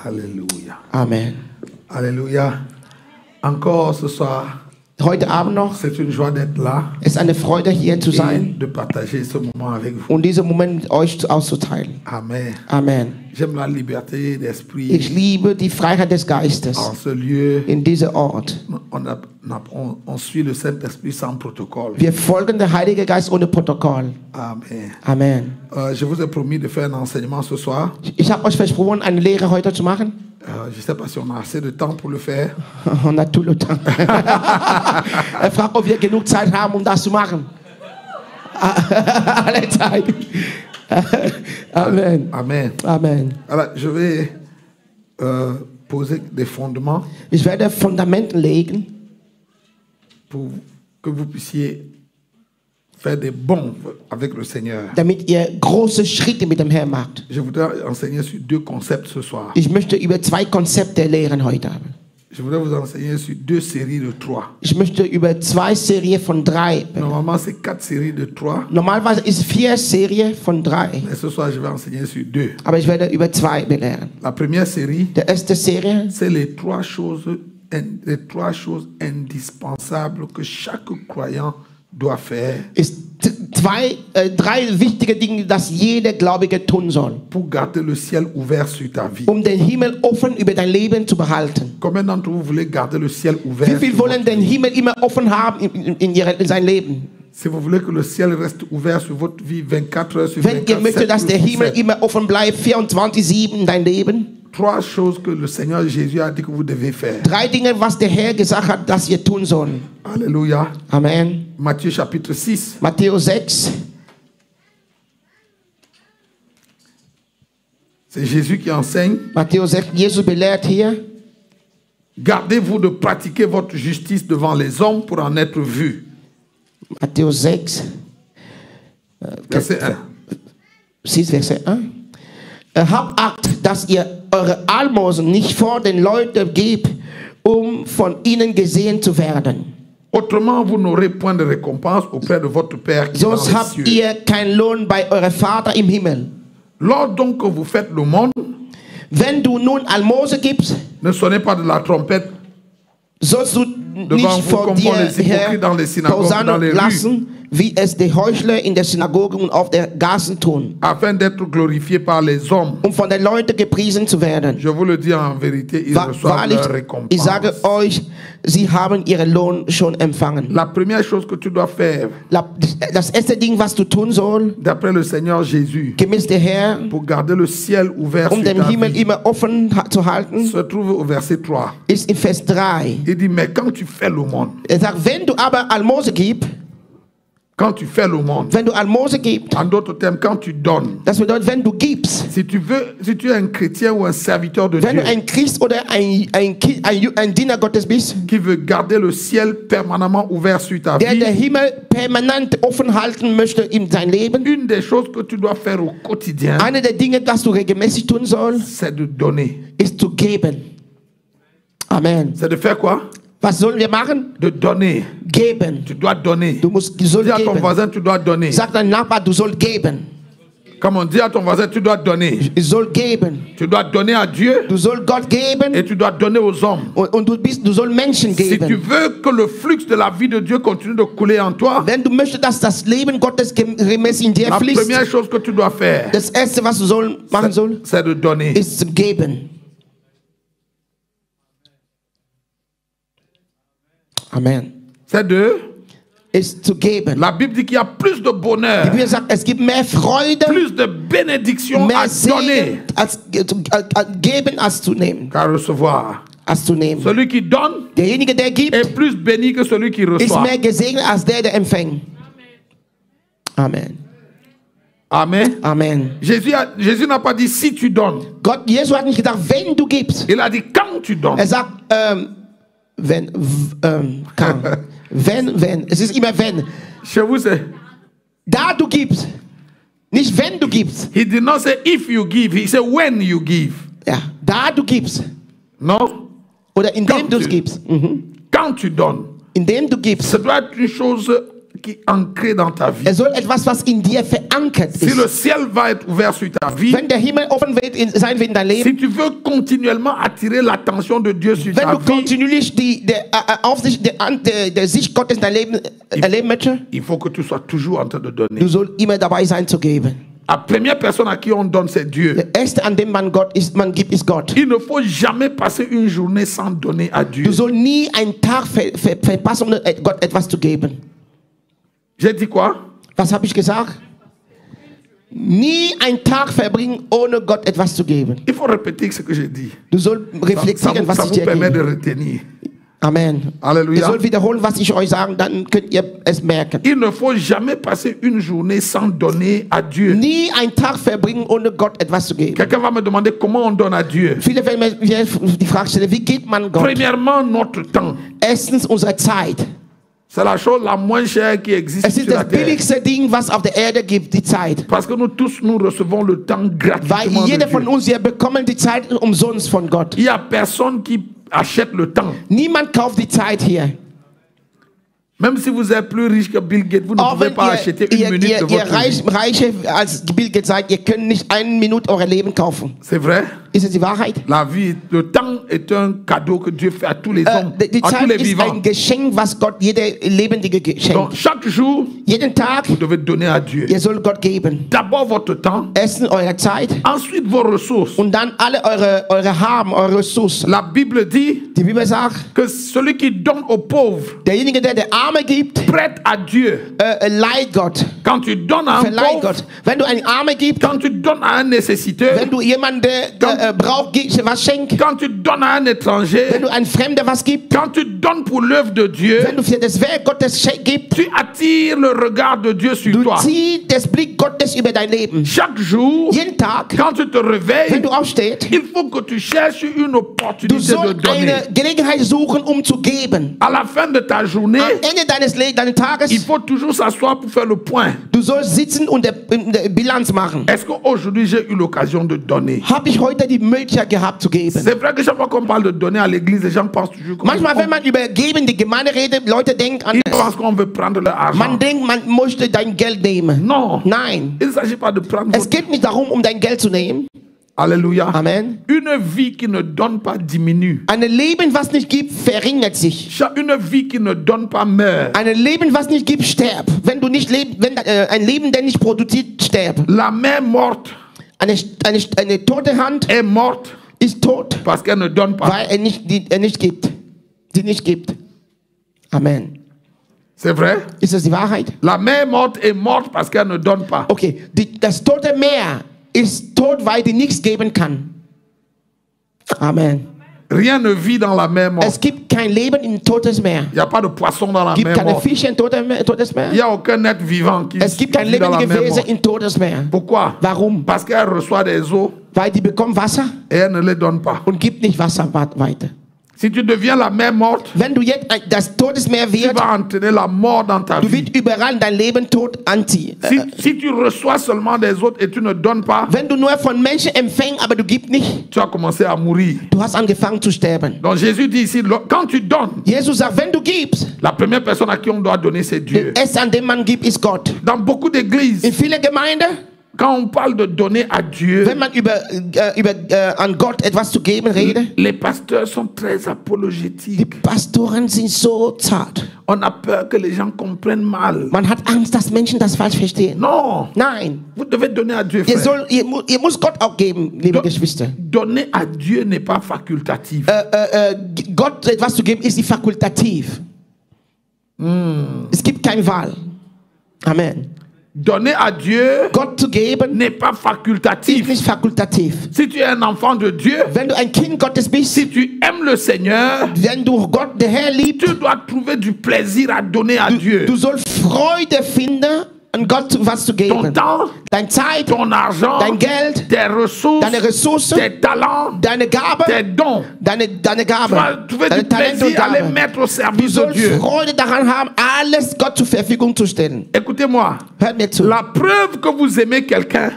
Alléluia. Amen. Alléluia. Encore ce soir, Heute Abend noch, c'est une joie d'être là es ist eine Freude, hier zu et sein de partager ce moment avec vous. und diesen Moment mit euch auszuteilen. Amen. Amen. J'aime la liberté d'esprit Ich liebe die Freiheit des Geistes en ce lieu. in diesem Ort. On suit le Saint-Esprit sans protocole. Wir folgen der Heilige Geist ohne Protokoll. Amen. Amen. Je vous ai promis de faire un enseignement ce soir. Ich habe euch versprochen, eine Lehre heute zu machen. Je ne sais pas si on a assez de temps pour le faire. On a tout le temps. Er fragt, ob wir genug Zeit haben, um das zu machen. Alle Zeit. Amen. Amen. Amen. Alors, je vais poser des fondements Ich werde Fundamenten legen, pour que vous puissiez faire des bons avec le Seigneur. damit ihr große Schritte mit dem Herrn macht. Je voudrais enseigner sur deux concepts ce soir. Ich möchte über 2 Konzepte lehren heute Abend. Je voudrais vous enseigner sur 2 séries de 3. Ich möchte über 2 Serien von 3. Normalement, c'est 4 séries de 3. Normalerweise ist 4 Serien von 3. Mais ce soir, je vais enseigner sur 2. Aber ich werde über 2 belehren. La première série, Die erste Serie c'est les 3 choses indispensables que chaque croyant doit faire ist 3 wichtige Dinge, das jeder Gläubige tun soll, pour garder le ciel ouvert sur ta vie. um den Himmel offen über dein Leben zu behalten. Combien d'entre vous voulez garder le ciel Wie ouvert? viele wollen den Himmel immer offen haben in sein Leben? Si vous voulez que le ciel reste ouvert sur votre vie 24 heures sur Wenn ihr 24, möchtet, dass 7 der jours sur Himmel 7, immer offen bleibt, 24/7 in dein Leben. 3 choses que le Seigneur Jésus a dit que vous devez faire. 3 Dinge, was der Herr gesagt hat, dass wir tun sollen. Alléluia. Amen. Matthieu chapitre 6. Matthäus 6. C'est Jésus qui enseigne. Matthäus 6. Jesus belehrt hier. Gardez-vous de pratiquer votre justice devant les hommes pour en être vu. Matthäus 6. Verset 1. 6, Vers 1. Habt Acht, dass ihr eure Almosen nicht vor den Leuten gebt, um von ihnen gesehen zu werden. Autrement, vous n'aurez point de récompense auprès de votre Père qui est dans Sonst les habt cieux. ihr keinen Lohn bei eurem Vater im Himmel. Lors donc que vous faites l'aumône, Wenn du nun Almose gibst, ne sonnez pas de la trompette sollst du devant nicht vous vor comme dir font les hypocrites dans les synagogues, dans Posaunen les rues, lassen, wie es die Heuchler in der Synagoge und auf der Gassen tun, afin d'être glorifiés par les hommes. um von den Leuten gepriesen zu werden. Je vous le dis en vérité, ils reçoivent Wahrlich, leur ich récompense. sage euch, sie haben ihren Lohn schon empfangen. La première chose que tu dois faire, Das erste Ding, was du tun sollst, d'après le Seigneur Jésus, gemäß der Herr, pour garder le ciel ouvert um sur den ta Himmel vie, immer offen zu halten, se trouve au verset 3. ist in Vers 3. Il dit, mais quand tu fais l'aumône, Er sagt, wenn du aber Almose gibst, quand tu fais l'aumône, wenn du Almose gibst, en d'autres termes, quand tu donnes, das bedeutet, wenn du gibst, si tu es un chrétien ou un serviteur de wenn Dieu du ein Christ oder ein Diener Gottes bist, qui veut garder le ciel permanemment ouvert sur ta der vie, den Himmel permanent offen halten möchte in sein Leben, une des choses que tu dois faire au quotidien, eine der Dinge, das du regelmäßig tun sollst, c'est de donner. ist zu geben. Amen. C'est de faire quoi? Was sollen wir machen? De donner. Geben. Tu dois donner. Du sollst Dis à ton geben. voisin, tu dois donner. Sag deinem Nachbar, du sollst geben. Comme on dit à ton voisin, tu dois donner. Ich soll geben. Tu dois donner à Dieu Du sollst Gott geben et tu dois donner aux hommes. und du sollst Menschen Si tu geben. veux que le flux de la vie de Dieu continue de couler en toi, Wenn du möchtest, dass das Leben Gottes gemäß in dir la fließt, première chose que tu dois faire, das erste, was du machen sollst, c'est de donner. ist zu geben. Amen. C'est de... Ist zu geben. La Bible dit qu'il y a plus de Die bonheur, Bibel sagt, es gibt mehr Freude, plus de bénédiction mehr à donner Segen als geben als zu nehmen. qu'à recevoir. Als zu nehmen. Celui qui donne Derjenige, der gibt, est plus béni que celui qui ist reçoit. mehr gesegnet als der empfängt. Amen. Amen. Amen. Jésus n'a pas dit si tu donnes. Jesus hat nicht gesagt, wenn du gibst. Il a dit quand tu donnes. Er sagt, wenn, kann. Wenn. Es ist immer wenn. Chez vous, c'est... Da du gibst. Nicht wenn du gibst. He did not say if you give. He said when you give. Ja, da du gibst. Non? Oder indem Quand du es tu- gibst. Quand tu donnes. Indem du gibst. Ça doit être une chose qui est ancré dans ta vie. soll etwas, was in dir verankert Si ist. le ciel va être ouvert sur ta vie, Wenn der Himmel offen sein wird in dein Leben, si tu veux continuellement attirer l'attention de Dieu sur wenn ta du vie, kontinuierlich der Sicht Gottes in dein Leben erleben möchtest, il faut que tu sois toujours en train de donner. du sollst immer dabei sein zu geben. La première personne à qui on donne, c'est Dieu. Der erste, an dem man gibt, ist Gott. Il ne faut jamais passer une journée sans donner à Dieu. Du sollst nie einen Tag verpassen, um Gott etwas zu geben. J'ai dit quoi? Was habe ich gesagt? Nie einen Tag verbringen, ohne Gott etwas zu geben. Il faut répéter ce que j'ai dit. Du sollst reflektieren, was Ça ich vous dir permet de gebe. retenir. Amen. Alléluia. Ihr sollt wiederholen, was ich euch sage, dann könnt ihr es merken. Il ne faut jamais passer une journée sans donner à Dieu. Nie einen Tag verbringen, ohne Gott etwas zu geben. Quelqu'un va me demander comment on donne à Dieu. Viele werden mir die Frage stellen, wie gibt man Gott? Premièrement, notre temps. Erstens unsere Zeit. C'est la chose la moins chère qui existe Es ist sur la das terre. billigste Ding, was auf der Erde gibt, die Zeit. Parce que nous tous, nous recevons le temps Weil gratuitement de jeder von Dieu. uns, wir bekommen die Zeit umsonst von Gott. Il n'y a personne qui achète le temps. Niemand kauft die Zeit hier. Même si vous êtes plus riche que Bill Gates, vous ne Auch pouvez wenn pas acheter une minute de ihr votre vie. Reiche als Bill Gates seid, ihr könnt nicht eine Minute euer Leben kaufen. C'est vrai? Ist es die Wahrheit? La vie, le temps est un cadeau que Dieu fait à tous les hommes, Die à tous Zeit les ist vivants. ein Geschenk, was Gott jeder Lebendige Donc geschenkt. chaque jour, Jeden Tag, vous devez donner à Dieu. ihr sollt Gott geben. D'abord votre temps, Erstens eure Zeit ensuite vos ressources. und dann alle eure Haben, eure Ressourcen. La Bible dit Die Bibel sagt, que celui qui donne aux pauvres derjenige, der Arme gibt, prête à Dieu. leiht Gott. Quand tu donnes à un Verleiht pauvre, Gott. Wenn du einen Arme gibst, quand tu donnes à un nécessiteur, wenn du jemanden, der braucht, was schenkt, quand tu donnes à un étranger, wenn du einem Fremden was gibst, quand tu donnes pour l'œuvre de Dieu, wenn du für das Werk Gottes gibst, tu attires le regard de Dieu sur du toi. ziehst das Blick Gottes über dein Leben. Chaque jour, Jeden Tag, quand tu te wenn réveilles, du aufstehst, il faut que tu cherches une du opportunité de sollst donner. eine Gelegenheit suchen, um zu geben. À la fin de ta journée, Am Ende deines Tages, il faut toujours s'asseoir pour faire le point. du sollst sitzen und eine Bilanz machen. Est-ce qu'aujourd'hui j'ai eu l'occasion de donner? Habe ich heute die Möglichkeit gehabt zu geben? C'est vrai que chaque fois qu'on parle de donner à l'église, les gens pensent toujours qu'on Manchmal, wenn man über Geben die Gemeinde redet, Leute denken an ils pensent qu'on veut prendre leur argent. Man denkt, man möchte dein Geld nehmen. Non. Nein. Il ne s'agit pas de prendre Es votre... geht nicht darum, um dein Geld zu nehmen. Alléluia. Amen. Une vie qui ne donne pas diminue. Ein Leben, was nicht gibt, verringert sich. Une vie qui ne donne pas meurt. Ein Leben, was nicht gibt, sterb. Wenn du nicht lebst, ein Leben, der nicht produziert, sterb. La main morte Eine tote Hand est morte ist tot, parce qu'elle ne donne pas. weil er nicht gibt. Die nicht gibt. Amen. C'est vrai? Ist das die Wahrheit? La main morte est morte parce qu'elle ne donne pas. Okay, das tote Meer ist tot, weil die nichts geben kann. Amen. Rien ne vit dans la mer morte. Es gibt kein Leben in totes Meer. Il n'y a pas de poisson dans la Es gibt mer keine morte. Fische in totes Il Meer. n'y a aucun être vivant qui Es gibt kein vit dans la lebendiges mer Wesen morte. in totes Meer. Pourquoi? Warum? Parce qu'elle reçoit des eaux Weil die bekommen Wasser et elle ne les donne pas. und gibt nicht Wasser weiter. Si tu deviens la mer morte, Wenn du jetzt das Todesmeer tu wird, vas entraîner la mort dans ta du vie. wirst überall dein Leben tot anziehen. Si tu reçois seulement des autres et tu ne donnes pas, Wenn du nur von Menschen empfängst, aber du gibst nicht, tu vas commencer à mourir. du hast angefangen zu sterben. Donc Jésus dit ici, quand tu donnes, Jesus sagt, wenn du gibst, la première personne à qui on doit donner, c'est Dieu. der Erste, an dem man gibt, ist Gott. Dans beaucoup d'églises, In vielen Gemeinden, quand on parle de donner à Dieu, wenn man an Gott etwas zu geben redet, les pasteurs sont très die apologétiques. Pastoren sind so zart. On a peur que les gens comprennent mal. Man hat Angst, dass Menschen das falsch verstehen. Non, Nein, vous devez donner à Dieu, ihr frère. müsst Gott auch geben, liebe Geschwister. Donner à Dieu n'est pas facultatif. Gott etwas zu geben, ist nicht fakultativ. Es gibt keine Wahl. Amen. Donner à Dieu Gott zu geben, n'est pas ist facultatif. nicht fakultativ. Si tu es un enfant de Dieu, Wenn du ein Kind Gottes bist, si tu aimes le Seigneur, wenn du Gott, der Herr, liebst, tu dois trouver du plaisir à donner à Dieu. du sollst Freude finden, an Gott was zu Ton geben. temps, Deine Zeit, ton argent, dein Geld, tes ressources, deine Ressourcen, tes talents, deine Gabe, tes dons. deine Tu vas Gabe, trouver du deine Talente und plaisir à les Gabe. mettre au Du service de sollst Dieu. Freude daran haben, alles Gott zur Verfügung zu stellen. Écoutez-moi, Hört mir zu. la preuve que vous aimez quelqu'un,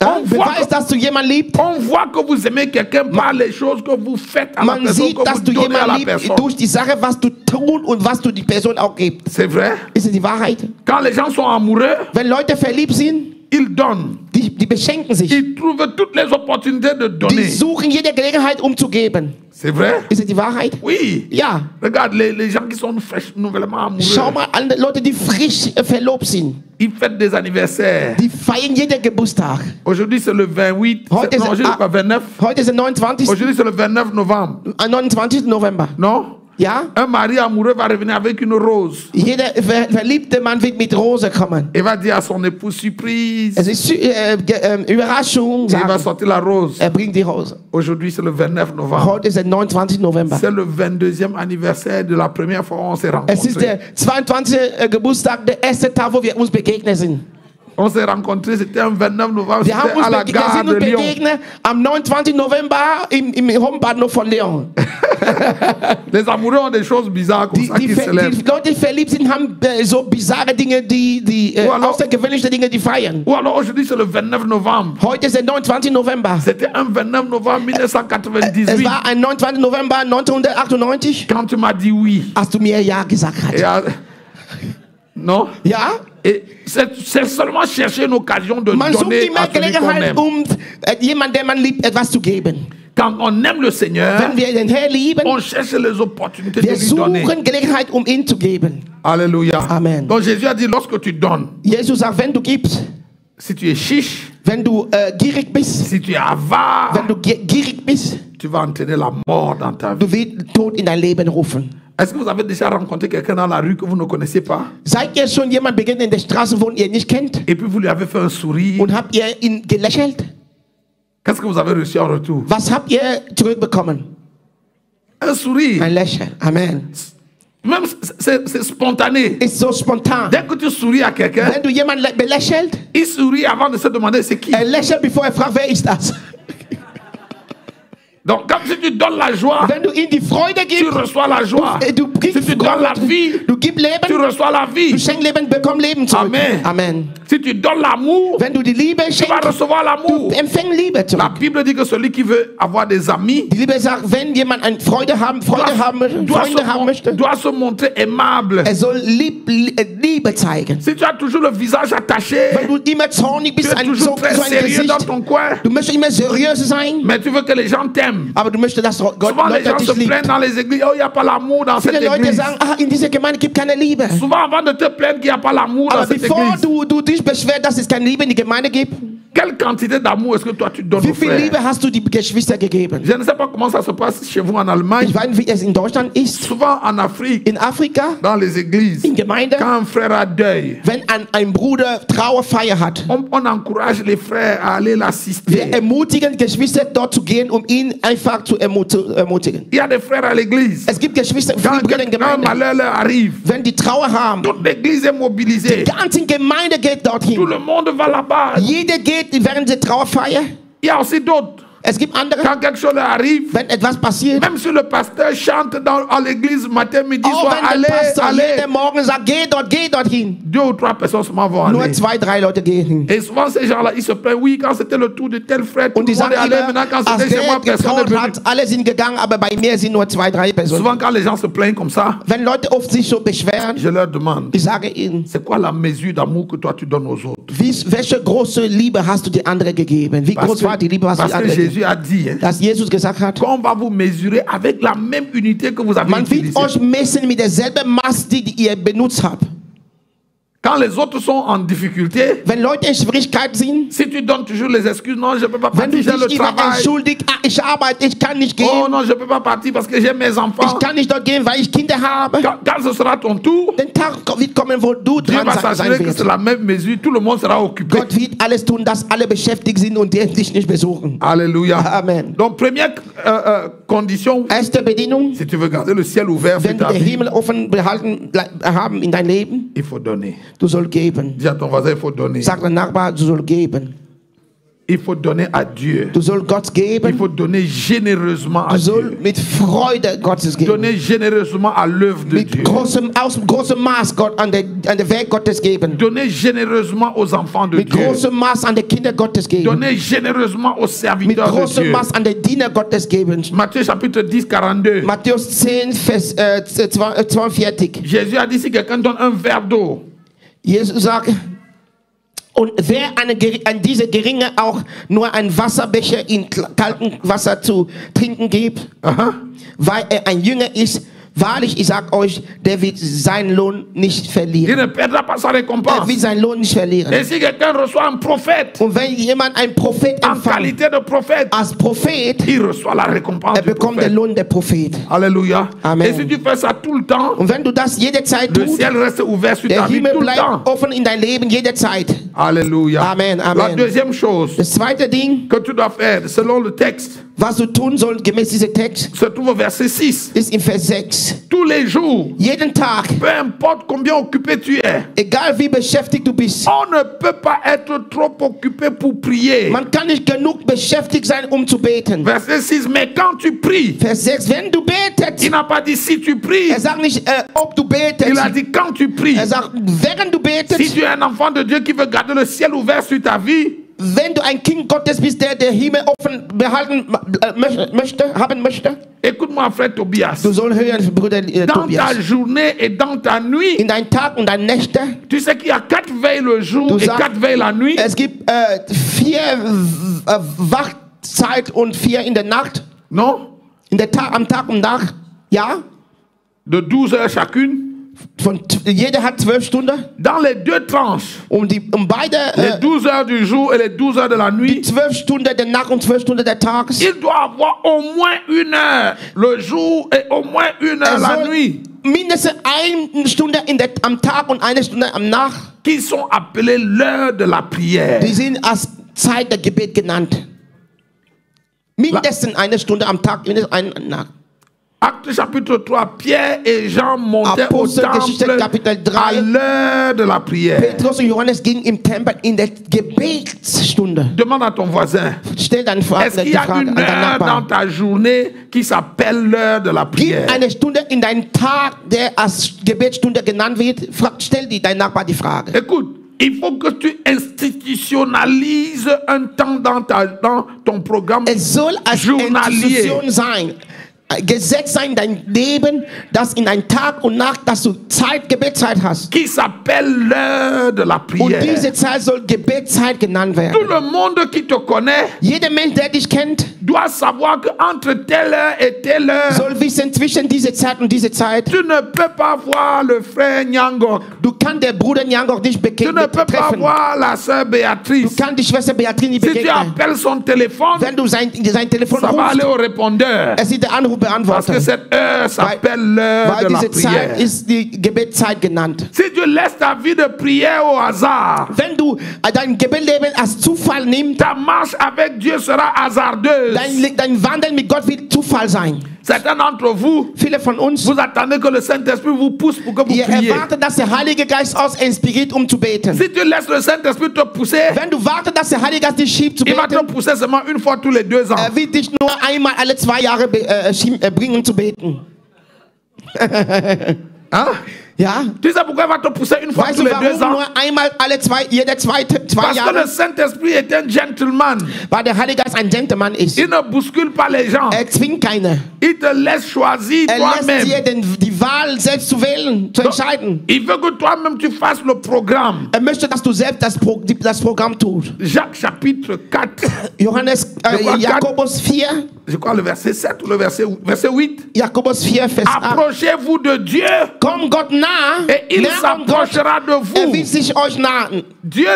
On voit, Beweis, dass du jemanden liebst. on voit que vous aimez quelqu'un par les choses que vous faites à la Man personne, sieht, que dass vous du donnez à la jemanden personne. liebst durch die Sache, was du tust und was du die Person auch gibst. C'est vrai. Ist es die Wahrheit? Quand les gens sont amoureux, Wenn Leute verliebt sind, ils donnent. die beschenken sich. Ils trouvent toutes les opportunités de Die donner. suchen jede Gelegenheit, um zu geben. C'est vrai? Ist es die Wahrheit? Oui. Ja. Regarde les gens qui sont fraîches, nouvellement Schau amoureux. mal an die Leute, die frisch verlobt sind. Ils fêtent des anniversaires. Die feiern jeden Geburtstag. Aujourd'hui, c'est le 28. Heute Non, ist, aujourd'hui, c'est pas 29. heute ist der 29. Aujourd'hui, c'est le 29 novembre. 29. November. Non? Ja? Un mari amoureux va revenir avec une rose. Jeder verliebte Mann wird mit Rose kommen. Il va dire à son épouse surprise. Es ist Überraschung. Il va Sagen. sortir la rose. Bringt die Rose. Aujourd'hui, c'est le 29 novembre. Heute ist der 29. November. C'est le 22e anniversaire de la première fois où on s'est Es ist rencontrés. der 22. Geburtstag, der erste Tag, wo wir uns begegnet sind. On s'est rencontrés, c'était un 29 novembre, Wir haben c'était uns à la gare sind de uns Lyon. begegnet am 29. November im Hauptbahnhof von Lyon. Les amoureux ont des choses bizarres comme ça qui célèbrent. Die Leute, die verliebt sind, haben so bizarre Dinge, außergewöhnliche Dinge, die feiern. Ou alors aujourd'hui, c'est le 29 novembre. Heute ist der 29. November. C'était un 29 novembre Es 1998 war ein 29. November 1998, quand tu m'as dit oui. als du mir Ja gesagt Et hast. non? Ja? Et c'est seulement chercher une occasion de Man sucht donner immer à celui qu'on Gelegenheit, aime. jemand, den man liebt, etwas zu geben. Quand on aime le Seigneur, Wenn wir den Herrn lieben, on cherche les opportunités wir de lui donner. suchen Gelegenheit, um ihn zu geben. Alléluia. Amen. Donc Jésus a dit, lorsque tu donnes, Jesus sagt, wenn du gibst, si tu es chiche, wenn du gierig bist, si tu es avare, wenn du gierig bist, tu vas entraîner la mort dans ta vie. du wirst Tod in dein Leben rufen. Est-ce que vous avez déjà rencontré quelqu'un dans la rue que vous ne connaissez pas? Seid ihr schon jemand begegnet in der Straße, wo ihr nicht kennt? Et puis vous lui avez fait un sourire. Und habt ihr ihn gelächelt? Qu'est-ce que vous avez reçu en retour? Was habt ihr zurückbekommen? Un sourire. Ein Lächeln. Amen. Même c'est spontané. Ist so spontan. Dès que tu souris à quelqu'un, Wenn du jemanden belächelt, il sourit avant de se demander c'est qui. lächelt, bevor er fragt, wer ist das? Donc quand si tu donnes la joie, Wenn du ihm die Freude tu gibst, reçois la joie. du Si gibst tu donnes la vie, du gibst tu Leben, reçois la du vie. schenkst Leben, bekommst Leben zurück. Amen. Amen. Si tu donnes l'amour, Wenn du die Liebe tu vas schenkst, recevoir l'amour. du empfängst Liebe La zurück. Bible dit que celui qui veut avoir des amis Die Liebe sagt, wenn jemand eine Freude haben möchte, doit se montrer aimable. soll Liebe zeigen. Si tu as toujours le visage attaché, Wenn du immer zornig tu bist, es toujours très ein sérieux dans Gesicht, ton coin, du möchtest immer seriös sein, mais tu veux que les gens t'aiment. aber du möchtest, dass Gott Souvent les gens Leute se dich plaignent liebt. dans les églises, oh il n'y a pas l'amour dans cette Viele Leute église. sagen, in dieser Gemeinde gibt keine Liebe. Souvent avant de te plaindre qu'il n'y a pas l'amour dans Aber cette bevor église, du dich beschwerst, dass es keine Liebe in die Gemeinde gibt, quelle quantité d'amour est-ce que toi tu donnes wie aux viel frères? Liebe hast du die Geschwister gegeben? Je ne sais pas comment ça se passe chez vous en Allemagne. Ich weiß nicht, wie es in Deutschland ist. Souvent en Afrique, In Afrika, dans les églises, in Gemeinde, quand un frère a deuil, wenn ein Bruder Trauerfeier hat, on encourage les frères à aller wir l'assister. ermutigen Geschwister dort zu gehen, um ihn einfach zu ermutigen. Il y a des frères à l'église. Es gibt Geschwister, viele Quand Brüder in un Gemeinde. malheur leur arrive, Wenn die Trauer haben, toute l'église est mobilisée. die ganze Gemeinde geht Tout dorthin. le monde va là-bas. Jeder geht während der Trauerfeier. Il y a aussi d'autres. Es gibt andere, Quand quelque chose leur arrive, wenn etwas passiert, même si le pasteur chante à l'église matin, midi, auch soir, wenn der Pastor allez, jeden Morgen sagt, geh dorthin. 2 ou 3 personnes seulement vont Nur aller. 2, 3 Leute gehen hin. Et souvent ces gens-là, ils se plaignent, oui, quand c'était le tour de tel frère, tout Und le die monde sagen est allé. immer, Maintenant, quand als c'était chez moi, der personne n'est getraut venu. hat, alle sind gegangen, aber bei mir sind nur 2, 3 Personen. Souvent quand les gens se plaignent comme ça, Wenn Leute oft sich so beschweren, je leur demande, ich sage ihnen, c'est quoi la mesure d'amour que toi tu donnes aux autres? welche große Liebe hast du die andere gegeben? Wie groß war die Liebe, was du die parce que andere gegeben? Jésus a dit, hein, Dass Jesus gesagt hat, qu'on va vous mesurer avec la même unité que vous avez man wird utilisée. euch messen mit derselben Maß, die ihr benutzt habt. Quand les autres sont en difficulté, Wenn Leute in Schwierigkeiten sind, si tu donnes toujours les excuses, non, je ne peux pas wenn du partir, j'ai le dich immer travail. entschuldigst, ich arbeite, ich kann nicht Oh gehen, non, je ne peux pas partir parce que j'ai mes enfants. ich kann nicht dort gehen, weil ich Kinder habe. Quand ce sera ton tour, Den Tag wird kommen, wo du Dieu dran va sein s'assurer que c'est wirst. la même mesure, tout le monde sera occupé. Gott wird alles tun, dass alle beschäftigt sind und die dich nicht besuchen. Alléluia. Amen. Donc, première condition, Erste Bedienung, si tu veux garder le ciel ouvert sur wenn du ta den vie, Himmel offen haben in dein Leben, il faut donner. du sollst geben. Dis à ton voisin, il faut donner. Sag deinem Nachbar, du sollst geben. Il faut donner à Dieu. Du sollst Gott Il geben. faut donner généreusement à Du sollst Dieu. mit Freude Gottes geben. Donner généreusement à l'œuvre de Mit Dieu. großem Maß Gott an der Werk Gottes geben. Donner généreusement aux enfants de Mit Dieu. großem Maß an die Kinder Gottes geben. Donner généreusement aux Mit serviteurs de großem Dieu. Maß an die Diener Gottes geben. Matthieu chapitre 10, 42. Matthäus 10, Vers 42. Jésus a dit, si quelqu'un donne un verre d'eau, Jesus sagt, und wer an diese Geringe auch nur einen Wasserbecher in kaltem Wasser zu trinken gibt, weil er ein Jünger ist, wahrlich, ich sag euch, der wird seinen Lohn nicht il verlieren. ne perdra pas sa Er récompense. wird seinen Lohn nicht verlieren. Et si quelqu'un reçoit un prophète, Und wenn jemand einen Prophet en empfängt, qualité de prophète, als Prophet, il reçoit la récompense er du bekommt den prophète. Lohn der Prophet. Alléluia. Amen. Et si tu fais ça tout le temps, Und wenn du das jederzeit le tust, ciel reste ouvert sur der ta vie Himmel tout le temps. bleibt offen in dein Leben jederzeit. Alléluia. Amen, La amen. deuxième chose Das zweite Ding, que tu dois faire, selon le texte, was du tun sollst, gemäß diesem Text, se trouve au verset 6. ist in Vers 6. Tous les jours, Jeden Tag, peu importe combien occupé tu es, egal wie beschäftigt du bist, on ne peut pas être trop occupé pour prier. man kann nicht genug beschäftigt sein, um zu beten. Verset 6, mais quand tu pries, Vers 6, wenn du betest, il n'a pas dit si tu pries, er sagt nicht, ob du il betest, a dit quand tu pries. er sagt, während du Si betest, tu es un enfant de Dieu qui veut garder le ciel ouvert sur ta vie, wenn du ein Kind Gottes bist, der Himmel offen behalten haben möchte, écoute-moi frère Tobias, du sollst hören, Bruder dans ta Tobias, journée et dans ta nuit, in deinen Tag und deinen Nächten, tu sais qu'il y a 4 veilles le jour Du et sagst- 4 veilles la nuit. es gibt 4 Wachzeit und 4 in der Nacht, Non? am Tag und Nacht, ja, De 12 heures chacune. jeder hat 12 Stunden, Dans les deux tranches, beide les 12 heures du jour et les 12 heures de la nuit, 12 Stunden der Nacht und 12 Stunden der Tages. il doit avoir au moins 1 heure le jour et au moins 1 heure la nuit Mindestens 1 Stunde am Tag und 1 Stunde am Nacht. qui sont appelées l'heure de la prière. Die sind als Zeit der Gebet genannt. Mindestens 1 Stunde am Tag, mindestens 1 Nacht. Acte chapitre 3, Pierre et Jean montaient au Apostelgeschichte, temple Kapitel à 3. l'heure de la prière. Petrus und Johannes gingen im Tempel in der Gebetsstunde. Demande à ton voisin, Stell deine est-ce Frage, qu'il die y a Frage une an deinen heure dans Nachbarn. ta journée qui s'appelle l'heure de la prière? Gibt eine Stunde in deinem Tag, der als Gebetsstunde genannt wird? Stell dir dein Nachbar die Frage. Écoute, il faut que tu institutionnalises un temps dans ton programme Es soll als journalier. Institution sein. Gesetz sein, dein Leben, dass in ein Tag und Nacht, dass du Gebetszeit hast. Qui s'appelle l'heure de la Und prière. diese Zeit soll Gebetszeit genannt werden. Tout le monde qui te connaît Jeder Mensch, der dich kennt, doit savoir qu'entre telle heure et telle heure, soll wissen, zwischen dieser Zeit und dieser Zeit, tu ne peux pas voir le frère Nyangok. du kannst der Bruder Nyangok nicht Tu ne peux pas betreffen. voir la sœur Du Béatrice. kannst die Schwester Beatrice nicht Si tu begegnen. appelles son téléphone, Wenn du sein Telefon ça va aller rufst, au répondeur. es ist der Parce que Anrufbeantworter. cette heure s'appelle l'heure Weil de la diese Zeit prière. ist die Gebetszeit genannt. Si tu laisses ta vie de prière au hasard, Wenn du dein Gebetsleben als Zufall nimmst, ta marche avec Dieu sera hasardeuse. dein Wandel mit Gott wird Zufall sein. Certains d'entre vous, Viele von uns, vous attendez que le Saint-Esprit vous pousse pour que vous ihr priez. erwartet, dass der Heilige Geist uns inspiriert, um zu beten. Si tu laisses le Saint-Esprit te pousser, Wenn du wartest, dass der Heilige Geist dich schiebt zu il va te beten, pousser seulement une fois tous les 2 ans. er wird dich nur einmal alle 2 Jahre bringen zu beten. Hein? Ja? Tu sais pourquoi il va te pousser une fois Weißt tous du, les 2 warum ans? nur einmal jede zwei Parce que le Jahre? Saint-Esprit est un gentleman. Weil der Heilige Geist ein Gentleman ist. Il ne bouscule pas les gens. Er zwingt keine. Il te laisse choisir Er lässt dir toi-même. die Wahl selbst zu wählen, zu entscheiden. Il veut que toi-même tu fasses le programme. Er möchte, dass du selbst das Programm tust. Jacques chapitre 4, Johannes, Jakobus 4, je crois le verset 7 ou le verset 8. Jakobus 4, Vers 8. Approchez-vous de Dieu Komm Gott nah, et il nah an Gott, s'approchera de er wird vous. sich euch nahen. Dieu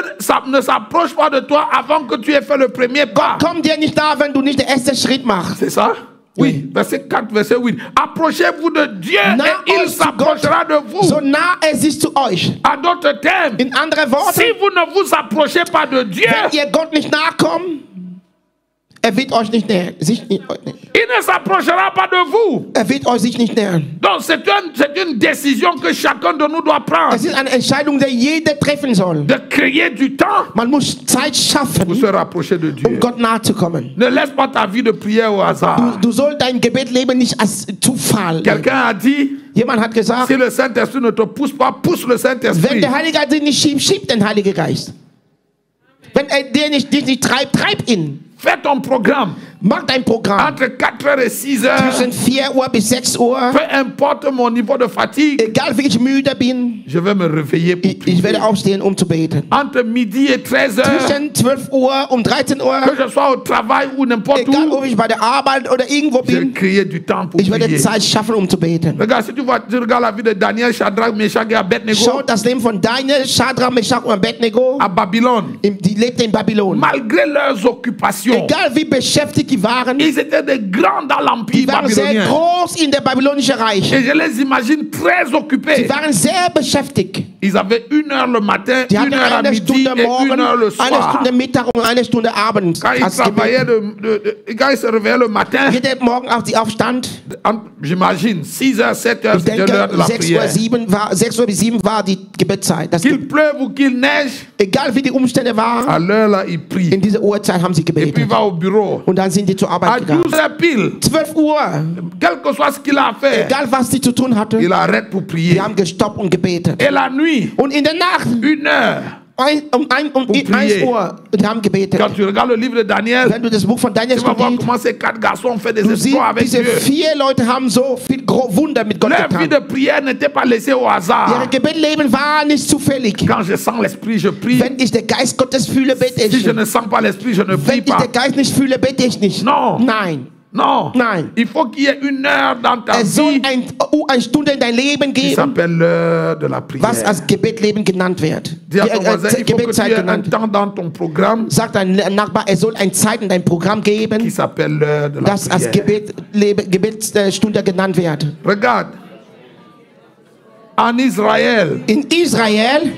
ne s'approche pas de toi avant que tu aies fait le premier pas. Komm dir nicht da, wenn du nicht den ersten Schritt machst. C'est ça? Oui, verset 4, verset 8. Approchez-vous de Dieu Nah et il euch zu Gott, s'approchera de vous. so nah er sich zu euch. À d'autres termes, In anderen Worten, si vous ne vous approchez pas de Dieu, wenn ihr Gott nicht nahe kommt, er wird euch nicht näher. Il ne s'approchera pas de vous. wird euch sich nicht nähern. Donc c'est une décision que chacun de nous doit prendre. Es ist eine Entscheidung, die jeder treffen soll. De créer du temps Man muss Zeit schaffen, pour se rapprocher de Dieu. Gott nahe zu kommen. Ne laisse pas ta vie de prière au hasard. Du sollst dein Gebet nicht als Zufall. Quelqu'un a dit, Jemand hat gesagt, si le Saint-Esprit ne te pousse pas, pousse le wenn Saint-Esprit. der Heilige Geist dich nicht schiebt, schiebt den Heiligen Geist. Wenn er dich nicht treibt, treib ihn. Fais ton programme. Mach dein Programm. Entre 4h et 6h, Zwischen 4 Uhr bis 6 Uhr. peu importe mon niveau de fatigue, Egal wie ich müde bin, je vais me réveiller pour ich prier. werde aufstehen, um zu beten. Entre midi et 13h, Zwischen 12 Uhr und 13 Uhr, que je sois au travail ou n'importe egal où, ob ich bei der Arbeit oder irgendwo je vais bin, créer du temps pour ich werde prier. Zeit schaffen, um zu beten. Regarde, si tu regardes la vie de Daniel, Shadrach, Meshach et Abednego Schau das Leben von Daniel, Shadrach, Meshach und Abednego. à Babylone, Die lebten in Babylon. malgré leurs occupations, Egal wie beschäftigt die waren, ils étaient des grands dans l'empire die waren sehr babylonien. groß in der babylonischen Reich. Et je les imagine très Die occupés. waren sehr beschäftigt. Ils avaient 1h le matin, Die 1 hatten heure à eine midi Stunde et morgen, 1 heure le eine soir. Stunde Mittag und eine Stunde Abend. Quand ils als Gebet. travaillaient, quand ils se réveillaient le matin, Jeden Morgen, als sie aufstand, j'imagine 6h, 7h, ich c'était l'heure denke, de la 6 prière. Uhr, 6 Uhr bis 7 war die Gebetszeit. Qu'il pleuve ou qu'il neige, Egal wie die Umstände waren, à l'heure là, ils prient. in dieser Uhrzeit haben sie Et puis il gebetet. va au bureau. Und dann sind die zur À Arbeit gegangen. 12h pile, 12 Uhr, quel que soit ce qu'il a à faire, egal was sie zu tun hatten, il arrête pour die prier. haben gestoppt und gebetet. Et la nuit, Und in der Nacht, 1 heure. um 1 Uhr, die haben gebetet. Quand tu regardes le livre de Daniel, Wenn du das Buch von Daniel tu vas voir studierst, comment ces 4 garçons ont fait des du siehst, exploits avec diese Dieu. 4 Leute haben so viel Wunder mit Gott Leur vie getan. de prière n'était pas laissée au hasard. Ihr Gebetsleben war nicht zufällig. Quand je sens l'esprit, je prie. Wenn ich den Geist Gottes fühle, bete Si ich. je ne sens pas l'esprit, je ne prie Wenn ich pas. den Geist nicht fühle, bete ich nicht. Non. Nein. Non. Nein. Il faut qu'il y ait 1 heure dans ta Es soll vie eine Stunde in dein Leben qui geben, s'appelle l'heure de la prière. was als Gebetleben genannt wird. Dis à ton voisin, il faut que tu Gebetszeit aies un genannt. temps dans ton programme Sagt dein Nachbar, es soll eine Zeit in dein Programm qui geben, s'appelle l'heure de la das als prière. Gebetsstunde genannt wird. Regarde. En Israël, In Israel,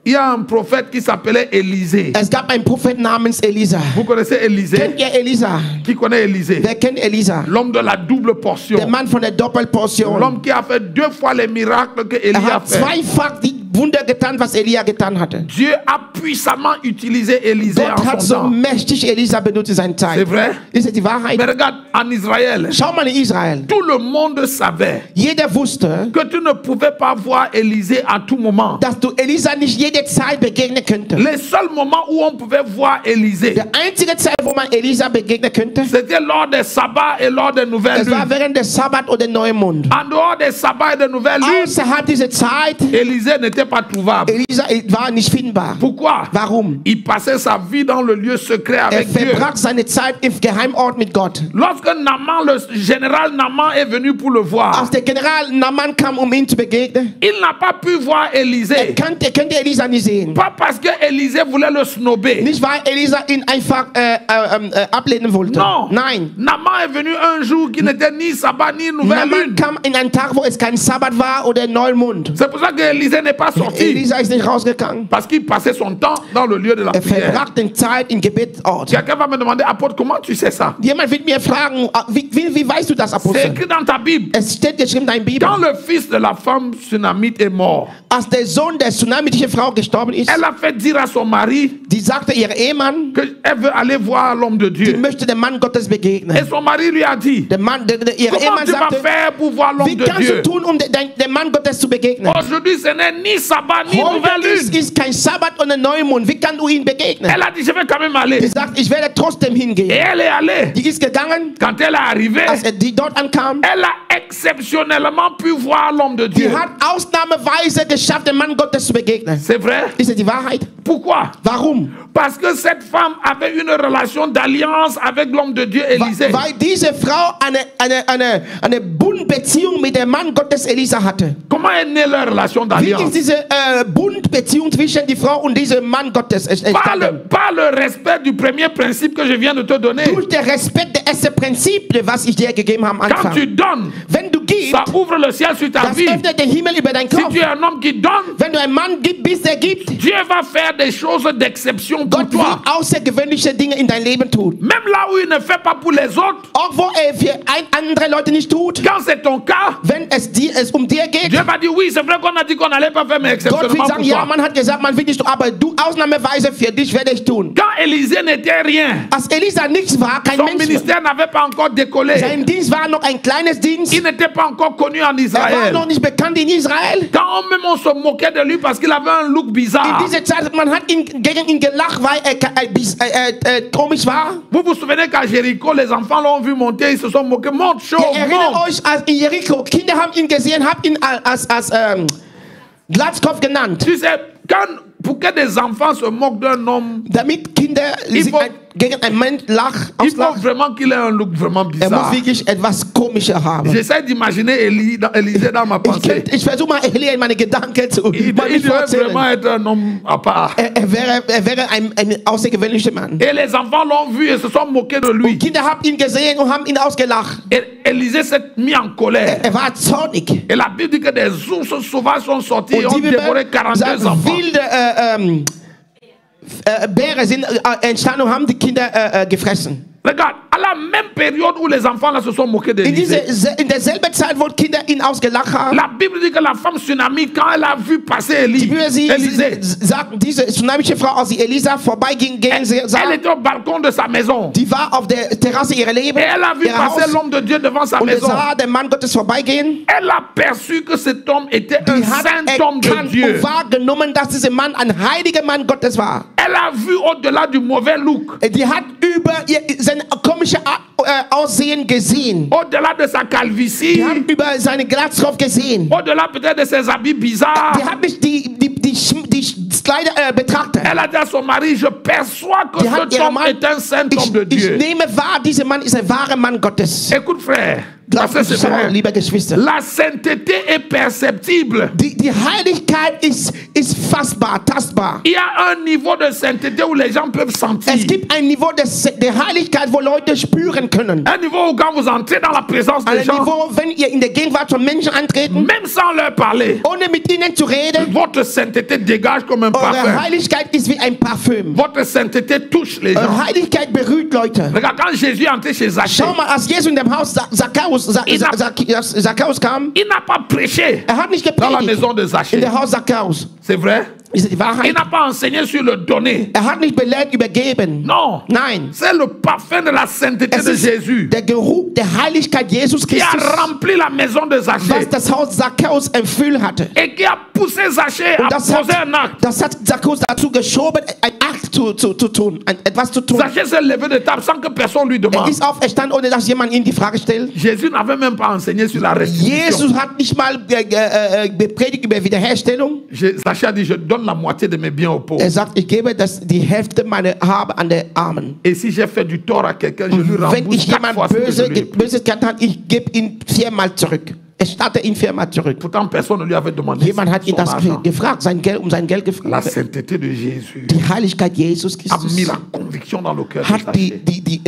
il y a un prophète qui s'appelait Élisée. es gab einen Propheten namens Elisa. Vous connaissez Élisée? Kennt ihr Elisa? Qui connaît Élisée? Wer kennt Elisa? L'homme de la double portion. Der Mann von der Doppelportion. L'homme qui a fait 2 fois les miracles que Élie a hat fait. zweifach die Wunder getan, was Elia getan hatte. Dieu a puissamment utilisé Élisée Gott en hat son so temps. mächtig Elisa benutzt in seiner Zeit. C'est vrai? Ist es die Wahrheit? Mais regarde, en Israël, Schau mal in Israel. tout le monde savait Jeder wusste, que tu ne pouvais pas voir Élisée à tout moment. dass du Elisa nicht jede Zeit begegnen könntest. Les seuls moments où on pouvait voir Élisée, Der einzige Zeit, wo man Elisa begegnen könnte, c'était lors des sabbats et lors des nouvelles es war lunes. während des Sabbat oder Neumond. En dehors des sabbats et des nouvelles lunes, Außerhalb dieser Zeit, Élisée n'était pas trouvable. Elisa war nicht findbar. Pourquoi? Warum? Il passait sa vie dans le lieu secret avec Dieu. Verbrachte seine Zeit im Geheimort mit Gott. Lorsque Naaman, le général Naaman est venu pour le voir, Als der General Naaman kam, ihm zu begegnen, il n'a pas pu voir Élisée. konnte Elisa nicht sehen. Pas parce que Élisée voulait le snober. Nicht, weil Elisa ihn einfach ablehnen wollte. Non. Nein. Naaman est venu un jour qui n'était ni sabbat ni nouvelle Naaman lune. kam in einen Tag, wo es kein Sabbat war oder Neumond. C'est pour ça que Élisée n'est pas sorti. Elisa ist nicht rausgegangen. Parce qu'il passait son temps dans le lieu de la prière. Verbrachte Zeit im Gebetsort. Quelqu'un va me demander, apôtre, comment tu sais ça? Jemand wird mir fragen, wie weißt du das, C'est Apostel? écrit dans ta Bible. Es steht geschrieben in deiner Bibel. Quand le fils de la femme sunamite est mort, Als der Sohn der sunamitische Frau gestorben ist, elle a fait dire à son mari die sagte ihrem Ehemann, qu'elle veut aller voir l'homme de die Dieu. möchte dem Mann Gottes begegnen. Et son mari lui a dit, Der Mann, ihr comment Ehemann tu vas sagte, faire pour voir l'homme wie de kannst Dieu? du tun, um dem Mann Gottes zu begegnen? Aujourd'hui, ce n'est ni sabbat ni Heute nouvelle lune. ist kein Sabbat und ein Neumond. Wie kannst du ihm begegnen? Elle a dit, je vais quand même Die aller. sagt, ich werde trotzdem Et hingehen. elle est allée. Die ist gegangen, Quand elle est arrivée, als die dort ankam. elle a exceptionnellement pu voir l'homme de Die Dieu. hat ausnahmeweise geschafft, dem Mann Gottes zu begegnen. C'est vrai? Ist es die Wahrheit? Pourquoi? Warum? Parce que cette femme avait une relation d'alliance avec l'homme de Dieu Élisée. Weil diese Frau eine Bundbeziehung mit dem Mann Gottes Elisa hatte. Comment est née leur relation Wie d'alliance? ist diese Bundbeziehung zwischen die Frau und diesem Mann Gottes entstanden? Par le respect du premier principe que je viens de te donner. Durch den Respekt der ersten Prinzip, was ich dir gegeben habe am Quand Anfang. tu donnes, Wenn du gibst, ça ouvre le ciel sur ta das vie. öffnet den Himmel über deinen Si Kopf. tu es un homme qui donne, Wenn du ein Mann bist, der gibt, Dieu va faire des choses d'exception pour Gott toi. will außergewöhnliche Dinge in dein Leben tun. Même là où il ne fait pas pour les autres, Auch wo für andere Leute nicht tut, quand c'est ton cas, wenn es um dir geht, Dieu va dire oui, c'est vrai qu'on a dit qu'on n'allait pas faire, mais Gott will exceptionnellement sagen, pour ja, toi. man hat gesagt, man will nicht tun, aber du, ausnahmsweise für dich werde ich tun. Quand Élisée n'était rien, Als Elisa nichts war, kein son Mensch, ministère n'avait pas encore décollé. sein Dienst war noch ein kleines Dienst, Il n'était pas encore connu en er war Israël. noch nicht bekannt in Israel. Quand même on se moquait de lui parce qu'il avait un look In bizarre. dieser Zeit, man hat gegen ihn gelacht, weil er komisch war. Vous vous souvenez qu'à Jéricho, les enfants l'ont vu monter, ils se sont moqués. Monte chaud, Ihr erinnert monte. euch, als in Jericho, Kinder haben ihn gesehen, haben ihn als Glatzkopf genannt. Tu sais, pour que des enfants se moquent d'un homme, Damit Kinder gegen einen Mann il faut auslachen, vraiment qu'il ait un look vraiment muss bizarre. wirklich etwas Komisches haben. J'essaie d'imaginer Élisée dans ma pensée. Ich versuche mal Elia in meine Gedanken zu Il devait vraiment être un homme à part. Er wäre ein außergewöhnlicher Mann. Et les enfants l'ont vu et se sont moqués de lui. Und Kinder haben ihn gesehen und haben ihn ausgelacht. Et Élisée s'est mis en colère. Er war zornig. Et la Bible dit que des ours sauvages sont sortis et Und ont die Bibel dévoré 42 sagt, enfants. wilde Bären sind entstanden und haben die Kinder gefressen. Regarde, à la même période où les enfants là se sont moqués In d'Élisée, derselben Zeit, wo Kinder ihn ausgelacht haben, la Bible dit que la femme tsunami, quand elle a vu passer die Bibel Élisée, sagt, diese tsunamische Frau, als die Elisa vorbeiging, elle était au balcon de sa maison. die war auf der Terrasse ihrer Leben, Et elle a vu ihrer passer Haus, l'homme de Dieu devant sa und maison. sah den Mann Gottes vorbeigehen. Elle a perçu que cet homme était un Die hat saint homme de erkannt Dieu. und wahrgenommen, dass dieser Mann ein heiliger Mann Gottes war. Elle a vu au-delà du mauvais look, Die hat über sein komisches Aussehen gesehen. au-delà de sa calvitie, Die hat über seinen Glatzkopf gesehen. au-delà peut-être de ses habits bizarres. Die hat nicht die Kleider betrachtet. Elle a dit à son mari, je perçois que Die hat cet ihrem homme Mann, est un saint homme de ich Dieu. nehme wahr, dieser Mann ist ein wahrer Mann Gottes. Écoute frère, Glaubt parce que c'est schau, vrai. liebe Geschwister. La sainteté est perceptible. Die Heiligkeit ist fassbar, tastbar. Il y a un niveau de sainteté où les gens peuvent sentir. Es gibt ein Niveau der Heiligkeit, wo Leute spüren können. Un niveau où quand vous entrez dans la présence des Ein gens, Niveau, wenn ihr in der Gegenwart von Menschen antreten, même sans leur parler, ohne mit ihnen zu reden, votre sainteté dégage comme un eure parfum. Heiligkeit ist wie ein Parfüm. Votre sainteté touche les gens. Eure Heiligkeit berührt Leute. Regarde, quand Jésus est entré chez Zachée, Schau mal, als Jesus in dem Haus Zacchaeus kam, il n'a pas prêché er hat nicht dans la gepredigt maison de in Zachée. der Haus Zacchaeus. C'est vrai? Ist die Il Wahrheit. n'a pas enseigné sur le donner. Er hat nicht belehrt übergeben. Non. Nein. C'est le parfum de la sainteté Es de ist Jésus der Geruch der Heiligkeit Jesus qui a Christus, rempli la maison de was Zachée das Haus Zacchaeus erfüllt hatte. et qui a poussé Zachée Und à poser un acte. das hat Zacchaeus dazu geschoben, ein Akt zu tun, etwas zu tun. Zachée s'est levé de table sans que personne lui Er demande. ist auferstanden, ohne dass jemand ihm die Frage stellt. Jésus n'avait même pas enseigné sur la restitution. Jesus hat nicht mal gepredigt über Wiederherstellung. Zachée a dit, je donne la moitié de mes biens aux pauvres. Er sagt, ich gebe die Hälfte meiner Habe an den Armen. Et si j'ai fait du tort à quelqu'un, je lui Wenn rembourse ich 4 jemand fois ce que je lui ai pris. Böses getan habe, ich gebe ihn 4-mal zurück. Er startet ihn 4-mal zurück. Pourtant, personne ne lui avait demandé Jemand hat ihn son das argent. gefragt, sein Geld La gefragt. sainteté de Jésus Die Heiligkeit Jesus a Christus mis la conviction dans le cœur de hat Zachée. die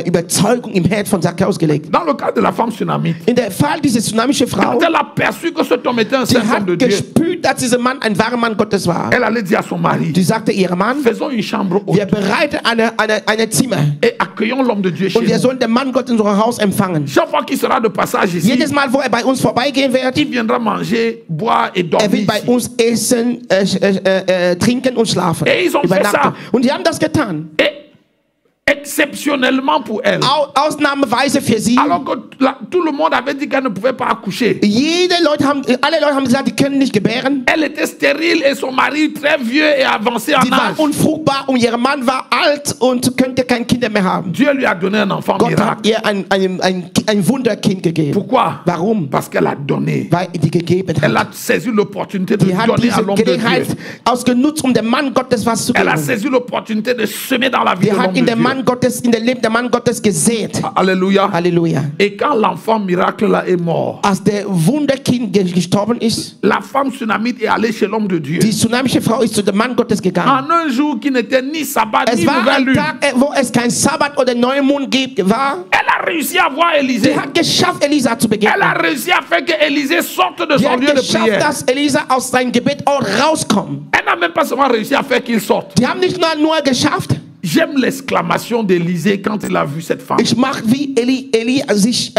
Überzeugung im Herz von Zacchaeus gelegt. Dans le cas de la femme tsunamite, In der Fall dieser tsunamische Frau, quand elle a perçu que cet homme était un sie saint homme hat de Dieu, gespürt, dass dieser Mann ein wahrer Mann Gottes war. elle allait dire à son mari, Die sagte ihrem Mann, faisons une chambre haute wir bereiten eine Zimmer et accueillons l'homme de Dieu chez und wir nous. sollen den Mann Gottes in unser Haus empfangen. Chaque fois qu'il sera de passage ici, Jedes Mal, wo bei uns vorbeigehen wird, il viendra manger, boire et er dormir wird bei ici. uns essen, trinken und schlafen. Et ils ont fait Übernachten. ça. Und die haben das getan. Et exceptionnellement pour elle. Ausnahmeweise für sie. Alors que tout le monde avait dit qu'elle ne pouvait pas accoucher. Alle Leute haben gesagt, die können nicht gebären. Elle était stérile et son mari très vieux et avancé en Die war âge. unfruchtbar und ihr Mann war alt und könnte kein Kinder mehr haben. Dieu lui a donné un enfant Gott hat miracle. ihr ein Wunderkind gegeben. Pourquoi? Warum? Parce qu'elle a donné. Weil die gegeben Elle hat. a saisi l'opportunité de Die hat donner à diese l'homme de Gelegenheit Dieu. ausgenutzt, dem Mann Gottes was zu Elle a geben. saisi l'opportunité de semer dans la vie Die de hat l'homme in de dem Dieu. Mann Gottes, in der Leben der Mann Gottes gesät. Alléluia. Halleluja. Et quand l'enfant miracle là est mort, Als der Wunderkind gestorben ist, la femme tsunamite est allée chez l'homme de Dieu. die tsunamische Frau ist zu dem Mann Gottes gegangen. En un jour qui n'était ni sabbat Es ni war nouvelle ein lune, Tag, wo es kein Sabbat oder Neumond war. elle a réussi à voir Élisée. Sie hat geschafft, Elisa zu Elle a begegnen. réussi à faire que Élisée sorte de Sie son hat lieu de geschafft, prière. dass Elisa aus seinem Gebet auch rauskommt. Elle n'a même pas seulement réussi à faire qu'il sorte. Die haben nicht nur geschafft. J'aime l'exclamation d'Élisée quand il a vu cette femme. Ich mag, wie Eli sich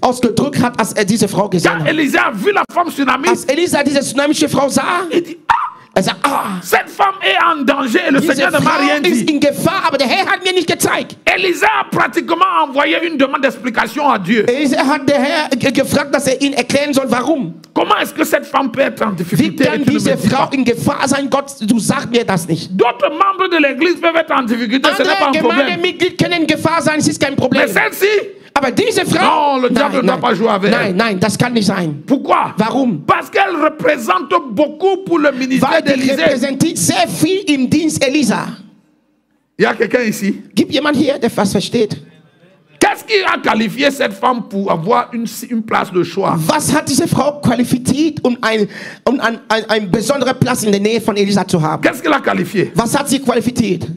ausgedrückt hat, als er diese Frau gesehen Quand hat. Élisée a vu la femme tsunami, Als Elisa diese tsunamische Frau sah, il dit, ah, er sagt, ah, cette femme est en danger et le diese Seigneur ne m'a Frau rien ist dit. in Gefahr, aber der Herr hat mir nicht gezeigt. Élisée a pratiquement envoyé une demande d'explication à Dieu. Er hat der Herr gefragt, dass er ihn erklären soll, warum. Comment est-ce que cette femme peut être en Wie difficulté et kann tu ne me diese dis Frau pas? in Gefahr sein? Gott, du sag mir das nicht. D'autres membres de l'église peuvent être en difficulté, ce n'est pas Andere un problème. Gemeindemitglieder können in Gefahr sein, es ist kein Problem. Mais celle-ci, Aber diese Frau, non, le diable ne doit pas jouer avec elle. nein, das kann nicht sein. Pourquoi? Warum? Parce qu'elle représente beaucoup pour le ministère Weil die d'Élisée. repräsentiert sehr viel im Dienst Elisa. Il y a quelqu'un ici. Gibt jemand hier, der was versteht? Qu'est-ce qui a qualifié cette femme pour avoir une place de choix? Was hat diese Frau qualifiziert, um einen besonderen Platz in der Nähe von Elisa zu haben? Qu'est-ce qu'elle a qualifié? Was hat sie qualifiziert?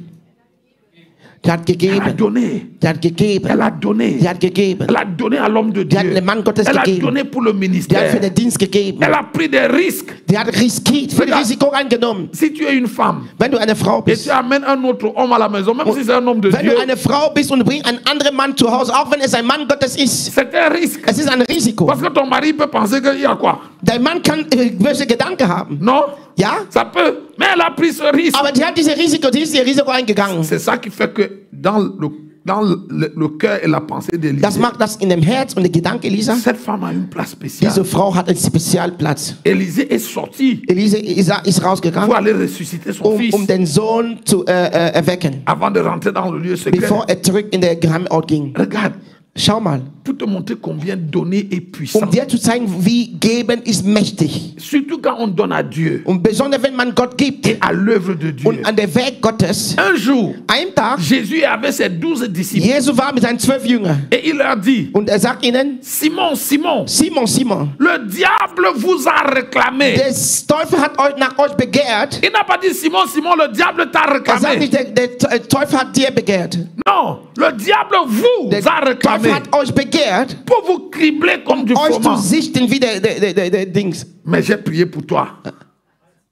Die hat Elle a gegeben. donné. Die hat gegeben. Elle a donné. Die hat gegeben. Elle a donné à l'homme de Die hat Dieu. dem Mann Gottes Elle a gegeben. donné pour le Die hat für ministère. den Dienst gegeben. Elle a pris des risques. Die hat riskiert, viel Regarde. Risiko eingenommen. Si tu es une femme Wenn du eine Frau et bist, tu amènes un autre homme à la maison, même si c'est un homme de wenn Dieu, du eine Frau bist und du bringst einen anderen Mann zu Hause, auch wenn es ein Mann Gottes ist, c'est un risque. es ist ein Risiko. Parce que ton mari peut penser qu'il y a quoi? Der Mann kann böse Gedanken haben. Non? Ja? Ça peut. Mais elle a pris ce risque. Aber die hat dieses Risiko, die ist ihr Risiko eingegangen. C'est ça qui fait que dans le cœur et la pensée Das d'Élisée, macht das in dem Herz und der Gedanke Elisa. cette femme a une place spéciale. Diese Frau hat einen Spezialplatz. Élisée est sorti Elisa ist rausgegangen, pour aller ressusciter son fils den Sohn zu erwecken, avant de rentrer dans le lieu secret. bevor er zurück in der Geheimort ging. Regarde, Schau mal, pour te montrer combien donner est puissant. dir zu zeigen, wie geben ist mächtig. Surtout quand on donne à Dieu Und besonders wenn man Gott gibt et à l'œuvre de Dieu. und an der Werk Gottes. Un jour, Einen Tag, Jésus avait ses 12 disciples Jesus war mit seinen 12 Jüngern et il leur dit, und er sagt ihnen, Simon, Simon, Simon, le diable vous a réclamé. der Teufel hat euch nach euch begehrt. Il n'a pas dit Simon, Simon, le diable t'a Er sagt réclamé. nicht, der Teufel hat dir begehrt. Non, le diable vous Der a réclamé Teufel hat euch begehrt, pour vous cribler comme du euch zu froment. sichten wie der Dings. Mais j'ai prié pour toi.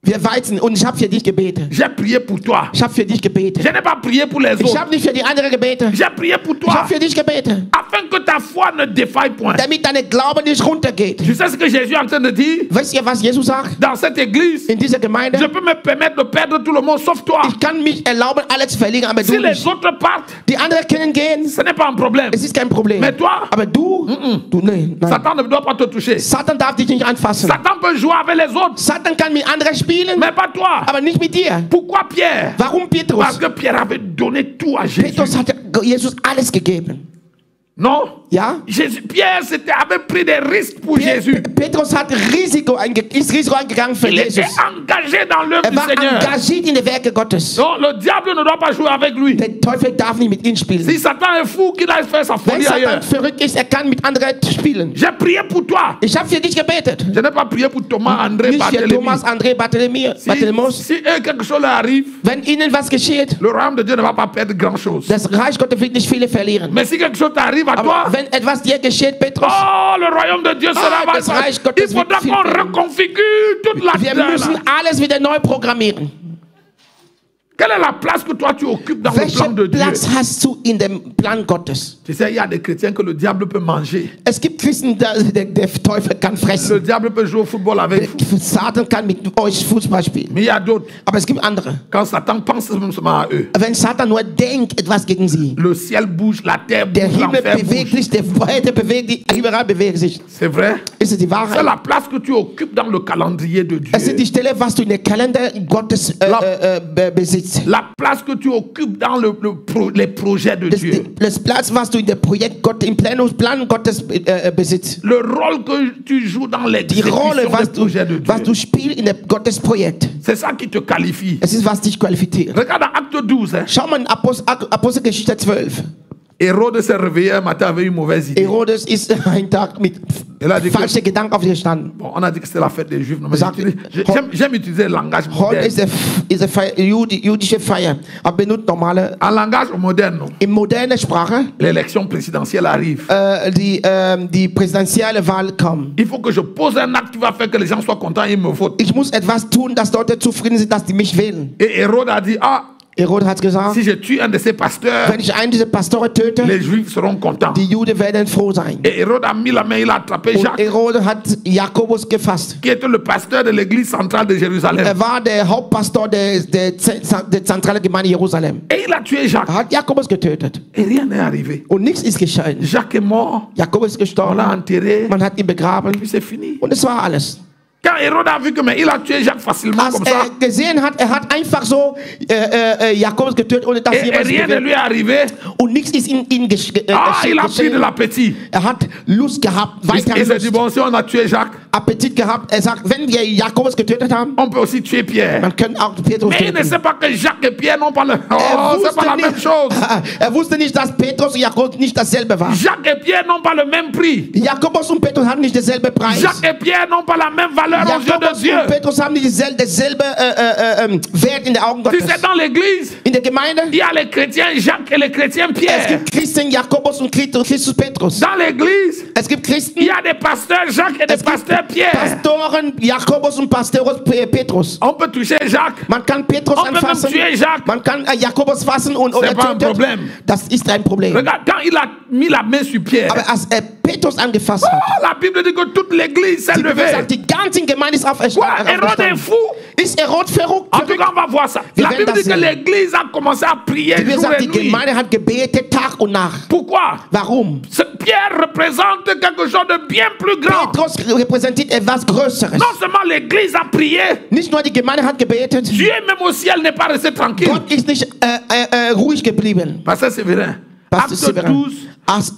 Wir Weizen. Und ich habe für dich gebetet. J'ai prié pour toi. Ich habe für dich gebetet. Je n'ai pas prié pour les Ich autres. habe nicht für die anderen gebetet. J'ai prié pour Ich toi. habe für dich gebetet. Afin que ta foi ne défaille point. Damit deine Glauben nicht runtergeht. Tu sais ce que Jésus est en train de dire? Wisst ihr, was Jesus sagt? Dans cette église, In dieser Gemeinde, je peux me permettre de perdre tout le monde sauf toi. ich kann mich erlauben, alles zu verlieren, aber Si du les nicht. autres partent, Die anderen können gehen, ce n'est pas un problème. es ist kein Problem. Mais toi, Aber du, nein. Satan ne doit pas te toucher. Satan darf dich nicht anfassen. Satan peut jouer avec les autres, Satan kann mit anderen spielen, mais pas toi. aber nicht mit dir. Pourquoi Pierre? Warum Petrus? Parce que Pierre avait donné tout à Jésus. Petrus hat Jesus alles gegeben. Non? Ja? Pierre avait pris des risques pour Jésus. Petrus hat Risiko eingegangen für Il était Jesus. engagé dans l'œuvre Er du war Seigneur. engagiert in die Werke Gottes. Non, le diable ne doit pas jouer avec lui. Der Teufel darf nicht mit ihm spielen. Si Satan est fou, qu'il aille faire sa Wenn folie ailleurs. Satan verrückt ist, er kann mit anderen spielen. J'ai prié pour toi. Ich habe für dich gebetet. Je n'ai pas prié pour Thomas, André, Nicht für Barthélemy. Thomas, André, Bartholomäus. Si quelque chose leur arrive, Wenn ihnen was geschieht, le royaume de Dieu ne va pas perdre grand chose. das Reich Gottes wird nicht viele verlieren. Mais si quelque chose t'arrive à toi, Aber wenn etwas dir geschieht, Petrus, oh, le royaume de Dieu sera das Reich Il Gottes faudra wird qu'on viel- reconfigure toute la wir müssen alles wieder neu programmieren. Quelle est la place que toi tu occupes dans le plan Welchen de Dieu? Platz hast du in dem Plan Gottes? Tu sais, il y a des chrétiens que le diable peut manger. Es gibt Christen, der Teufel kann Le fressen. diable peut jouer au football avec vous. Satan kann mit euch Fußball spielen. Mais il y a d'autres. Aber es gibt andere. Quand Satan pense seulement à eux, Wenn Satan nur denkt, etwas gegen sie, le ciel bouge, la terre der bouge, Himmel l'enfer bewegt bouge. sich, der Weite bewegt sich, überall bewegt sich. C'est vrai? Ist es die C'est Wahrheit? la place que tu occupes dans le calendrier de Dieu. Es ist die Stelle, was du in der Kalender Gottes besitzt. La place que tu occupes dans les projets de Dieu. Das Platz, was du in der Projekt Gott, im Plan Gottes besitzt. Le rôle que tu joues dans Die l'exécution Rolle, des projets de was Dieu. du spielst in der Gottes Projekt. C'est ça qui te qualifie. Es ist, was dich qualifiziert. Regarde dans Acte 12. Hein. Schau mal in Apostelgeschichte 12. Hérodes s'est réveillé un matin avec une mauvaise idée. Herodes ist einen Tag mit Et là, dit que, falsche Gedanken auf dir gestanden. bon, on a dit que c'était la fête des Juifs. Non, mais Sagt- j'aime utiliser le langage Heute moderne. ist eine Feier, jüdische Feier, aber benutzt normale, En langage moderne, non. in moderne Sprache, L'élection présidentielle arrive. die präsidentielle Wahl kommt. Il faut que je pose un acte qui va faire que les gens soient contents et ils me votent. Ich muss etwas tun, dass Leute zufrieden sind, dass die mich wählen. Et Hérode a dit, ah, Herod hat gesagt, si je tue un de ces pasteurs, wenn ich einen dieser Pastoren töte, les Juifs seront contents. die Juden werden froh sein. Et Hérode a mis la main, il a attrapé Und Jacques, Herod hat Jakobus gefasst. qui était le pasteur de l'église centrale de Jérusalem. Er war der Hauptpastor der zentralen Gemeinde Jerusalem. Et il a tué Jacques. Er hat Jakobus getötet. Et rien n'est arrivé. Und nichts ist geschehen. Jacques est mort, Jakobus ist on l'a gestorben. enterré, Man hat ihn begraben. puis c'est fini. Und es war alles. Quand Hérode a vu que mais il a tué Jacques facilement Als comme ça, er gesehen hat, er hat einfach so Jakobus getötet, ohne dass et jemand rien ne lui est arrivé, und nichts ist ihm il a pris de l'appétit. Er hat Lust gehabt, Il weiter s'est dit, Lust, bon, si on a tué Jacques, Appetit gehabt. Er sagt, wenn wir Jakobus getötet haben, on peut aussi tuer Pierre. man kann auch Petrus Mais il ne töten. sait pas que Jacques et Pierre n'ont pas le... Er Oh, c'est pas la wusste même chose. er wusste nicht, dass Petrus und Jakobus nicht dasselbe waren. Jacques et Pierre n'ont pas le même prix. Jakobus und Petrus haben nicht denselben Preis. Jacques et Pierre n'ont pas la même valeur aux yeux de Jakobus Dieu. und Petrus haben nicht denselben Wert in den Augen Tu Gottes. sais, dans l'église, In der Gemeinde, il y a les chrétiens Jacques et les chrétiens es Pierre. gibt Christen Jakobus und Christus Petrus. Dans l'église, Es gibt Christen, il y a des pasteurs Jacques et des es pasteurs gibt Pierre. Pastoren Jakobus und Pastoren Petrus. On peut toucher Jacques. Man kann Petrus On peut même anfassen, tuer Jacques. man kann Jakobus fassen und C'est oder pas un tötet. problème. Das ist ein Problem. Regarde, quand il a mis la main sur Pierre, Aber als er Petrus angefasst hat, oh, la Bible dit que toute l'église s'est die Bibel levée. sagt, die ganze Gemeinde ist Ouais, Hérode est aufgestanden. fou. Ist Herod verrückt? En tout cas, on va voir ça. Wir La werden Bible dit das que sehen. l'église a commencé à prier Die Bibel jour sagt, et die nuit. Gemeinde hat gebetet Tag und Nacht. Pourquoi? Warum? Pierre représente quelque chose de bien plus grand. Petrus repräsentiert etwas Größeres. Non seulement l'église a prié, Nicht nur die Gemeinde hat gebetet, Dieu même au ciel n'est pas resté tranquille. Gott ist nicht ruhig geblieben. Pasteur Séverin, Pastor acte Severin. 12,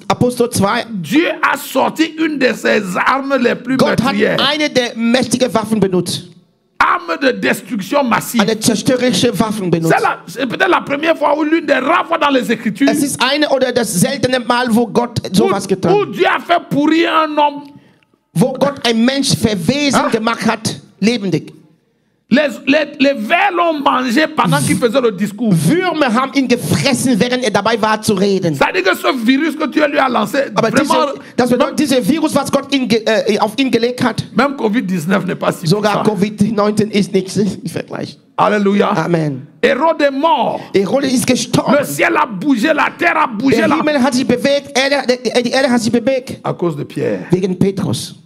Apostel 2, Dieu a sorti une de ses armes les plus Gott hat meurtrières. eine der mächtigen Waffen benutzt. Arme de destruction massive. Eine zerstörerische Waffen benutzt. C'est peut-être la première fois ou l'une des rares fois dans les Écritures Es ist eine oder das seltene Mal, wo Gott sowas getan où hat. Dieu a fait pourrir un homme. Wo Gott ein Mensch verwesen gemacht hat, lebendig. Les vers l'ont mangé pendant qu'il faisait le discours. Würmer haben ihn gefressen, während er dabei war zu reden. Ça veut dire que ce virus que Dieu lui a lancé, Aber vraiment, das bedeutet, dieser Virus, was Gott auf ihn gelegt hat, même Covid-19 n'est pas si sogar puissant. Covid-19 ist nichts im Vergleich. Alléluia. Amen. Hérode est mort. Herod ist gestorben. Le ciel a bougé, la terre a bougé Der là. Himmel hat sich bewegt, die Erde hat sich bewegt. À cause de Pierre. Wegen Petrus.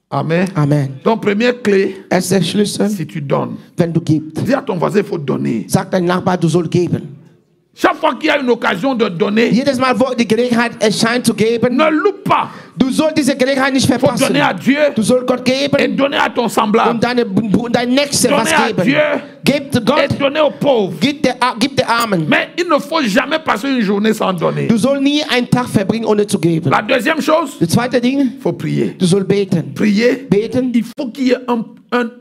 Amen. Amen. Donc, première clé, Erster Schlüssel, si tu donnes, wenn du gibst. dis à ton voisin, il faut donner. Sag deinem Nachbar, du sollst geben. Chaque fois qu'il y a une occasion de donner, Jedes Mal, wo die Gelegenheit erscheint zu geben, ne loupe pas. du sollst diese Gelegenheit nicht Il faut verpassen. donner à Dieu Du sollst Gott et geben donner à ton semblable. und dein Nächster was Donner à geben. Dieu Gib et Gott, donner aux pauvres. gib der Armen. Mais il ne faut jamais passer une journée sans donner. Du sollst nie einen Tag verbringen, ohne zu geben. La deuxième chose, Das zweite Ding, il faut prier. du sollst beten. Prier, Beten. il faut qu'il y ait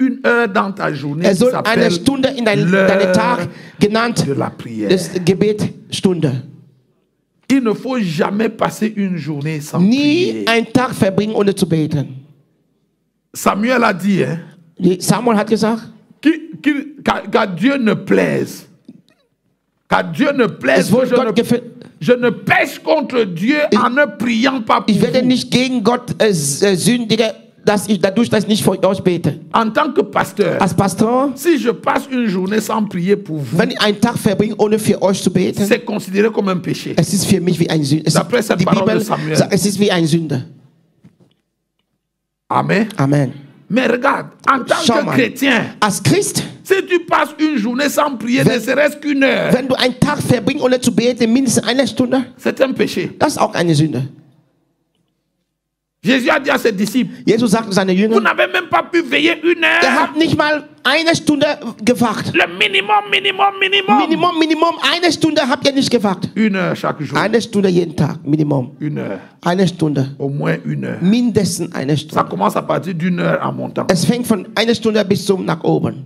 une heure dans ta journée Er qui soll eine s'appelle Stunde in deinem l'heure Tag genannt, de la prière. das Gebetstunde. Il ne faut jamais passer une journée sans Nie prier. einen Tag verbringen, ohne zu beten. Samuel a dit hein, Samuel hat gesagt, qu'à Dieu ne plaise. Qu'à Dieu ne plaise. es wohl Gott gefällt. Je ne pêche contre Dieu en ne priant pas pour Ich werde vous. nicht gegen Gott sündigen, dadurch, dass ich nicht für euch bete. En tant que pasteur, Als Pastor, si je passe une journée sans prier pour vous, wenn ich einen Tag verbringe, ohne für euch zu beten, c'est considéré comme un péché. es ist für mich wie ein Sünder. D'après cette Die parole Bibel de Samuel. sagt, es ist wie ein Sünder. Amen. Amen. Mais regarde, en tant Schau que mal. chrétien, Als Christ, si tu passes une journée sans prier, ne serait-ce qu'une heure, wenn du einen Tag verbringst, ohne zu beten, mindestens eine Stunde, c'est un péché. das ist auch eine Sünde. Jésus a dit à ses disciples, Jesus sagte seine vous Jünger, n'avez même pas pu veiller une er heure. hat nicht mal eine Stunde gewacht. Le minimum. Minimum, eine Stunde habt ihr nicht gewacht. Une heure chaque jour. Eine Stunde jeden Tag, Minimum. Une heure. Eine Stunde. Au moins une heure. Mindestens eine Ça Stunde. commence à partir d'une heure en montant. Es fängt von einer Stunde bis zum nach oben.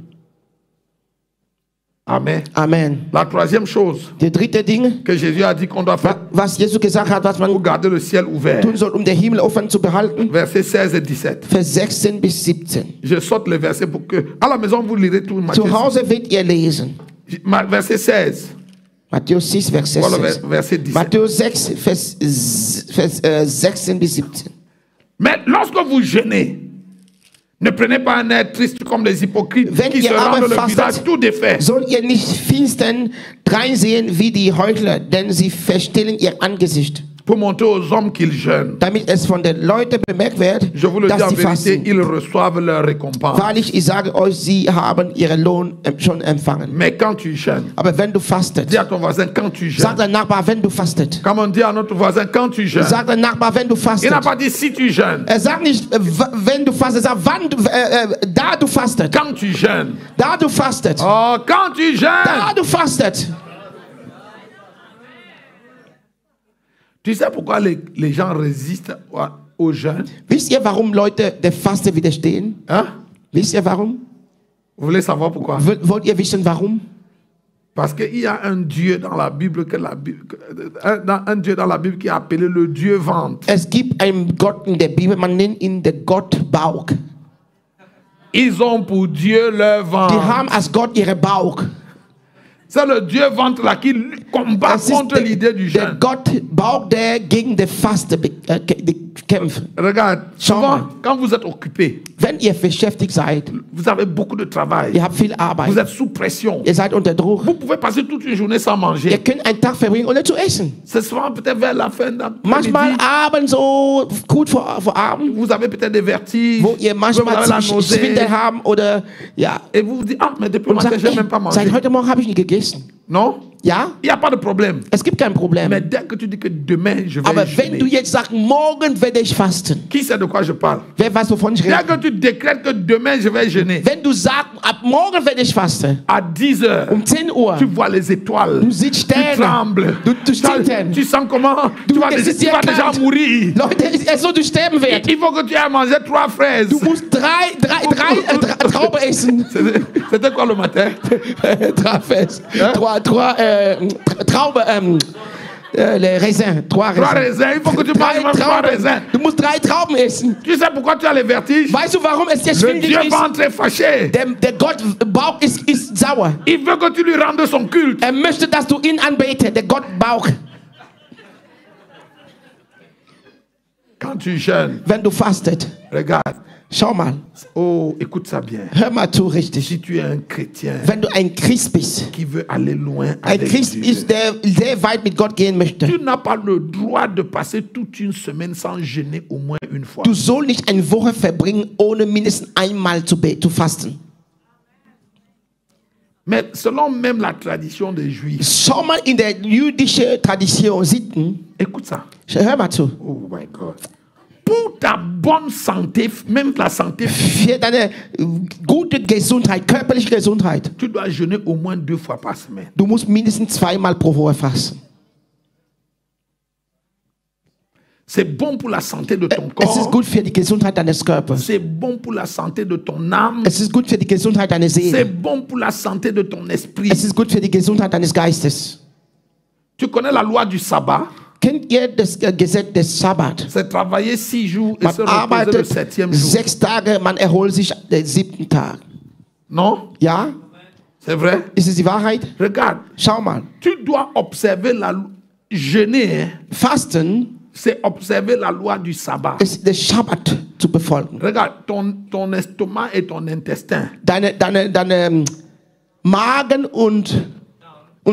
Amen. Amen. La troisième chose Die dritte Ding, que Jésus a dit qu'on doit faire was Jesus gesagt hat, was pour man garder le ciel ouvert. tun soll, den Himmel offen zu behalten. Versets 16 et 17. Vers 16 bis 17. Je saute les versets pour que... À la maison, vous lirez tout Matthieu. Zu Hause wird ihr lesen. Verset 16. Matthäus 6, Vers 16. Voilà verset 17. Matthäus 6, Vers 16 bis 17. Mais lorsque vous jeûnez, ne prenez pas un air triste comme les hypocrites Wenn qui se ihr aber rendent le visage fastet, tout défait. sollt ihr nicht finstern dreinsehen wie die Heuchler, denn sie verstellen ihr Angesicht, Pour montrer aux hommes qu'ils jeûnent. damit es von den Leuten bemerkt wird, Je vous le dis dass en sie vérité, fasten. ils reçoivent leur récompense. Wahrlich, ich sage euch, sie haben ihren Lohn schon empfangen. Mais quand tu jeûnes, Aber wenn du fastet, dis à ton voisin quand tu sag jeûnes. dein Nachbar, wenn du fastet. Comme on dit à notre voisin quand tu jeûnes. Sag dein Nachbar, wenn du Il fastet. n'a pas dit si tu jeûnes. Er sagt nicht, wenn du fastet, er sagt, wann du, da du fastet. Quand tu jeûnes. Da du fastet. Oh, quand tu jeûnes. Da du fastet. Tu sais pourquoi les gens résistent au jeûne? Wisst ihr, warum Leute der Faste widerstehen? Hein? Wisst ihr warum? Vous voulez savoir pourquoi? Wollt ihr wissen, warum? Parce qu'il y a un Dieu dans la Bible, un Dieu dans la Bible qui est appelé le Dieu vente. Es gibt einen Gott in der Bibel, man nennt ihn der Gott Bauch. Ils ont pour Dieu leur Die ventre. haben als Gott ihre Bauch. C'est le Dieu ventre là qui combat Es ist contre l'idée du der jeûne. Gott Bauch, der gegen die Faste kämpft. Regarde, Schau souvent, mal. quand vous êtes occupé, Wenn ihr beschäftigt seid, vous avez beaucoup de travail, ihr habt viel vous Arbeit, êtes sous pression. ihr seid unter Druck, Vous pouvez passer toute une journée sans ihr manger. könnt einen Tag verbringen, ohne zu essen. C'est souvent peut-être vers la fin Manchmal d'après-midi. abends so gut vor Abend, Vous avez peut-être des vertiges. wo ihr Vous manchmal avez la nausée. Schwindel haben oder ja. Et vous vous dites, ah, mais depuis le Und matin, sagt, je n'ai même pas mangé. seit heute Morgen habe ich nicht gegessen. Non? Ja, Il n'y a pas de problème. es gibt kein Problem. Mais dès que tu dis que demain, je vais Aber wenn du jeûner, jetzt sagst, morgen werde ich fasten, qui sait de quoi je parle? wer weiß, wovon ich Dès rede? que tu décrètes que demain, je vais jeûner, Wenn du sagst, ab morgen werde ich fasten, à 10 heures, um 10 Uhr, tu vois les étoiles. du siehst Tu Sterne, trembles. du zittern. Tu sens comment tu vas, es ist tu dir vas déjà kalt. mourir. Leute, es ist so, du sterben wirst. Il faut que tu aies mangé 3 fraises. Du musst drei Trauben essen. C'était quoi le matin? Drei Fest. Ja? Trauben, les raisins. 3 3 Raisins. raisins. Il faut que tu manges même 3 raisins. Du musst 3 Trauben essen. Tu sais pourquoi tu as les vertiges? Weißt du, warum es dir Le schwindelig Dieu ist? ventre est fâché. Der Gott Bauch ist sauer. Il veut que tu lui rendes son culte. Er möchte, dass du ihn anbetest. Der Gott Bauch. Quand tu jeûnes, Wenn du fastet, regarde. schau mal. Oh, écoute ça bien. Hör mal zu, richtig. Si tu es un chrétien Wenn du ein Christ bist, qui veut aller loin ein avec Christ Dieu, ist, der sehr weit mit Gott gehen möchte. tu n'as pas le droit de passer toute une semaine sans jeûner au moins une fois. Du sollst nicht eine Woche verbringen, ohne mindestens einmal zu fasten. Mais selon même la tradition des Juifs, Schau mal in der jüdischen Tradition, Sitten. écoute ça. Hör mal zu. Oh my God. Pour ta bonne santé, même la santé, Für deine gute Gesundheit, körperliche Gesundheit, tu dois jeûner au moins 2 fois par semaine. du musst mindestens 2-mal pro Woche fasten. C'est bon pour la santé de ton Es ist corps. gut für die Gesundheit deines Körpers. C'est bon pour la santé de ton âme. Es ist gut für die Gesundheit deiner C'est Seele. bon pour la santé de ton esprit. Es ist gut für die Gesundheit deines Geistes. Tu connais la loi du sabbat? Kennt ihr das Gesetz des Sabbat? C'est travailler 6 jours et Man se reposer le arbeitet 7e jour. 6 Tage, man erholt sich den 7. Tag. Non? Ja? C'est vrai? Ist es die Wahrheit? Regarde, Schau mal. tu dois observer la loi. Jeûner, hein, Fasten c'est observer la loi du sabbat. ist der Sabbat zu befolgen. Regarde, ton estomac et ton intestin Deine Magen und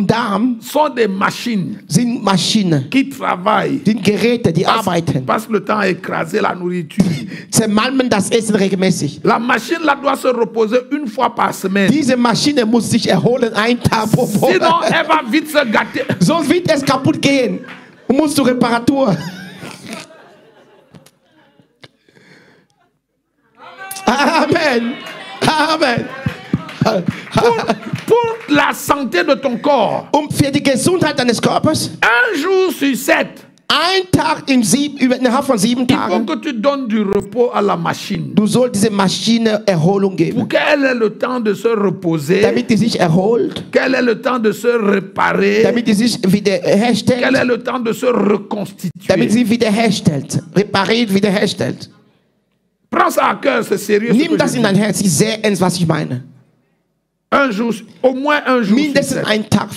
Darm sont des machines sind Maschinen, qui travaillent. sind Geräte, die arbeiten. Passe le temps à écraser la nourriture. Zermalmen das Essen regelmäßig. La machine là doit se reposer une fois par semaine. Diese Maschine muss sich erholen, einen Tag pro Woche. Sinon, elle va vite se gâter. Sonst wird es kaputt gehen. Und musst du Reparatur. Amen. Amen. Pour la santé de ton corps, Für die Gesundheit deines Körpers, un jour sur 7, Ein Tag innerhalb von 7 Il faut Tagen. que tu donnes du repos à la machine. Du sollst diese Maschine Erholung Pour geben, qu'elle ait le temps de se reposer, damit die sich erholt, qu'elle ait le temps de se réparer, damit die sich qu'elle wiederherstellt, ait le temps de se reconstituer. damit sie wiederherstellt, repariert, wiederherstellt. Prends ça à cœur, c'est sérieux. ce Nimm que das je in dis. dein Herz, ist sehr ernst, was ich meine. Un jour, au moins un jour. sur Mindestens 7. einen Tag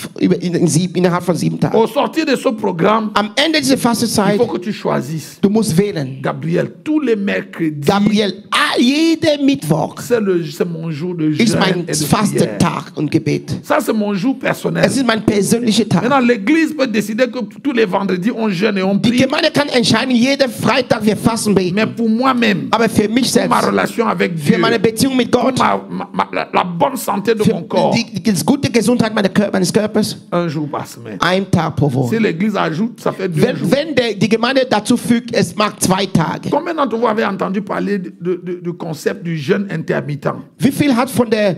innerhalb von 7 Tagen. Au sortir de ce programme, Am Ende dieser il Fastenzeit, faut que tu choisisses. du musst wählen. Gabriel, tous les mercredis, Gabriel, jeden Mittwoch c'est mon jour de ist jeûne mein et de prière. Fastentag und Gebet. Ça, c'est mon jour personnel. Es ist mein persönlicher Tag. Maintenant, l'église peut décider que tous les vendredis, on jeûne et on Die prie. Gemeinde kann entscheiden, jeden Freitag wir fasten beten. Mais pour moi-même, Aber für mich pour ma selbst, relation avec für Dieu, meine Beziehung mit pour Gott, la bonne santé de mon für corps, die gute Gesundheit meines Körpers, un jour par semaine. ein Tag pro Si Woche. l'église ajoute, ça fait 2 jours. Wenn die Gemeinde dazu fügt, es macht 2 Tage. Combien d'entre vous avez entendu parler du concept du jeûne intermittent? Wie viel hat von der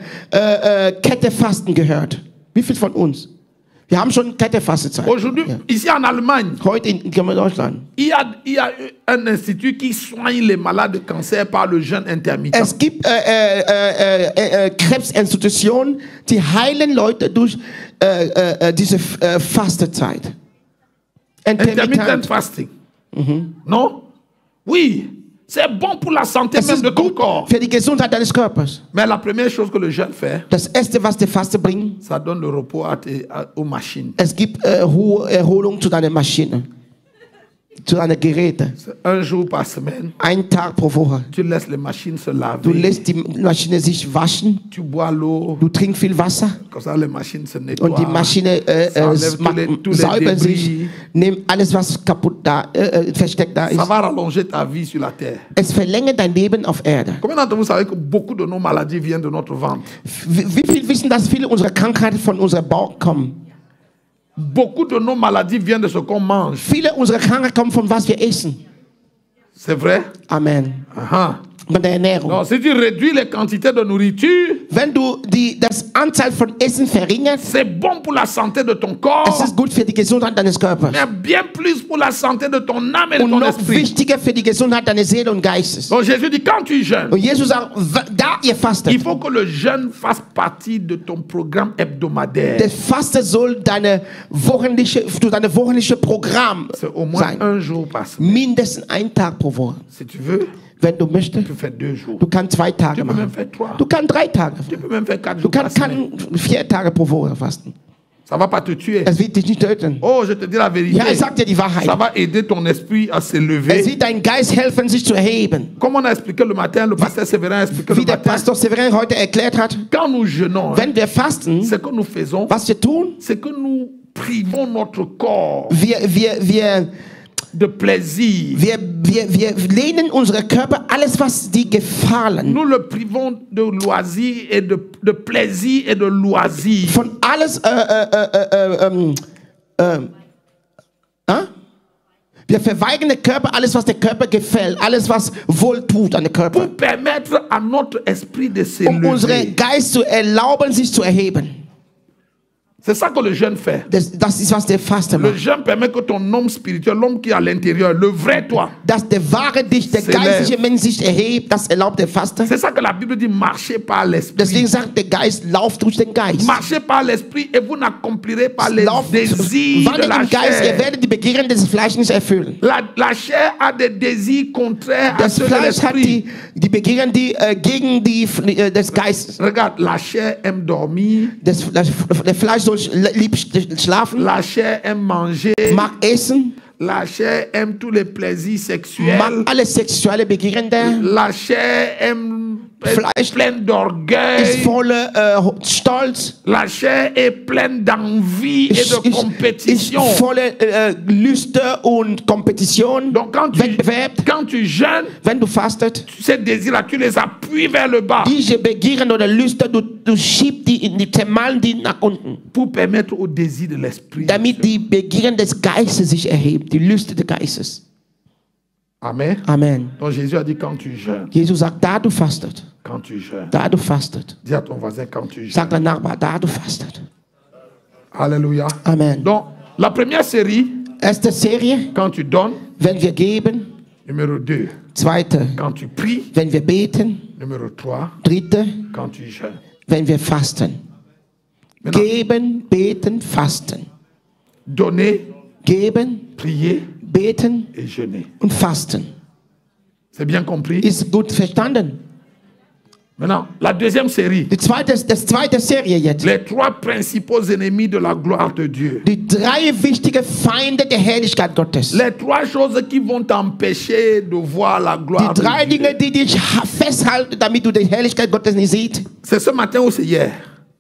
Kette Fasten gehört? Wie viel von uns? Wir haben schon Kette Fastenzeit. Aujourd'hui, ici en Allemagne, Heute in Deutschland. il y a un institut qui soigne les malades de cancer par le jeûne intermittent. Es gibt Krebsinstitutionen, die heilen Leute durch diese Fastenzeit. Intermittent fasting. Non? Oui. C'est bon pour la santé Es même ist de ton gut corps. für die Gesundheit deines Körpers. Mais la première chose que le jeûne fait, Das Erste, was der Faste bringt, ça donne le repos aux machines. es gibt hohe Erholung zu deiner Maschine, zu deinen Geräten. C'est un jour par semaine, Ein Tag pro Woche. tu laisses les machines se Du laver, lässt die Maschine sich waschen, tu bois l'eau, du trinkst viel Wasser comme ça les machines se und nettoient. die Maschine ça enlève tous les säubert débris. sich, nimmt alles, was kaputt da, versteckt da Ça ist. va rallonger ta vie sur la terre. Es verlängert dein Leben auf Erde. Combien d'entre vous savez que beaucoup de nos maladies viennent de notre ventre? Wie viel wissen, dass viele unserer Krankheiten von unserem Bauch kommen? Beaucoup de nos maladies viennent de ce qu'on mange. Viele unserer Krankheiten kommen von was wir essen. C'est vrai? Amen. Aha. Von der Ernährung. Donc, si tu réduis les quantités de nourriture, Wenn du das Anzahl von Essen verringerst, c'est bon pour la santé de ton es corps, ist gut für die Gesundheit deines Körpers. mais bien plus pour la santé de ton âme et de Und ton noch esprit. wichtiger für die Gesundheit deiner Seele und Geistes. Donc Jésus dit, quand tu jeûnes, Und Jesus sagt, da ihr fastet, il faut que le jeûne fasse partie de ton programme hebdomadaire. das Fasten soll dein wöchentliches Programm C'est au moins sein. un jour par semaine. Mindestens ein Tag pro Woche. Si tu veux, Wenn du möchtest, tu fais 2 jours. du kannst 2 Tage Tu peux même machen. faire 3. Du kannst 3 Tage. Tu peux même faire 4 Du jours par semaine. kannst 4 Tage pro Woche fasten. Ça va pas te tuer. Es wird dich nicht töten. Oh, je te dis la vérité. Ja, ich sag dir die Wahrheit. Ça va aider ton esprit à Es s'élever. wird deinen Geist helfen, sich zu erheben. Comme on a expliqué le matin, le pasteur Séverin a expliqué Wie le der matin. Pastor Severin heute erklärt hat, Quand nous jeûnons, wenn wir fasten, ce que nous faisons, was wir tun, c'est que nous privons notre corps wir de plaisir. lehnen unsere Körper alles, was die gefallen. Nous le privons de loisirs et de plaisir et de loisirs. Von alles, wir verweigern den Körper, alles, was der Körper gefällt, alles, was wohl tut an den Körper. Pour permettre à notre esprit de Unsere s'élever. Geist zu erlauben, sich zu erheben. C'est ça que le jeûne fait. Das ist, was der Fasten Le macht. jeûne permet que ton homme spirituel, l'homme qui est à l'intérieur, le vrai toi, Dass der wahre dich, der S'élève. geistliche Mensch sich erhebt, das erlaubt der Fasten. c'est ça que la Bible dit, marchez par l'esprit. Deswegen sagt der Geist, lauft durch den Geist. Marchez par l'esprit et vous n'accomplirez pas les Lauft, désirs de wandelt la im Geist, ihr chair. werdet die Begehren des Fleisches nicht erfüllen. La chair a des désirs contraires à Das ceux de Fleisch hat l'esprit. die Begehren, die gegen die des Geistes. Regarde, la chair aime dormir, Der Fleisch soll lieb schlafen, la chair aime manger, mag essen, la chair aime tous les plaisirs sexuels, mag alle sexuelle Begehren der, la chair aime Fleisch est pleine ist d'orgueil, voller Stolz, la chair est pleine d'envie et de ist compétition. voller Lüste und Kompetition, Donc Wettbewerb. quand tu jeûnes, Wenn du fastet, ces désirs-là, tu les appuies vers le bas diese Begehren oder Lüste, du schiebst die in die Zermalen die nach unten, pour permettre au désir de l'esprit. damit die Begehren des Geistes sich erhebt, die Lüste des Geistes. Amen. Amen. Donc Jésus a dit quand tu jeûnes, Jesus sagt, da du fastet, quand tu jeûnes. da du fastet. Dis à ton voisin quand tu jeûnes. Sag dein Nachbar, da du fastet. Alléluia. Amen. Donc la première série, Erste Serie, quand tu donnes. wenn wir geben. Numéro 2, Zweite, quand tu pries. wenn wir beten. Numéro 3, Dritte, quand tu jeûnes. wenn wir fasten. Maintenant, Geben, beten, fasten. donner, Geben, prier beten et jeûner. und fasten. C'est bien compris? Ist gut verstanden? Maintenant, la deuxième série. Das zweite Serie jetzt. Les 3 principaux ennemis de la gloire de Dieu. Die 3 wichtigen Feinde der Herrlichkeit Gottes. Les 3 choses qui vont t'empêcher de voir la gloire Die 3 de Dieu. Dinge, die dich festhalten, damit du die Herrlichkeit Gottes nicht siehst. C'est ce matin ou c'est hier?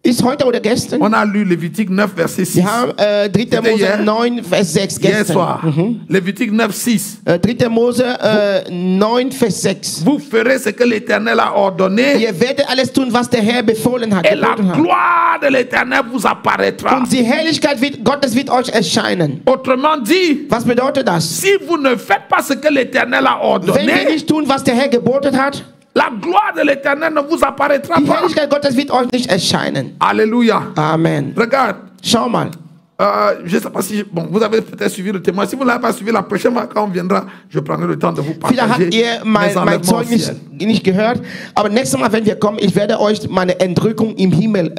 Ist heute oder gestern? On a lu Lévitique 9, verset 6. Wir haben 3. Mose hier? 9, Vers 6 Hier gestern. soir. Lévitique 9, 6. 3. Mose 9, Vers 6. Vous ferez ce que l'Éternel a ordonné Ihr werdet alles tun, was der Herr befohlen hat. et la geboten hat. gloire de l'Éternel vous apparaîtra. Und die Herrlichkeit Gottes wird euch erscheinen. Autrement dit, Was bedeutet das? si vous ne faites pas ce que l'Éternel a Wenn wir ordonné, nicht tun, was der Herr geboten hat, la gloire de l'Éternel ne vous apparaîtra die pas. Herrlichkeit Gottes wird euch nicht erscheinen. Alléluia. Amen. Regarde, Schau mal. je ne sais pas si... Bon, vous avez peut-être suivi le témoin. Si vous ne l'avez pas suivi, la prochaine fois quand on viendra, je prendrai le temps de vous Vielleicht partager habt ihr mein mes enlèvements au Zeugnis ciel. nicht gehört, aber nächstes Mal, wenn wir kommen, ich werde euch meine Entrückung im Himmel,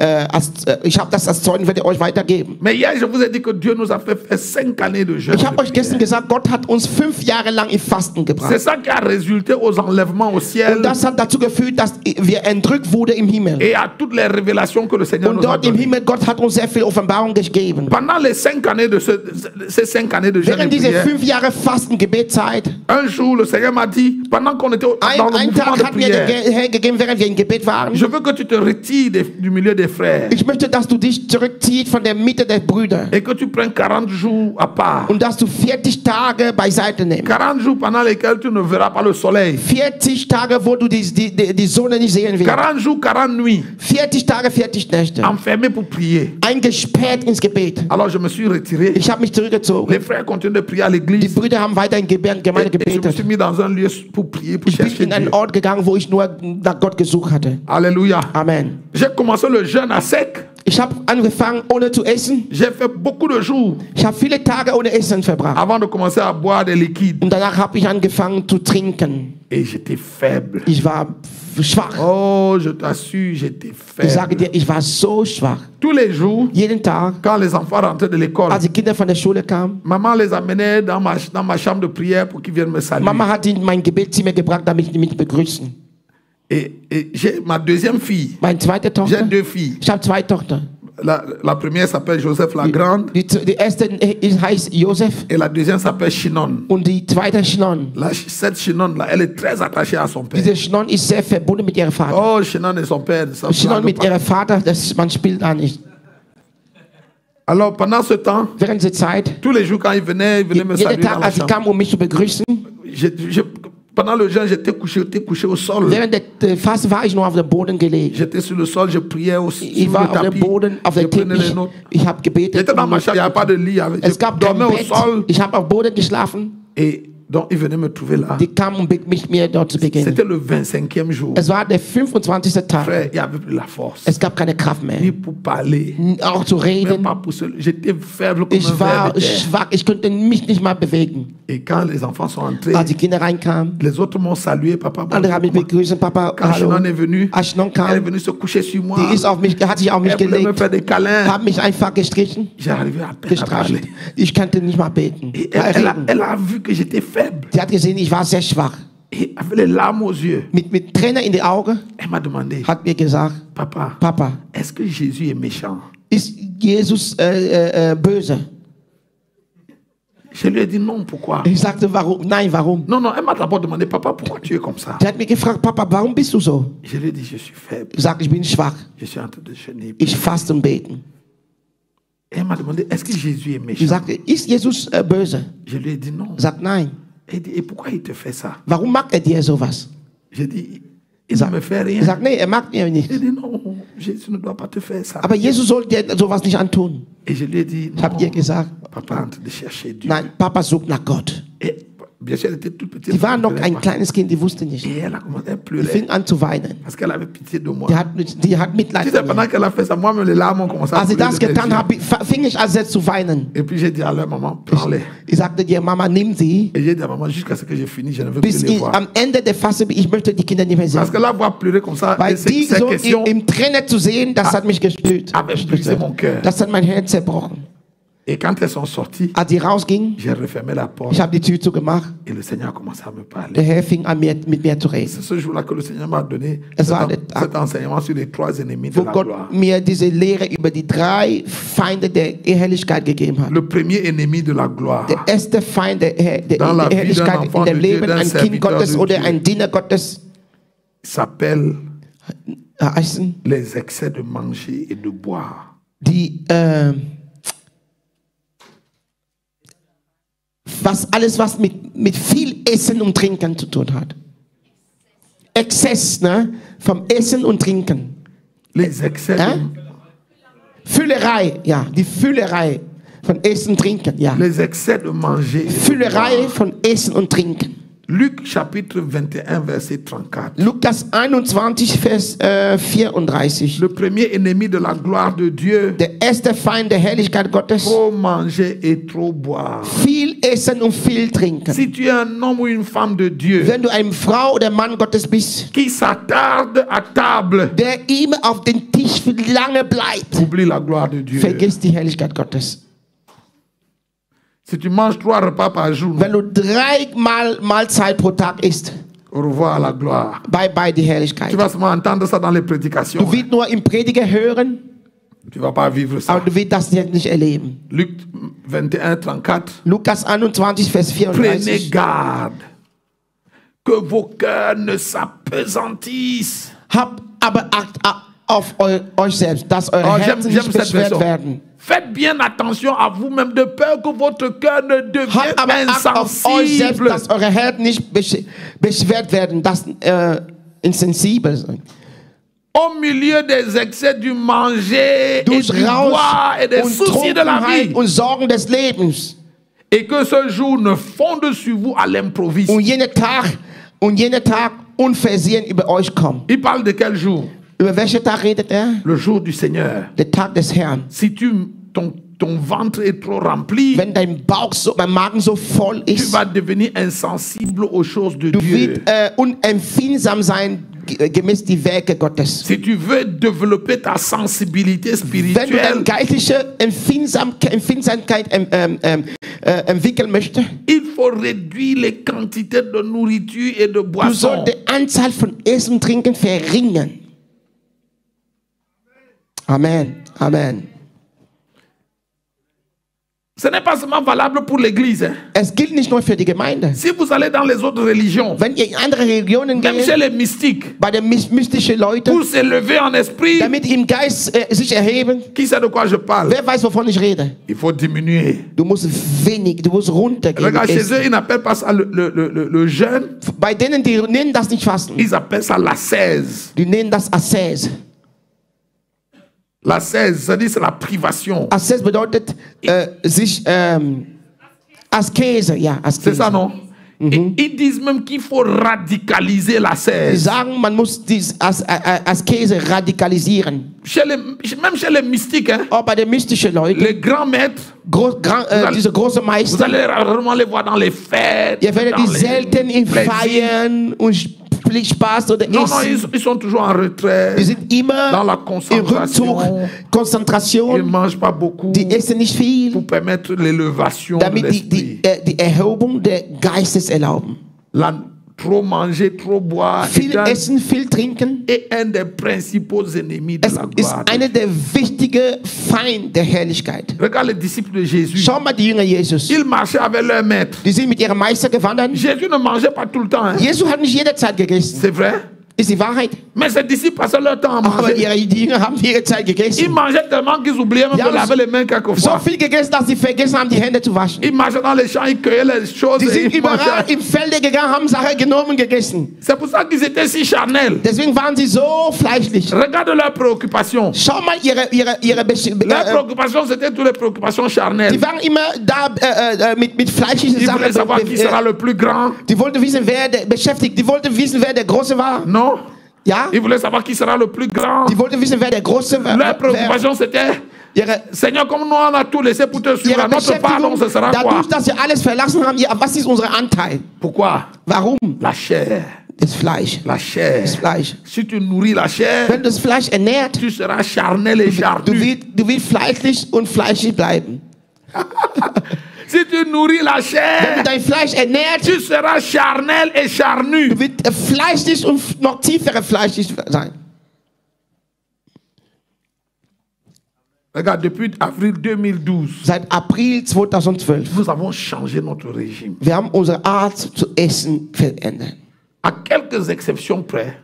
ich habe das als Zeugnis, werde ich euch weitergeben. Mais hier, je vous ai dit que Dieu nous a fait faire 5 années de jeûne. Ich habe de euch gestern prière. gesagt, Gott hat uns 5 Jahre lang im Fasten C'est gebracht. ça qui a résulté aux enlèvements au ciel Und das hat dazu geführt, dass wir entrückt wurden im Himmel. et à toutes les révélations que le Seigneur Und nous a dort im données. Himmel, Gott hat uns sehr viel Offenbarung gegeben. Pendant les 5 années de ces 5 années de jeûne et Während dieser prière, 5 Jahre Fasten-Gebetszeit, un jour, le Seigneur m'a dit, pendant qu'on était dans le ein mouvement Tag de hat mir der prière, Herr gegeben, während wir im Gebet waren. je veux que tu te retires du milieu des frères Ich möchte, dass du dich zurückziehst von der Mitte der Brüder. et que tu prennes 40 jours à part. Und dass du 40 Tage beiseite nimmst. 40 jours pendant lesquels tu ne verras pas le soleil. 40 Tage, wo du die Sonne nicht sehen willst. 40 jours, 40 nuits, 40 Tage, 40 Nächte. enfermés pour prier. Eingesperrt ins Gebet. Alors je me suis retiré. Ich habe mich zurückgezogen. Les frères continuent de prier à Die l'église. Brüder haben weiter in Gemeinde Et je me gebetet. suis mis dans un lieu pour prier, pour Ich bin chercher in einen Dieu. Ort gegangen, wo ich nur nach Gott gesucht hatte. Alléluia. Amen. J'ai commencé le jeûne à sec. Ich habe angefangen, ohne zu essen. J'ai fait beaucoup de jours Ich habe viele Tage ohne Essen verbracht. avant de commencer à boire des liquides. Und danach habe ich angefangen zu trinken. Et j'étais faible. Ich war schwach. Oh, je t'assure, j'étais Ich sage faible. dir, ich war so schwach. Tous les jours, Jeden Tag, quand les enfants rentraient de l'école, als die Kinder von der Schule kamen, maman les amenait dans ma chambre de prière pour qu'ils viennent me saluer. Mama hat sie in mein Gebetszimmer gebracht, damit sie mich begrüßen. Et j'ai ma deuxième fille. Meine zweite J'ai Tochter, 2 filles. ich habe 2 Tochter. La première s'appelle Joseph la Grande Die erste heißt Josef et la deuxième s'appelle Chinon. und die zweite Schnon. Cette Chinon là, elle est très attachée à son père. Diese Schnon ist sehr verbunden mit ihrem Vater. Oh, Chinon et son père. Ça Schnon blague mit pas. ihrem Vater, man spielt da nicht. Alors pendant ce temps, Während der Zeit, tous les jours quand il venait me jeden saluer dans Tag, la als sie chambre. kamen, um mich zu begrüßen, Pendant le jeûne, j'étais couché au sol. während der Fasten war ich nur auf dem Boden gelegt. J'étais sur le sol, je priais Ich sur war le auf dem tapis. Boden, auf Je dem prenais les Teppich. notes. Ich habe gebetet. J'étais dans ma chambre, il n'y avait pas de lit. Je Es gab kein dormais au Bett. sol. Ich habe auf dem Boden geschlafen. Et donc, il venait me trouver là. Die kamen, um mir dort zu begegnen. C'était le 25e jour. Es war der 25. Tag. Frère, il n'y avait plus la force. Es gab keine Kraft mehr. Ni pour parler. Auch zu Même reden. pas pour se... J'étais faible comme un Ich ver war de terre. schwach. Ich konnte mich nicht mal bewegen. Et quand les enfants sont entrés, Als die Kinder reinkamen, les autres m'ont salué. Papa, andere haben mich bonjour. begrüßt. Papa, Quand hallo. Chinon est venu, Als Schnon elle est kam, venue se coucher sur moi. die hat sich auf mich Elle voulait me gelegt, faire des câlins. hat mich einfach gestrichen, J'arrivais à peine à parler. gestreichelt. Ich konnte nicht mal beten. Et Mal reden. elle a vu que j'étais faible. Sie hat gesehen, ich war sehr schwach. Et avec les larmes aux yeux, Mit Tränen in die Augen elle m'a demandé, hat mir gesagt, Papa, Papa, est-ce que Jésus est méchant? ist Jesus böse? Je lui ai dit non, pourquoi? Ich sagte, warum? Nein, warum? Non, non, elle m'a d'abord demandé, Papa, pourquoi tu es comme ça? Sie hat mich gefragt, Papa, warum bist du so? Je lui ai dit, je suis faible, Ich sagte, ich bin schwach. je suis en train de jeûner. Ich faste und beten. Elle m'a demandé, est-ce que Jésus est Ich méchant? sagte, ist Jesus böse? Je lui ai dit non. Ich sagte, nein. Elle dit, et pourquoi il te fait ça? Warum mag dir sowas? J'ai dit, il ne me fait rien. Ich sagte, nee, mag mir nicht. Elle dit, non, Jésus ne doit pas te faire ça. Aber Jesus soll dir sowas nicht antun. Et je lui ai dit, Ich habe ihr non, gesagt, Papa est en train de chercher Dieu. nein, Papa sucht nach Gott. Et Bien sûr, elle était toute petite. Die war noch ein kleines Kind, die wusste nicht. Et elle a commencé à Die pleurer fing an zu weinen. parce qu'elle avait pitié de moi. Die hat Mitleid Tu sais, mit pendant mir. qu'elle a fait ça, moi-même, les larmes ont commencé à Als ich couler das de mes getan yeux. habe, fing ich an selbst zu weinen. Et puis j'ai dit à leur maman, prends-les. Ich sagte dir, Mama, nimm sie. Et j'ai dit à maman, jusqu'à ce que j'ai fini, je ne veux Bis plus les ich voir. am Ende der Phase bin, ich möchte die Kinder nicht mehr Parce sehen. que là, voir pleurer comme ça, Weil et ces die so questions im Tränen zu sehen, das hat mich gespürt. avaient brisé mon cœur. Das hat mein Herz zerbrochen. Et quand elles sont sorties, Als die rausgingen, j'ai refermé la porte ich habe die Tür zugemacht. et le Seigneur a commencé à me parler. Der Herr fing an, mit mir zu reden. C'est ce jour-là que le Seigneur m'a donné Es war cet enseignement sur les 3 ennemis de Wo la gloire. Gott mir diese Lehre über die 3 Feinde der Herrlichkeit gegeben hat. Le premier ennemi de la gloire, Der erste Feind der Dans la vie Herrlichkeit d'un enfant in dem de Dieu, Leben d'un ein Kind serviteur Gottes de oder Dieu. ein Diener Gottes s'appelle heißen, les excès de manger et de boire. die alles was mit viel Essen und Trinken zu tun hat. Exzess, ne? Vom Essen und Trinken. Les excès Füllerei, ja, die Füllerei von Essen und Trinken, ja. les excès de manger et de Füllerei boire. von Essen und Trinken. Luc chapitre 21 verset 34. Lukas 21, Vers 34. Le premier ennemi de la gloire de Dieu, Der erste Feind der Herrlichkeit Gottes. trop manger et trop boire. Viel essen und viel trinken. Si tu es un homme ou une femme de Dieu Wenn du eine Frau oder Mann Gottes bist, qui s'attarde à table, der immer auf den Tisch für lange bleibt, oublie la gloire de Dieu. vergiss die Herrlichkeit Gottes. Si tu manges 3 repas par jour, Wenn du 3 Mahlzeit pro Tag isst, au revoir à la gloire. bye bye die Tu Herrlichkeit. vas seulement entendre ça dans les prédications. Du wirst nur im Prediger hören, Tu ne vas pas vivre ça. aber du wirst das jetzt nicht erleben. Luc 21, 34. Lukas 21, Vers Prenez 34. garde que vos cœurs ne s'apesantissent. Habt aber Acht auf euch selbst, dass eure Oh, Herzen j'aime nicht cette beschwert version. werden. Faites bien attention à vous-même de peur que votre cœur ne devienne Habt aber Acht auf euch selbst, insensible. dass eure Herzen nicht beschwert werden, dass insensibel sind. Au milieu des excès du manger et Durch du boire et des und soucis de la Trunkenheit vie. und Sorgen des Lebens. Et que ce jour ne fonde sur vous à l'improviste. Und jener Tag unversehen über euch kommt. Il parle de quel jour? Über welchen Tag redet er? Le jour du Seigneur. Der Tag des Herrn. Si ton ventre est trop rempli, Wenn dein Magen so voll tu ist, vas devenir insensible aux choses de du Dieu. wirst unempfindsam sein gemäß die Werke Gottes. Si tu veux développer ta sensibilité Wenn du deine spirituelle, geistliche Empfindsamkeit entwickeln möchtest, il faut réduire les quantités de nourriture et de du boissons. sollst die Anzahl von Essen und Trinken verringern. Amen. Amen. Ce n'est pas seulement valable pour l'église. Hein. Es gilt nicht nur für die Gemeinde. Si vous allez dans les autres religions, Wenn ihr in andere Religionen même chez geht, les mystiques, bei den mystischen Leuten, pour s'élever en esprit, damit im Geist sich erheben, qui sait de quoi je parle? wer weiß, wovon ich rede? Il faut diminuer. Du musst runtergehen. Regarde, chez Essen. eux, ils n'appellent pas ça le jeûne, Bei denen, die nennen das nicht Fasten. ils appellent ça l'ascèse. Die nennen das Ascese. L'ascèse, ça dit c'est la privation. Ascese bedeutet sich Askese, ja, Askese. C'est ça, non? Et ils disent même qu'il faut radicaliser Sie l'ascèse. sagen, man muss diese Askese radikalisieren. Même chez les mystiques, hein, Auch bei den mystischen Leuten, les grands maîtres, diese großen vous Meister, allez rarement les voir dans les fêtes. ihr werdet dans die les selten in plaisirs. Feiern und Spaß oder Non, non, Essen. ils sont toujours en retrait. Die sind immer Dans la im concentration. Rückzug, Ils ne Konzentration, mangent pas beaucoup die essen nicht viel, pour permettre l'élévation de damit l'esprit. die Erhebung des Geistes erlauben. Trop manger, trop boire Viel essen, viel trinken. est un des principaux ennemis de Es la ist gloire. einer der wichtigen Feinde der Herrlichkeit. Regarde les disciples de Jésus. Schau mal die Jünger Jesus. Ils marchaient avec leur maître. Die sind mit ihrem Meister gewandert. Jésus ne mangeait pas tout le temps. Hein. Jesus hat nicht jederzeit gegessen. C'est vrai. ist die Wahrheit. Mais ces disciples passaient leur temps à Aber manger. ihre Jünger haben ihre Zeit Ils gegessen. mangeaient tellement qu'ils oubliaient même Ja, de aber laver les mains So quelquefois. viel gegessen, dass sie vergessen haben, die Hände zu waschen. Ils marchaient dans les champs, ils cueillaient les choses Die et sind ils überall mangeaient. im Felde gegangen, haben Sachen genommen und gegessen. C'est pour ça qu'ils étaient si charnels. Deswegen waren sie so fleischlich. Regarde leurs préoccupations. Schau mal ihre Leurs préoccupations, c'était toutes les préoccupations charnelles. die waren immer da mit fleischlichen Ils voulaient Sachen. savoir qui sera le plus grand. Die wollten wissen, beschäftigt. Die wollten wissen, wer der Große war. Non. Ja? Ils voulaient savoir qui sera le plus grand. Die wollten wissen, wer der Große war. Leur préoccupation, c'était, Seigneur, comme nous on a tout laissé pour te suivre, Ihre notre part, donc ce sera quoi? dadurch, dass wir alles verlassen haben, was ist unser Anteil? Pourquoi? Warum? La chair. Das Fleisch. La chair. Das Fleisch. Si tu nourris la chair, Wenn das Fleisch ernährt, tu seras charnel et charnu. du wirst fleischlich und fleischig bleiben. Si tu nourris la Wenn chair, du dein Fleisch ernährt, tu seras charnel et charnu. du wirst fleischlich und noch tiefere fleischlich sein. Regarde, depuis avril 2012, Seit April 2012. nous avons changé notre régime. Wir haben unsere Art zu essen verändert. À quelques exceptions près,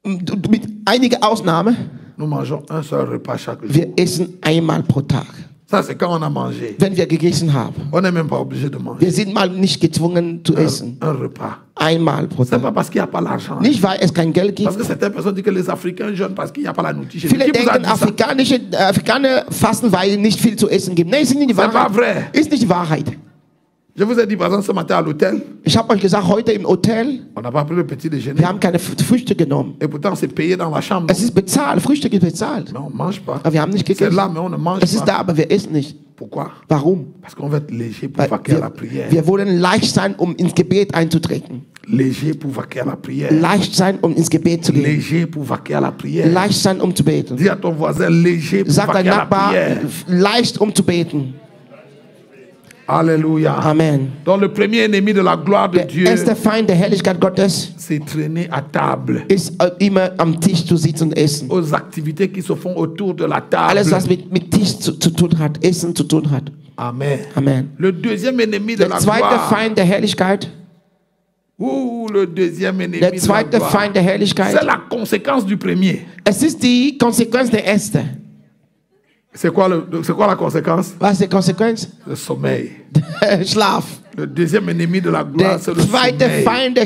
Mit einiger Ausnahme, nous mangeons un seul repas chaque jour. wir essen einmal pro Tag. Ça, c'est quand on a mangé. Wenn wir gegessen haben. On n'est même pas obligé de manger. Wir sind mal nicht gezwungen zu essen. Un repas. Einmal pro C'est Tag. pas parce qu'il n'y a pas l'argent. Nicht, weil es kein Geld Parce gibt. que certaines personnes disent que les Africains jeûnent parce qu'il n'y a pas la nourriture. Viele Qui vous a denken, dit ça? Afrikaner fasten, weil es nicht viel zu essen gibt. Nein, ist nicht die C'est pas Wahrheit. vrai. Ist nicht die Wahrheit. Je vous ai dit, par exemple, ce matin à l'hôtel, Ich habe euch gesagt, heute im Hotel, on n'a pas pris le petit déjeuner. wir haben keine Frühstück genommen. Et pourtant, c'est payé dans la chambre. Es ist bezahlt, Frühstück ist bezahlt. Mais on ne mange pas. Aber wir haben nicht C'est gegessen. là, mais on ne mange Es ist pas. da, aber wir essen nicht. Pourquoi? Warum? Parce qu'on veut être léger pour Weil vaquer à la prière. wir wollen leicht sein, um ins Gebet einzutreten. Léger pour vaquer à la prière. Leicht sein, um ins Gebet zu gehen. Léger pour vaquer à la prière. Leicht sein, um zu beten. Dis à ton voisin, léger pour Sag dein vaquer à la Nachbar, prière. leicht, um zu beten. Alléluia. Amen. Donc le premier ennemi de la gloire de Der Dieu, erste Feind der Herrlichkeit Gottes c'est traîner à table. ist immer am Tisch zu sitzen und essen. Aux activités qui se font autour de la table. Alles, was mit Tisch zu tun hat, Essen zu tun hat. Amen. Amen. Le deuxième ennemi de Der la zweite gloire. Feind der Herrlichkeit, Le deuxième ennemi der de la zweite gloire. Feind der C'est Herrlichkeit, la conséquence du premier. es ist die Konsequenz der erste. C'est quoi la conséquence? Was ist die Konsequenz? Le sommeil. Schlaf. Le deuxième ennemi de la Der gloire, c'est le zweite sommeil. Feind der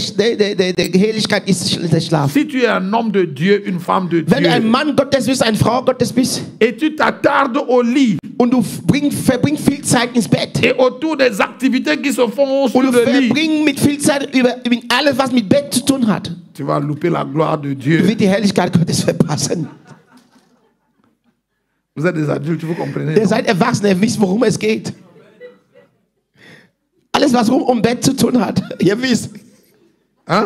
Herrlichkeit ist der Schlaf. Si tu es un homme de Dieu, une femme de Wenn du ein Dieu, Mann Gottes bist, eine Frau Gottes bist et tu t'attardes au lit und du verbringst viel Zeit ins Bett et autour des activités qui se font sur und du le lit, verbringst mit viel Zeit über alles, was mit Bett zu tun hat, tu vas louper la gloire de du Dieu. wirst die Herrlichkeit Gottes verpassen. Vous êtes des adultes, vous comprenez? Ihr non? seid erwachsen, ihr wisst, worum es geht. Alles, was um Bett zu tun hat, ihr wisst. Hein?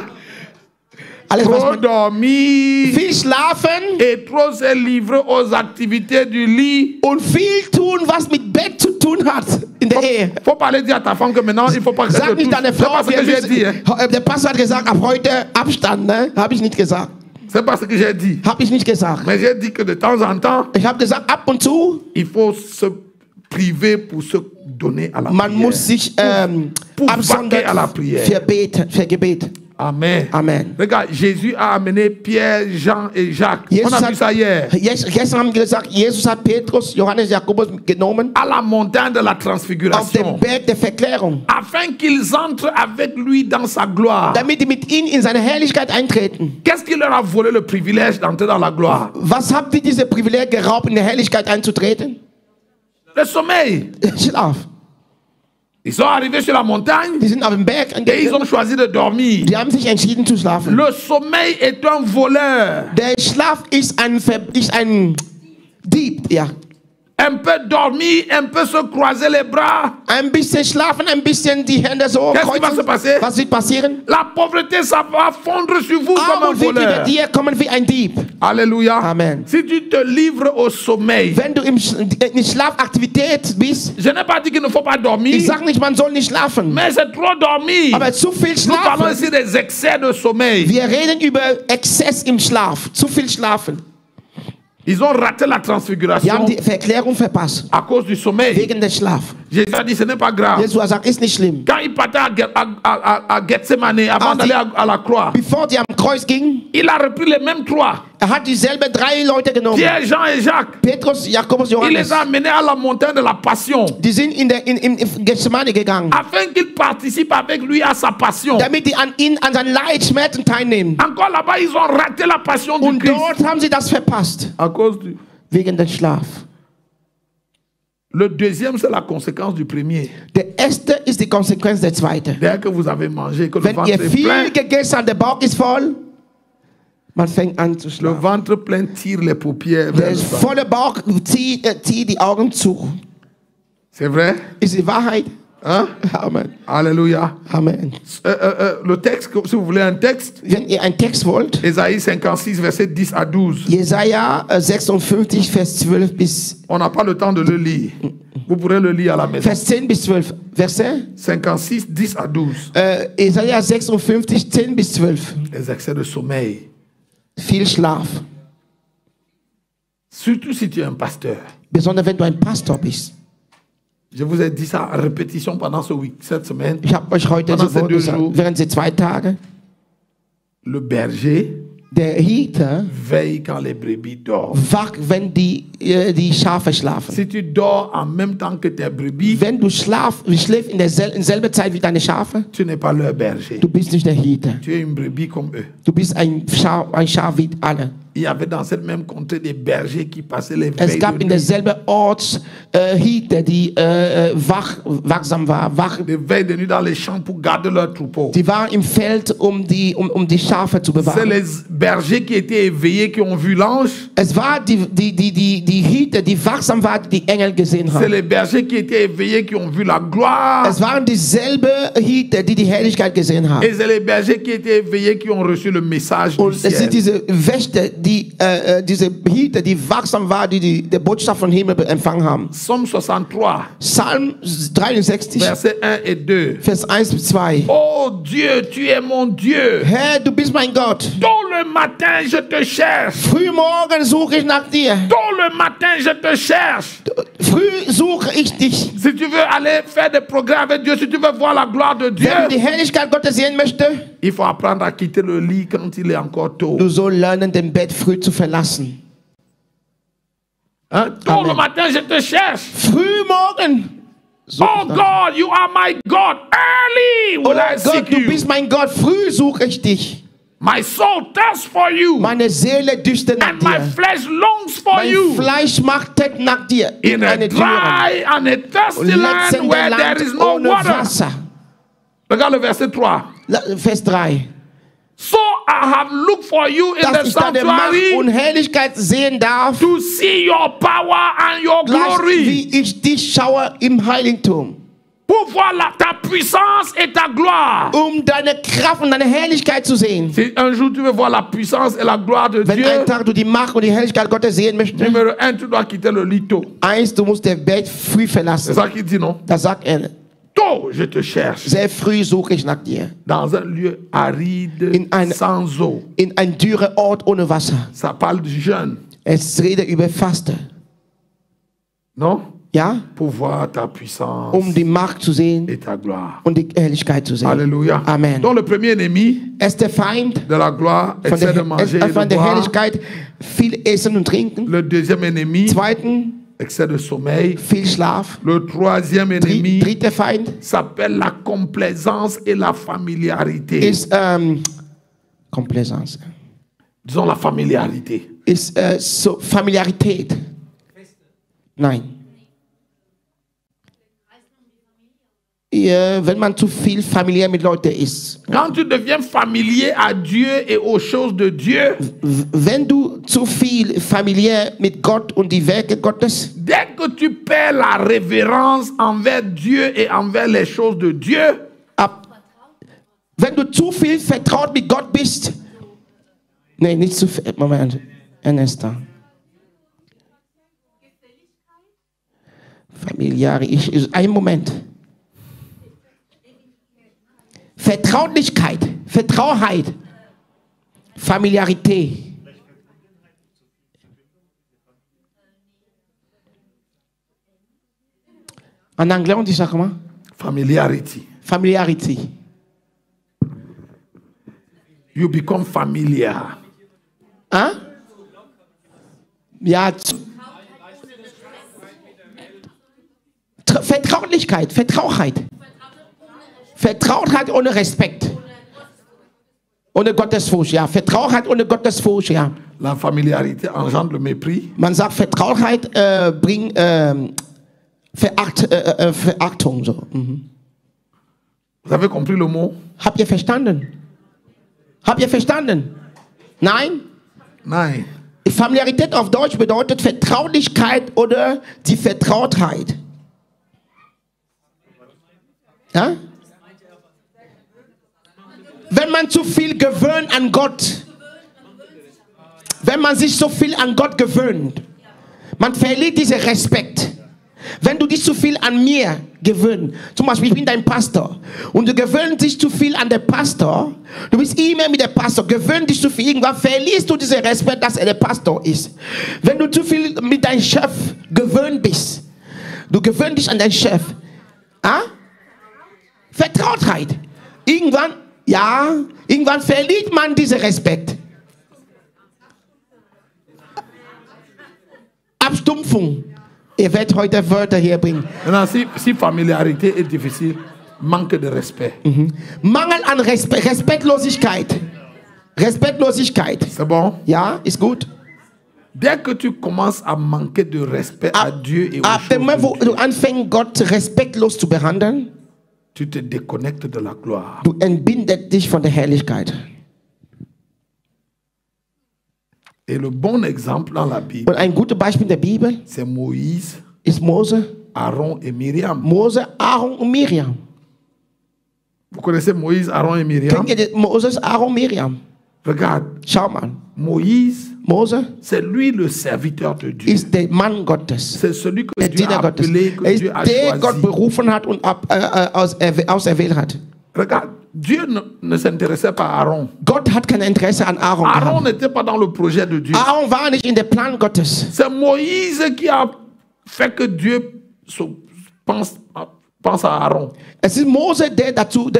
Alles, was Trop mit dormir viel schlafen et trop se livrer aux activités du lit. und viel tun, was mit Bett zu tun hat in der Ehe. Faut pas aller dire à ta femme que maintenant il faut pas que Sag je nicht touche. deine C'est Frau, pas ce que j'ai dit. Hein? der Pastor hat gesagt, ab heute Abstand, ne? Habe ich nicht gesagt. C'est pas ce que j'ai dit. Habe ich nicht gesagt. Mais j'ai dit que de temps en temps, Ich habe gesagt, ab und zu, il faut se priver pour se donner à la man prière. muss sich Pour absondern vaquer à la prière. für Gebet. Amen. Amen. Regarde, Jésus a amené Pierre, Jean et Jacques. On a vu ça hier. Gestern haben wir gesagt, Jesus hat Petrus, Johannes, Jakobus genommen À la montagne de la auf transfiguration. den Berg der Verklärung, Afin qu'ils entrent avec lui dans sa gloire. damit die mit ihm in seine Herrlichkeit eintreten. Qu'est-ce qui leur a volé le privilège d'entrer dans la gloire? Was habt ihr diese Privileg geraubt, in der Herrlichkeit einzutreten? Le sommeil. Schlaf. Ils sont arrivés sur la montagne Die sind auf dem Berg et ils ont choisi de dormir. die haben sich entschieden zu schlafen. Le sommeil est un voleur. Der Schlaf ist ein Dieb, ja. Un peu dormir, un peu se croiser les bras. Ein bisschen schlafen, ein bisschen die Hände so Qu'est-ce qui va se kreuzen. passer? Was wird passieren? La pauvreté, ça va fondre sur vous comme un Armut wird über voleur. dir kommen wie ein Dieb. Alléluia. Amen. Si tu te livres au sommeil, Wenn du in Schlafaktivität bist, je n'ai pas dit qu'il ne faut pas ich dormir, sage nicht, man soll nicht schlafen, mais c'est trop dormir. aber zu viel Nous parlons schlafen. ici des excès de sommeil. Wir reden über Exzess im Schlaf, zu viel schlafen. Ils ont raté la Die transfiguration haben die Verklärung verpasst. à cause du sommeil. Wegen des Schlaf. Jésus a dit, ce n'est pas grave. Jesus hat gesagt, ist nicht schlimm. Quand il partait à Gethsemane, avant Ah, d'aller à la croix, Bevor die am Kreuz gingen, il a repris les mêmes trois. hat dieselbe 3 Leute genommen. Pierre, Jean et Jacques. Petrus, Jakobus, Il Johannes. les a amenés à la montagne de la passion, Die sind in Gethsemane gegangen, afin qu'ils participent avec lui à sa passion. damit die an seinen Leidschmerzen teilnehmen. Encore là-bas, ils ont raté la passion du Und Christ. dort haben sie das verpasst. À cause du... Wegen des Schlaf. Le deuxième, c'est la conséquence du premier. Der erste ist die Konsequenz der zweite. Dès que vous avez mangé, que le Wenn ventre ihr est viel plein, gegessen habt, der Bauch ist voll, man fängt an zu le schlafen. ventre plein tire les paupières Der vers le bas. volle Bauch zieht die Augen zu. C'est vrai? Ist die Wahrheit? Hein? Amen. Alléluia. Amen. Le texte, si vous voulez un texte, Wenn ihr einen Text wollt, Ésaïe 56, verset 10 à 12. Jesaja 56, Vers 12 bis On n'a pas le temps de le lire. Vous pourrez le lire à la maison. Vers 10 bis 12. Verset? 56, 10 à 12. Jesaja 56, 10 bis 12. Les excès de sommeil. Viel Schlaf. Surtout si tu es un pasteur. Besonders wenn du ein Pastor bist. Je vous ai dit ça à répétition pendant cette semaine. Ich habe euch heute Pendant so ces 2 gesagt, jours, während sie 2 Tage, le berger der Hüter veille quand les brebis dorment. wacht, wenn die Schafe schlafen. Si tu dors en même temps que tes brebis, Wenn du schläfst in derselben Zeit wie deine Schafe, tu n'es pas leur berger. du bist nicht der Hüter. Tu es une brebis comme eux. Du bist ein Schaf wie alle. Il y avait dans cette même contrée des bergers qui passaient les Es veilles gab de in nuit. derselben Ort Hüter, die wachsam waren. Des veilles de nuit dans les champs pour garder leurs troupeaux. Die waren im Feld, um die Schafe zu C'est bewahren. les bergers qui étaient éveillés qui ont vu l'ange. Es war die Hüter, die wachsam waren, die Engel gesehen C'est haben. les bergers qui étaient éveillés qui ont vu la gloire. Es waren dieselbe Hüter, die Herrlichkeit gesehen haben. Et c'est les bergers qui étaient éveillés qui ont reçu le message du Und es ciel. sind diese Wächter, diese Hüter, die wachsam waren, die Botschaft vom Himmel empfangen haben. Psaume 63, Psalm 63, versets 1 et 2. Vers 1 bis 2. Oh Dieu, tu es mon Dieu. Herr, du bist mein Gott. Tôt le matin, je te cherche. Frühmorgen suche ich nach dir. Tôt le matin, je te cherche. Früh suche ich dich. Si tu veux aller faire des progrès avec Dieu, si tu veux voir la gloire de Dieu, Wenn du die Herrlichkeit Gottes sehen möchtest, il faut apprendre à quitter le lit quand il est encore tôt. du sollst lernen, den Bett früh zu verlassen. Hein? Tôt le matin, je te cherche. Frühmorgen. suche Oh ich nach dir. God, you are my God. Early Oh will I Gott, seek du you. bist mein Gott. Früh suche ich dich. My soul thirsts for you, Meine Seele dürstet nach and my dir. flesh longs for Mein you. Fleisch machtet nach dir. In a eine Türe. dry and a thirsty land Letztende where there Land is no ohne water. Wasser. Regarde le verset 3. Vers 3. So I have looked for you in Dass the ich deine Macht und sanctuary Herrlichkeit sehen darf, to see your power and your gleich glory. wie ich dich schaue im Heiligtum. Pour voir ta puissance et ta gloire. Deine Kraft und deine Herrlichkeit zu sehen. Si un jour tu veux voir la puissance et la gloire de Wenn Dieu, einen Tag du die Macht und die Herrlichkeit Gottes sehen möchtest, numéro 1, tu dois quitter le lit tôt. du musst das Bett früh C'est verlassen. ça qu'il dit, non? Da sagt er, Tôt, je te cherche. sehr früh suche ich nach dir. Dans un lieu aride, sans eau. In ein dürrer Ort ohne Wasser. Ça parle du jeûne, Es redet über Faste. non? Ja? Pour voir ta puissance Die Macht zu sehen et ta gloire. und die Herrlichkeit zu sehen. Alléluia. Amen. Donc le premier ennemi Erster Feind de la gloire, von essaie de manger et von de der boire. Herrlichkeit, viel Essen und Trinken. Le deuxième ennemi, Zweiten, excès de sommeil. viel Schlaf. Le troisième ennemi Dritter Feind s'appelle la complaisance et la familiarité. ist Komplaisance. Disons la familiarité. Ist so Familiarität. Nein. Ja, wenn man zu viel familiär mit Leuten ist. Quand tu deviens familier à Dieu et aux choses de Dieu, Wenn du zu viel familiär mit Gott und die Werke Gottes, dès que tu perds la révérence envers Dieu et envers les choses de Dieu, wenn du zu viel vertraut mit Gott bist, nee, nicht zu viel, Moment, Ernesta. Familiare, ein Moment. Vertraulichkeit, Vertrauheit, Familiarität. En anglais, on dit ça comment? Familiarity. Familiarity. You become familiar. Hein? Ja. Vertraulichkeit, Vertrautheit. Vertrautheit ohne Respekt. Ohne Gottesfurcht, ja. Vertrautheit ohne Gottesfurcht, ja. La familiarité engendre le mépris. Man sagt, Vertrautheit bringt Verachtung. So. Mhm. Vous avez compris le mot? Habt ihr verstanden? Habt ihr verstanden? Nein? Nein. Familiarität auf Deutsch bedeutet Vertraulichkeit oder die Vertrautheit. Ja? Wenn man zu viel gewöhnt an Gott, wenn man sich so viel an Gott gewöhnt, man verliert diesen Respekt. Wenn du dich zu viel an mir gewöhnst, zum Beispiel ich bin dein Pastor und du gewöhnst dich zu viel an den Pastor, du bist immer mit dem Pastor, gewöhnt dich zu viel, irgendwann verlierst du diesen Respekt, dass er der Pastor ist. Wenn du zu viel mit deinem Chef gewöhnt bist, du gewöhnst dich an deinen Chef, Vertrautheit. Irgendwann verliert man diesen Respekt. Abstumpfung. Ihr werdet heute Wörter hier bringen. Si familiarité est difficile, manque de respect. Mangel an Respektlosigkeit. Respektlosigkeit. C'est bon? Ja, ist gut. Dès que tu commences à manquer de respect à Dieu et aux Ab dem Moment, wo choses de du Dieu, anfängst, Gott respektlos zu behandeln, tu te déconnectes de la gloire. du entbindest dich von der Herrlichkeit. Et le bon exemple dans la Bible, Und ein gutes Beispiel in der Bibel c'est Moïse, ist Mose, Aaron et Myriam. Mose, Aaron und Miriam. Vous connaissez Moïse, Aaron et Myriam? Kennt ihr Moses, Aaron, Miriam? Regarde, Schau mal. Moïse, Mose c'est lui le serviteur de Dieu. ist der Mann Gottes. C'est celui que Der Dieu Diener a Gottes. appelé, que Er Dieu ist a der Gott choisi. berufen hat und auserwählt hat. Regarde, Dieu ne s'intéressait pas à Aaron. Gott hat kein Interesse an Aaron Aaron gehabt. n'était pas dans le projet de Dieu. Aaron war nicht in der Plan Gottes. C'est Moïse qui a fait que Dieu pense à Aaron. Es ist Mose, der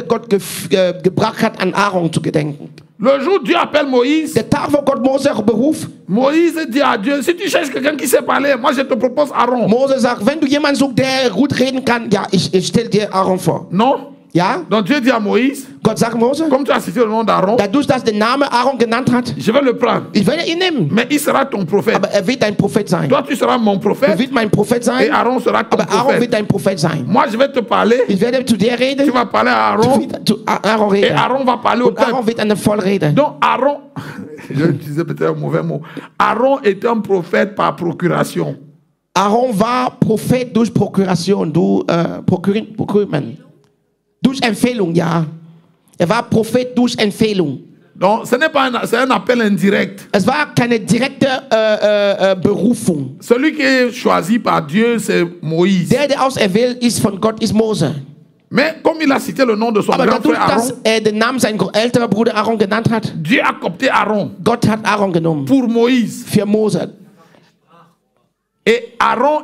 Gott gebracht hat, an Aaron zu gedenken. Le jour où Dieu appelle Moïse, Der Tag, wo Gott Mose beruft, Moïse dit à Dieu, si tu cherches quelqu'un qui sait parler, moi je te propose Aaron. Mose sagt, wenn du jemanden suchst, der gut reden kann, ja, ich stelle dir Aaron vor. Non? Ja? Donc Dieu dit à Moïse, Gott sagt Mose, comme tu as cité le nom d'Aaron, dadurch, dass der Name Aaron genannt hat, je vais le prendre. ich werde ihn nehmen. Mais il sera ton prophète. Aber er wird dein Prophet sein. Toi, tu seras mon Er prophète wird mein Prophet et sein, Aaron sera ton aber Aaron wird prophète. dein Prophet sein. Moi, je vais te parler, Ich werde zu dir reden, tu vas parler à du Aaron wirst zu Aaron et reden. Aaron va parler au Und Aaron peuple. wird eine Vollrede. Donc Aaron, je utilisais peut-être un mauvais mot, Aaron était un prophète par procuration. Aaron war Prophet durch Prokuration, Procurement. Durch Empfehlung, ja. Er war Prophet durch Empfehlung. Donc ce n'est pas c'est un appel indirect. Es war keine direkte Berufung. Celui qui est choisi par Dieu, c'est Moïse. Der auserwählt ist von Gott, ist Mose. Mais comme il a cité le nom de son Aber grand dadurch, frère dass Aaron, er den Namen seines älteren Bruder Aaron genannt hat, Dieu a coopté Aaron Gott hat Aaron genommen pour Moïse. für Mose. Et Aaron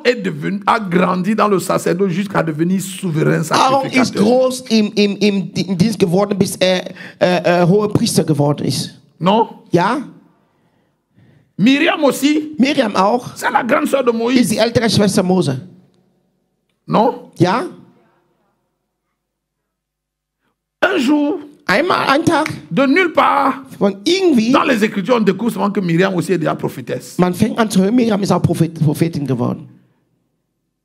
a grandi dans le sacerdoce jusqu'à devenir souverain Aaron ist sacrificateur. groß im Dienst geworden, bis er hoher Priester geworden ist. Non? Ja? Myriam aussi, Miriam auch, c'est la grande sœur de ist Moïse. die ältere Schwester Mose. Non? Ja? Un jour, Einmal, einen Tag, de nulle part, von irgendwie, dans les Écritures, on découvre souvent que Myriam aussi est déjà prophétesse. man fängt an zu hören, Miriam ist auch Prophetin geworden.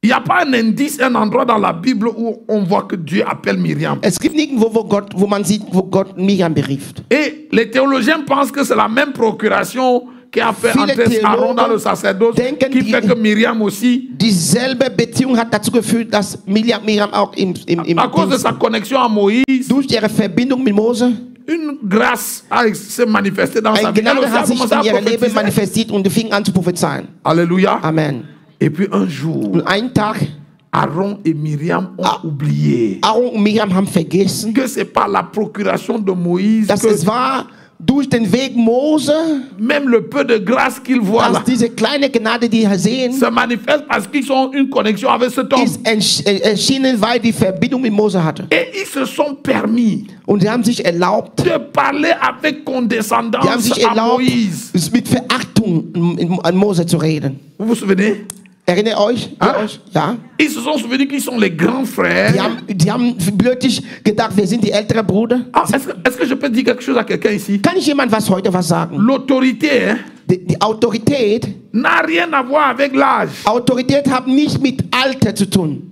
Il n'y a pas un indice, un endroit dans la Bible où on voit que Dieu appelle Myriam. Es gibt nirgendwo, wo man sieht, wo Gott Miriam berieft. Et les théologiens pensent que c'est la même procuration qui a fait Viele entrer Aaron dans le Theologen sacerdoce, denken, qui fait que Myriam aussi, Dieselbe Beziehung hat dazu geführt, dass Miriam auch im à cause de Dienst, sa connexion à Moïse, durch ihre Verbindung mit Mose, une grâce s'est manifestée dans sa ein vie. Elle Gnade aussi a hat sich commencé à in ihrem Leben prophétiser. manifestiert und fing an zu prophezeien. Alléluia. Amen. Et puis un jour, Und einen Tag, Aaron et Myriam ont oublié Aaron und Miriam haben vergessen, que c'est pas la procuration de Moïse dass que es war durch den Weg Mose, même le peu de grâce qu'ils voient là, dass diese kleine Gnade, die sie sehen, se manifeste parce qu'ils ont une connexion avec cet homme. ist erschienen, weil die Verbindung mit Mose hatte. Et ils se sont permis Und sie haben sich erlaubt, de parler avec die haben condescendance sich à erlaubt, Moïse. mit Verachtung an Mose zu reden. Vous vous souvenez? Erinnert euch? Ja. Ils se sont souvenus qu'ils sont les grands frères. Die haben blödig gedacht, wir sind die ältere Bruder. Ah, est-ce que je peux dire quelque chose à quelqu'un ici? Kann ich jemand heute was sagen? L'autorité Die Autorität n'a rien à voir avec l'âge. Autorität hat nicht mit Alter zu tun.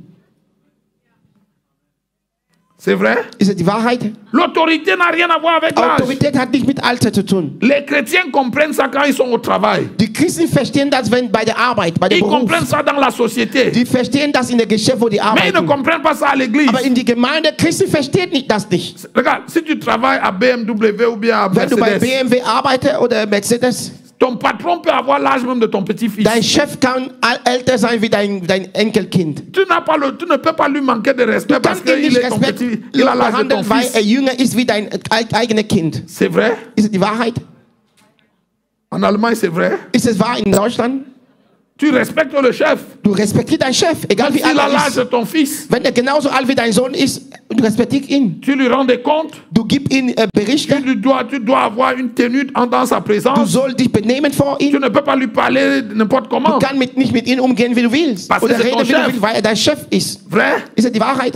C'est vrai? Ist es die Wahrheit? L'autorité n'a rien à voir avec l'âge. Autorität hat nicht mit Alter zu tun. Les chrétiens comprennent ça quand ils sont au travail. Die Christen verstehen das, wenn bei der Arbeit, bei der Ils Beruf. comprennent ça dans la société. Die verstehen das in der Geschäft, wo die Mais ils ne arbeiten. comprennent pas ça à l'église. Aber in die Gemeinde, Christen versteht nicht das nicht. Regarde, si tu travailles à BMW ou bien à Wenn du bei Mercedes, BMW arbeitest oder Mercedes, ton patron peut avoir l'âge même de ton petit-fils. dein Chef kann älter sein wie dein Enkelkind. Tu ne peux pas lui manquer de respect Du parce kannst ihn qu'il nicht est ton petit, il a l'âge de ton behandeln, weil fils. er jünger ist wie dein eigenes Kind. C'est vrai? Ist es die Wahrheit? En Allemagne, c'est vrai? Ist es wahr in Deutschland? Tu respectes le chef. Du respektierst deinen Chef, egal Même wie s'il alt a er l'âge de ist. ton fils, Wenn er genauso alt wie dein Sohn ist, du respektierst ihn. tu lui rends des comptes. Du gibst ihm Berichte. Tu dois avoir une tenue dans sa Du présence. sollst dich benehmen vor Tu ihm. ne peux pas lui parler n'importe Du comment. kannst nicht mit ihm umgehen, wie du willst. Parce que Oder c'est reden, ton wie du Chef. willst, weil er dein Chef ist. Vrai? Ist das die Wahrheit?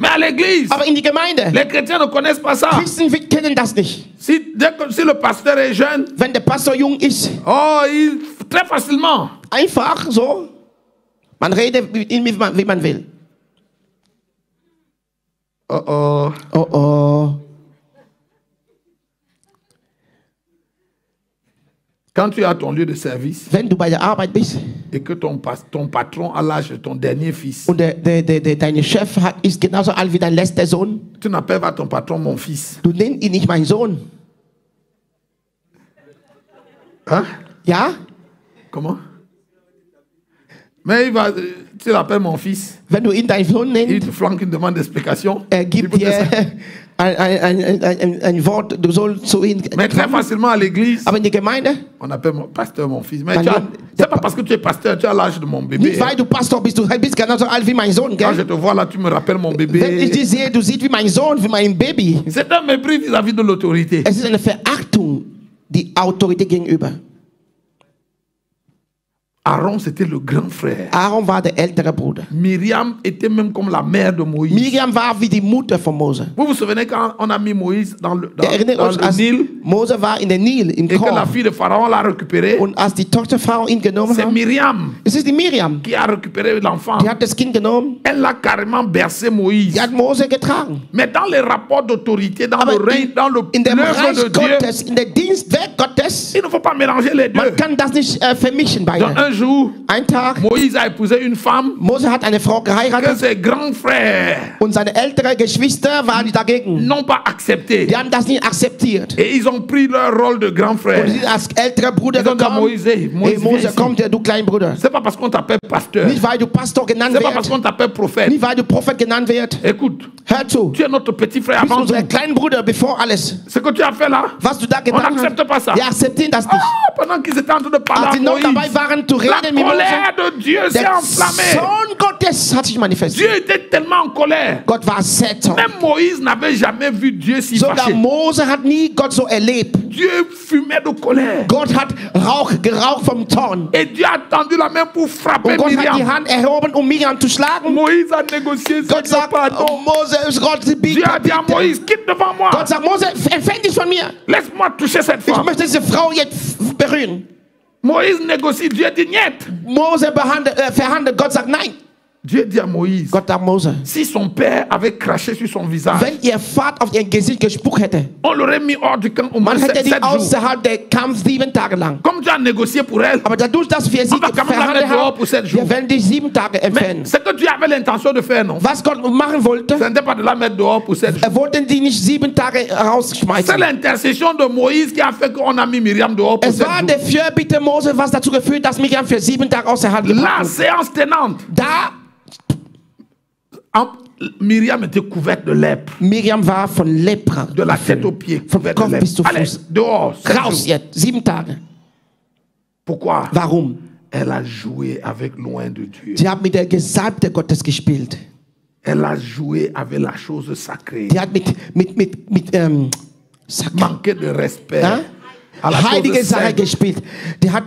Mais à l'église, Aber in die Gemeinde, les chrétiens ne connaissent pas ça. Christen kennen das nicht. Si le pasteur est jeune, Wenn der Pastor jung ist, très facilement, einfach so, man redet mit ihm, wie man will. oh. Oh oh. Quand tu es à ton lieu de service Wenn du bei der Arbeit bist et que ton patron a l'âge de ton dernier fils, und dein Chef ist genauso alt wie dein letzter Sohn, tu n'appelles pas ton patron mon fils. du nennst ihn nicht mein Sohn. Hein? Ja? Comment? Mais tu l'appelles mon fils. Wenn du ihn dein Sohn Il nennst, te flanque une demande d'explication. gibt dir ein Wort, du sollst zu ihm. Mais très facilement à l'église, Aber in der Gemeinde, on appelle mon pasteur mon fils. Mais Dann c'est pas parce que tu es pasteur, tu as l'âge de mon bébé. nicht weil du Pastor bist, du bist genauso alt wie mein Sohn, Quand je gell? te vois là, tu me rappelles mon Wenn ich bébé. dich sehe, du siehst wie mein Sohn, wie mein Baby. C'est un mépris vis-à-vis de l'autorité. Es ist eine Verachtung die Autorität gegenüber. Aaron, c'était le grand frère. Aaron war der ältere Bruder. Myriam était même comme la mère de Moïse. Miriam war wie die Mutter von Mose. Vous vous souvenez quand on a mis Moïse dans le Erinnert euch, als Nil Mose war in der Nil, im et que la Korb. fille de Pharaon l'a récupéré? Und als die Tochter Frau ihn genommen C'est hat, Myriam es ist die Miriam. qui a récupéré l'enfant. Die hat das Kind genommen, Elle a carrément bercé Moïse. die hat Mose getragen. Mais dans les rapports d'autorité, dans Aber le règne, dans le in dem l'œuvre de Reich Dieu, Gottes, in der Dienstwerk Gottes, il ne faut pas mélanger les deux. man kann das nicht vermischen Donc beide. un jour, Ein Tag, Moïse a épousé une femme Mose hat eine Frau que geheiratet ses grands frères und seine älteren Geschwister waren dagegen. n'ont pas accepté. Die haben das nicht akzeptiert. Et ils ont pris leur rôle de grand frère. Und sie sind als älterer Bruder Ils ont dit à gekommen. Moïse, Hey, Moïse, viens Mose, ici. kommt, du kleiner Bruder. C'est pas parce qu'on t'appelle pasteur. Nicht weil du Pastor genannt C'est pas parce wirst, qu'on t'appelle prophète. nicht weil du Prophet genannt wirst. Écoute, Hör zu, tu es notre petit frère du bist avant unser tout. kleiner Bruder, bevor alles. Ce que tu as fait là, Was du da on getan n'accepte pas ça. hast, wir akzeptieren das nicht. Ah, pendant qu'ils étaient en train de parler Als à sie noch dabei Moïse, waren zu la reden mit Mose, colère de Dieu s'est der enflammée. Sohn Gottes hat sich manifestiert. Dieu était tellement en colère. Gott war sehr zornig. Même Moïse n'avait jamais vu Dieu si Sogar fâché. Mose hat nie Gott so erlebt. Dieu fumait de colère. Gott hat geraucht vom Zorn. Et Dieu a tendu la main pour frapper Und Gott hat die Myriam. Hand erhoben, um Miriam zu schlagen. Moïse a négocié Gott son sagt, pardon. oh Mose, Gott, Dieu a dit à Moïse, quitte devant moi. Gott sagt, Mose, entferne dich von mir. Laisse-moi toucher cette Ich femme. möchte diese Frau jetzt berühren. Moïse négocie. Dieu dit niet. Mose verhandelt. Gott sagt nein. Dieu dit à Moïse, Gott sagt Mose, si son père avait craché sur son visage, wenn ihr Vater auf ihr Gesicht gespuckt hätte, on l'aurait mis hors du camp au moins man hätte 7 die jours. außerhalb der Kampf 7 Tage lang. Comme tu as négocié pour elle, Aber dadurch, dass wir sie On va quand même la verhandelt mettre dehors haben, pour 7 jours. wir werden die 7 Tage mais entfernen. ce que tu avais l'intention de faire, non? Was Gott machen wollte, Ce n'était pas de la mettre dehors pour 7 jours. er wollte die nicht 7 Tage C'est rausschmeißen. l'intercession de Moïse qui a fait qu'on a mis Myriam dehors pour Es 7 war jours. der Fürbitte Mose, was dazu geführt, dass Miriam für 7 Tage außerhalb La gebracht wurde. séance tenante. Da Myriam était couverte de lèpre. Miriam war von Lepra. De la tête aux pieds. Vom Couverte de Kopf bis zu lèpre. Allez, Fuß. dehors. 7 Raus jours. jetzt. 7 Tage. Pourquoi? Warum? Elle a joué avec loin de Dieu. Die hat mit der Gesalbte Gottes gespielt. Elle a joué avec la chose sacrée. Die hat Manqué de respect. ja? À la heilige chose Sache sainte. gespielt. Die hat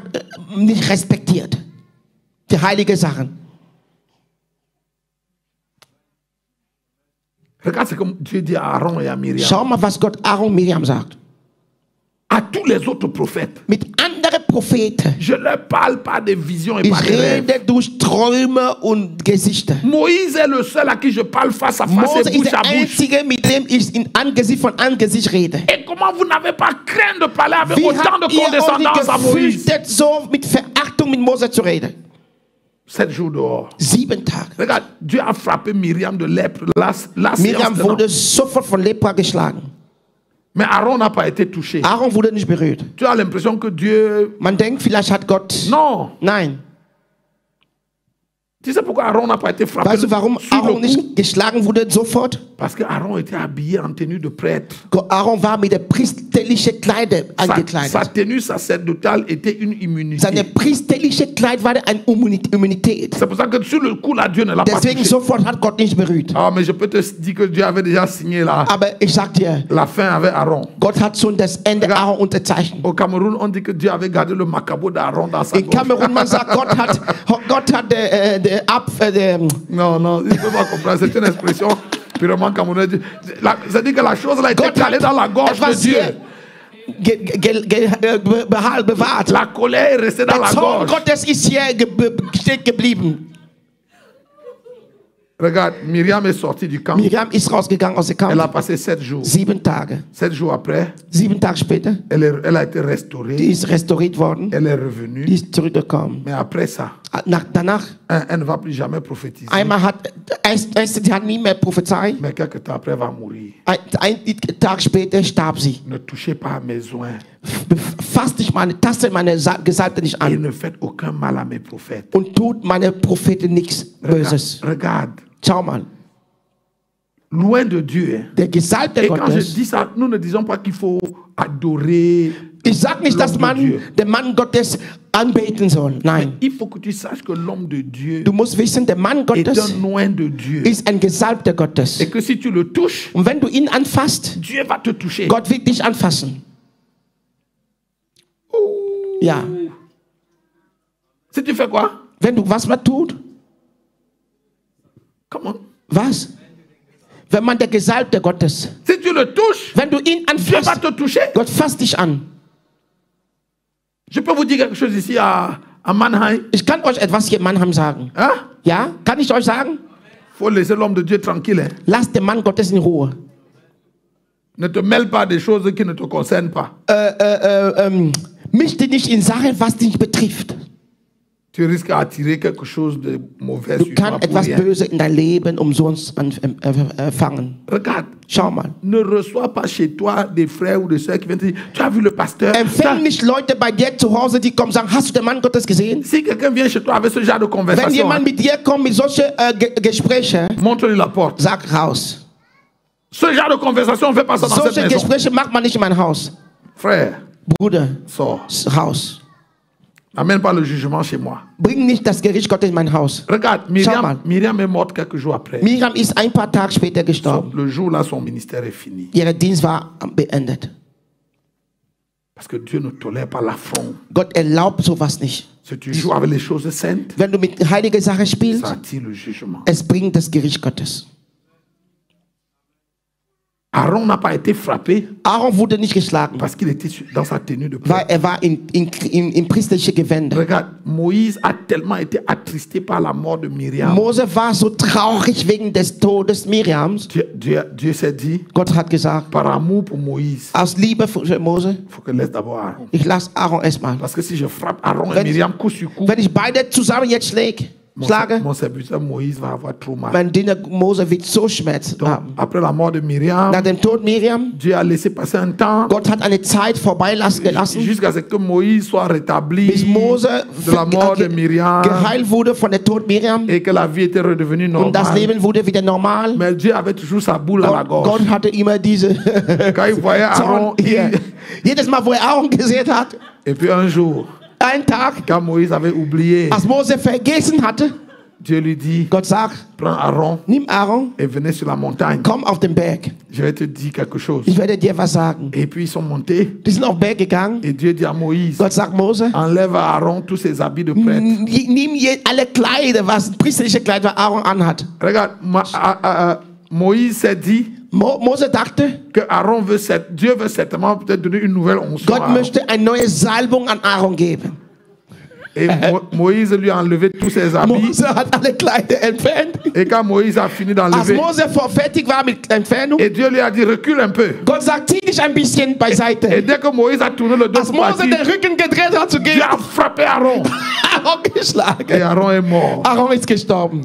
nicht respektiert. Die heilige Sachen. Regarde ce que Dieu dit à Aaron et à Myriam. Schau mal, was Gott Aaron und Miriam sagt. À tous les autres prophètes. Mit anderen Propheten. Je ne leur parle pas des visions et Ich pas des rêves. rede durch Träume und Gesichter. Moïse est le seul à qui je parle face à face Mose et ist bouche der à bouche. Einzige, mit dem ich in Angesicht von Angesicht rede. Et comment vous n'avez pas craint de parler avec Wie autant de habt ihr euch condescendance à Moïse? gefürchtet, so mit Verachtung mit Mose zu reden? 7 jours dehors. 7 Tage. Regarde, Dieu a frappé Myriam de lèpre. La Miriam séance wurde dedans. sofort von Lepra geschlagen. Mais Aaron n'a pas été touché. Aaron wurde nicht berührt. Tu as l'impression que Dieu... Man denkt, vielleicht hat Gott... Non. Nein. Tu sais pourquoi Aaron n'a pas été frappé Weißt du, warum sur le Aaron coup? nicht geschlagen wurde sofort? Parce que Aaron était habillé en tenue de prêtre. Aaron war mit der priesterlichen Kleider Sa angekleidet. tenue sacerdotale était une immunité. Seine priesterliche Kleid war eine Immunität. C'est pour ça que sur le coup, là, Dieu ne l'a pas Deswegen touché. sofort hat Gott nicht berührt. Ah, mais je peux te dire que Dieu avait déjà signé Aber ich sag dir, la fin avec Aaron. Gott hat schon das Ende Aaron unterzeichnet. Au Cameroun, on dit que Dieu avait gardé le macabo d'Aaron dans sa In gorge. Kamerun, man sagt, Gott hat Non, non, il ne peut pas comprendre. C'est une expression purement camerounaise. Ça dit que la chose là était Gott calée dans la gorge de etwas Dieu. hier bewahrt. La colère est restée dans Der la Zorn gorge. Gottes ist hier steht geblieben. Regarde, Myriam est sortie du camp. Miriam ist rausgegangen aus dem Elle a Kampf. passé 7 jours. 7 Tage. 7 jours après, 7 Tage später, elle a été die restaurée. ist restauriert worden. Elle est Die revenue. ist zurückgekommen. Mais après ça, Danach, elle ne va plus jamais prophétiser. einmal sie hat nie mehr prophezeit. Mais quelque temps après, elle va mourir. Ein Tag später starb sie. Ne touchez pas à mes oins Fasst nicht tastet meine Gesalbte nicht et an. ne faites aucun mal à mes prophètes. Und tut meine Propheten nichts Böses. Regarde, Schau mal, loin de Dieu. Hein. der Gesalbte Et quand je Gottes. dis ça, nous ne disons pas qu'il faut adorer. Ich sage nicht, dass l'homme de Dieu. man den Mann Gottes anbeten soll. Nein. Il faut que tu saches que l'homme de Dieu Du musst wissen, der Mann est Gottes un oint de Dieu. ist ein Gesalbter Gottes. Et que si tu le touches, Und wenn du ihn anfasst, Dieu va te toucher. Gott wird dich anfassen. Ja. Si tu fais quoi? Wenn du was tut, Comment? was? Wenn man der Gesalbte Gottes, Si tu le touches, wenn du ihn Dieu va anfasst, te toucher. Gott fasst dich an. Je peux vous dire quelque chose ici à Mannheim. Ich kann euch etwas hier in Mannheim sagen. Hein? Ja? Kann ich euch sagen? Faut laisser l'homme de Dieu tranquille. Hein? Lasst den Mann Gottes in Ruhe. Ne te mêle pas des choses qui ne te concernent pas. Misch dich nicht in Sachen, was dich betrifft. Tu risques d'attirer quelque chose de mauvais Du sur toi kannst pour etwas rien. Böses in dein Leben umsonst fangen. Regarde, Schau mal. ne reçois pas chez toi des frères ou des sœurs qui viennent te dire, tu as vu le pasteur? Empfäng nicht Leute bei dir zu Hause, die kommen und sagen, hast du den Mann Gottes gesehen? Si quelqu'un vient chez toi avec ce genre de Wenn conversation, jemand mit dir kommt mit solchen Gesprächen, montre-lui la porte. sag raus. Ce genre de conversation, on ne fait pas ça dans cette Solche maison. Gespräche macht man nicht in mein Haus. Frère, Bruder, sors. raus. N'amène pas le jugement chez moi. Bring nicht das Gericht Gottes in mein Haus. Regarde, Schau mal. Myriam est morte quelques jours après. Miriam ist ein paar Tage später gestorben. Le jour-là, son ministère est fini. Ihr Dienst war beendet. Parce que Dieu ne tolère pas l'affront. Gott erlaubt sowas nicht. Si tu joues avec les choses saintes, Wenn du mit heiliger Sache spielst, ça attire le jugement. es bringt das Gericht Gottes. Aaron n'a pas été frappé Aaron wurde nicht geschlagen, parce qu'il était dans sa tenue de weil prêtre. war in priesterliche Gewänder. Regarde, Moïse a tellement été attristé par la mort de Myriam. Mose war so traurig wegen des Todes Miriams. Dieu s'est dit, Gott hat gesagt, par amour pour Moïse, aus Liebe für Mose, il faut que je laisse d'abord Aaron. ich lasse Aaron erstmal. Parce que si je frappe Aaron et Myriam coup sur coup, Wenn ich beide zusammen jetzt schläge, schlage, mon serviteur Moïse va avoir trop mal. mein Diener Mose wird so Schmerz Donc, haben. après la mort de Myriam, Nach dem Tod Miriam, Dieu a laissé passer un temps Gott hat eine Zeit vorbeilassen gelassen, jusqu'à ce que Moïse soit rétabli bis Mose de la mort de Myriam geheilt wurde von der Tod Miriam et que la vie était redevenue und das normale. Leben wurde wieder normal. Mais Dieu avait toujours sa boule à la gorge. Gott hatte immer diese Quand il voyait Aaron, Zorn hier. Jedes Mal, wo Aaron gesehen hat, et puis un jour, einen Tag, quand Moïse avait oublié, als Mose vergessen hatte, Dieu lui dit, Gott sagt, prends Aaron nimm Aaron, et venez sur la montagne. komm auf den Berg. Je vais te dire quelque chose. Ich werde dir was sagen. Et puis ils sont montés Die sind auf den Berg gegangen. et Dieu dit à Moïse, Gott sagt Mose, enlève à Aaron tous ses habits de prêtre. nimm alle Kleider, was priesterliche Kleider Aaron anhat. Regarde, Moïse s'est dit Mose dachte, que Aaron veut, Dieu veut certainement peut-être donner une nouvelle onction. Gott à Aaron. möchte eine neue Salbung an Aaron geben. Et Moïse lui a enlevé tous ses habits. Mose hat alle Kleider entfernt. Et quand Moïse a fini Als d'enlever, Mose fertig war mit Entfernung, et Dieu lui a dit recule un peu. Gott sagt, zieh dich ein bisschen beiseite. Et dès que Moïse a tourné le dos Als pour Mose partir, den Rücken gedreht hat zu Dieu gehen, a frappé Aaron. Aaron Et geschlagen. Aaron est mort. Aaron ist gestorben.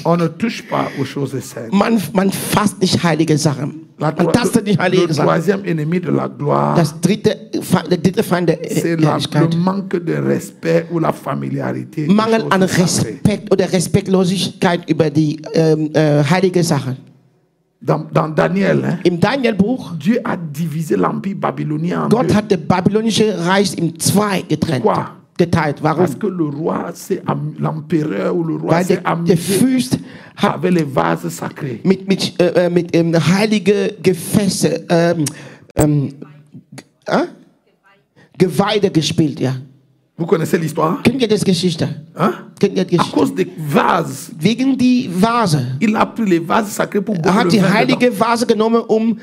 On ne touche pas aux choses saintes. Man fasst nicht heilige Sachen. Man tastet nicht Le heilige Sachen. troisième ennemi de la gloire, Der dritte Feind der c'est Herrlichkeit. le manque de respect ou la familiarité. des Mangel an choses sacrées. Respekt oder Respektlosigkeit über die heilige Sachen. Dans Daniel, hein, Im Danielbuch, Dieu a divisé l'empire babylonien en deux. Gott hat das babylonische Reich in zwei geteilt. Warum? Parce que le roi, l'empereur ou le roi Weil s'est der amusé Fürst hat avec les vases sacrés. mit heilige Gefäße, Geweide gespielt, ja. Vous connaissez l'histoire? Kennt ihr das Geschichte? Hein? Kennt ihr die À Geschichte? cause des vases, Wegen die Vase. il a pris les vases sacrés pour boire Er le hat die vin dedans. heilige Vase genommen, um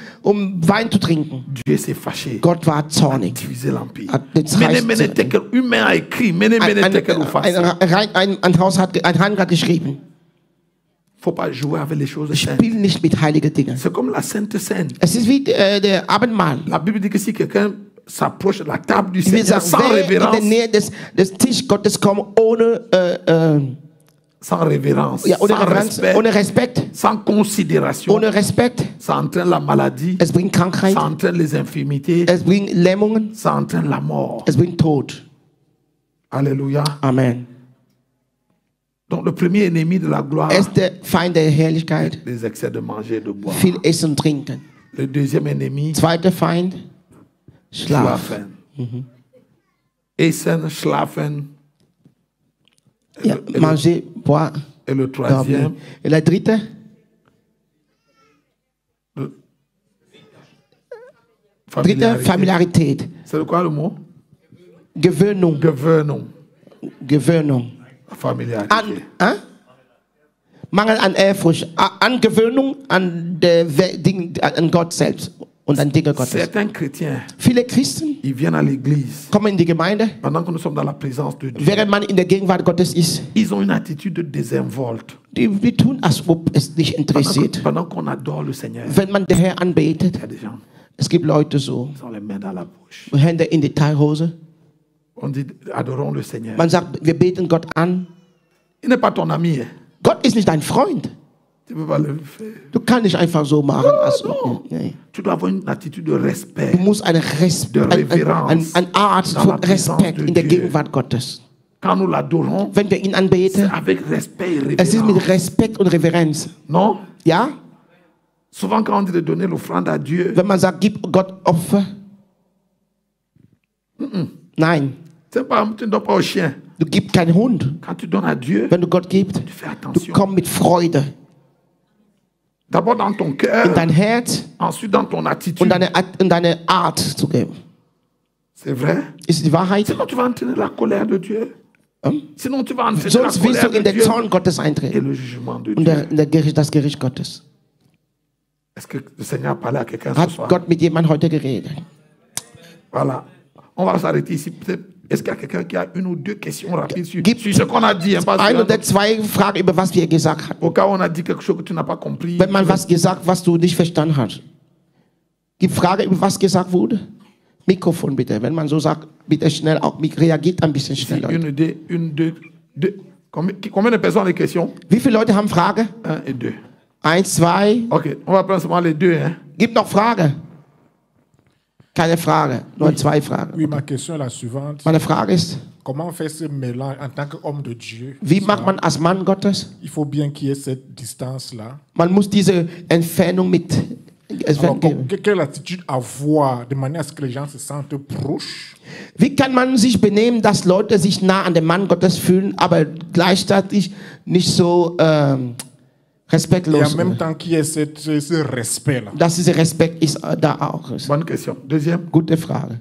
Wein zu trinken. Dieu s'est fâché. Gott war zornig. Diviser l'empire. Hat das Mene, Reich mene, tekel, humain a écrit. Mene, mene, tekel, ou face. ein Haus hat ein Heim hat geschrieben. Faut pas jouer avec les choses saintes. Spiel nicht mit heiligen Dingen. C'est comme la Sainte Seine. Es ist wie der Abendmahl. La Bible dit que si quelqu'un s'approche de la table du Wir Seigneur sagen, sans wer in der révérence, Nähe des Tisch Gottes kommt ohne sans révérence, ja, sans respect, ohne Respekt, sans considération, ohne Respekt, ça entraîne la maladie, es bringt Krankheit, ça entraîne les infirmités, es bringt Lähmungen, ça entraîne la mort. es bringt Tod. Alléluia. Amen. Donc le premier ennemi de la gloire, Er ist der Feind der Herrlichkeit. les excès de manger et de boire. Viel Essen und Trinken. Le deuxième ennemi, Zweiter Feind, Schlaf. schlafen. Essen, schlafen. Ja, manger, boire, Et le troisième, dormir. Et der dritte, Familiarität. C'est quoi le mot? Gewöhnung. Gewöhnung. Familiarité. Mangel an Ehrfurcht, Angewöhnung an Gott selbst und an Dinge Gottes. Certains chrétiens, Viele Christen ils viennent à l'église kommen in die Gemeinde, pendant que nous sommes dans la présence de Dieu. während man in der Gegenwart Gottes ist. Ils ont une attitude de désinvolte. Die tun, als ob es nicht interessiert. Pendant qu'on adore le Seigneur, Wenn man den Herrn anbetet, il y a des gens es gibt Leute so, qui ont les mains dans la bouche. Hände in die Teilhose. On dit adorons le Seigneur. Man sagt, wir beten Gott an. Il n'est pas ton ami. Hein. Gott ist nicht dein Freund. Tu peux pas le faire. Du kannst nicht einfach so machen. Non. Nee. Tu dois avoir une attitude de respect. Du musst eine Art von Respekt in der Gegenwart Gottes. Quand nous l'adorons, Wenn wir ihn c'est anbeten, avec respect et es ist mit révérence. Respekt und Reverenz. Non? Ja? Souvent, quand on dit de donner l'offrande à Dieu, Wenn man sagt, gib Gott Opfer. Nein, c'est pas, tu ne donnes pas au chien. du gibst keinen Hund. Quand tu donnes à Dieu, Wenn du Gott gibst, tu fais du attention. kommst mit Freude D'abord dans ton in cœur, dein Herz ensuite dans ton attitude. und deine Art zu geben. C'est vrai? Ist die Wahrheit? Sinon, tu vas entraîner la colère de Dieu. Sinon, tu vas entraîner la Sonst wirst colère du in de den Dieu Zorn Gottes et eintreten le jugement de und Dieu. das Gericht Gottes. Est-ce que le Seigneur a parlé à quelqu'un ce Hat soir? Gott mit jemandem heute geredet? Voilà. On va s'arrêter ici. Peut-être, est-ce qu'il y a quelqu'un qui a une ou deux questions rapides sur Gibt ce qu'on a dit? Hein, pas ein sur- oder zwei Fragen über was wir gesagt haben. Au cas où on a dit quelque chose que tu n'as pas compris. Wenn man was gesagt, was du nicht verstanden hast. Gibt Frage über was gesagt wurde? Mikrofon bitte. Wenn man so sagt, bitte schnell auch reagiert ein bisschen Ici, schneller. une, deux. Combien de personnes ont des questions? Wie viele Leute haben Frage? 1 et 2. 1, 2. Ok, on va prendre seulement les deux. Hein. Gibt noch Frage? Keine Frage, nur 2 Fragen. Oui, ma question est la suivante. Meine Frage ist, Comment faire ce mélange en tant qu'homme de Dieu? wie macht man als Mann Gottes? Il faut bien qu'il y ait cette distance-là. Man muss diese Entfernung mit Alors, quelle attitude avoir de manière à ce que les gens se sentent proches? Wie kann man sich benehmen, dass Leute sich nah an den Mann Gottes fühlen, aber gleichzeitig nicht so Et respektlos? en même temps qu'il y ait ce respect-là. Dass dieser Respekt ist da auch. Ist. Bonne question. Deuxième. Gute Frage.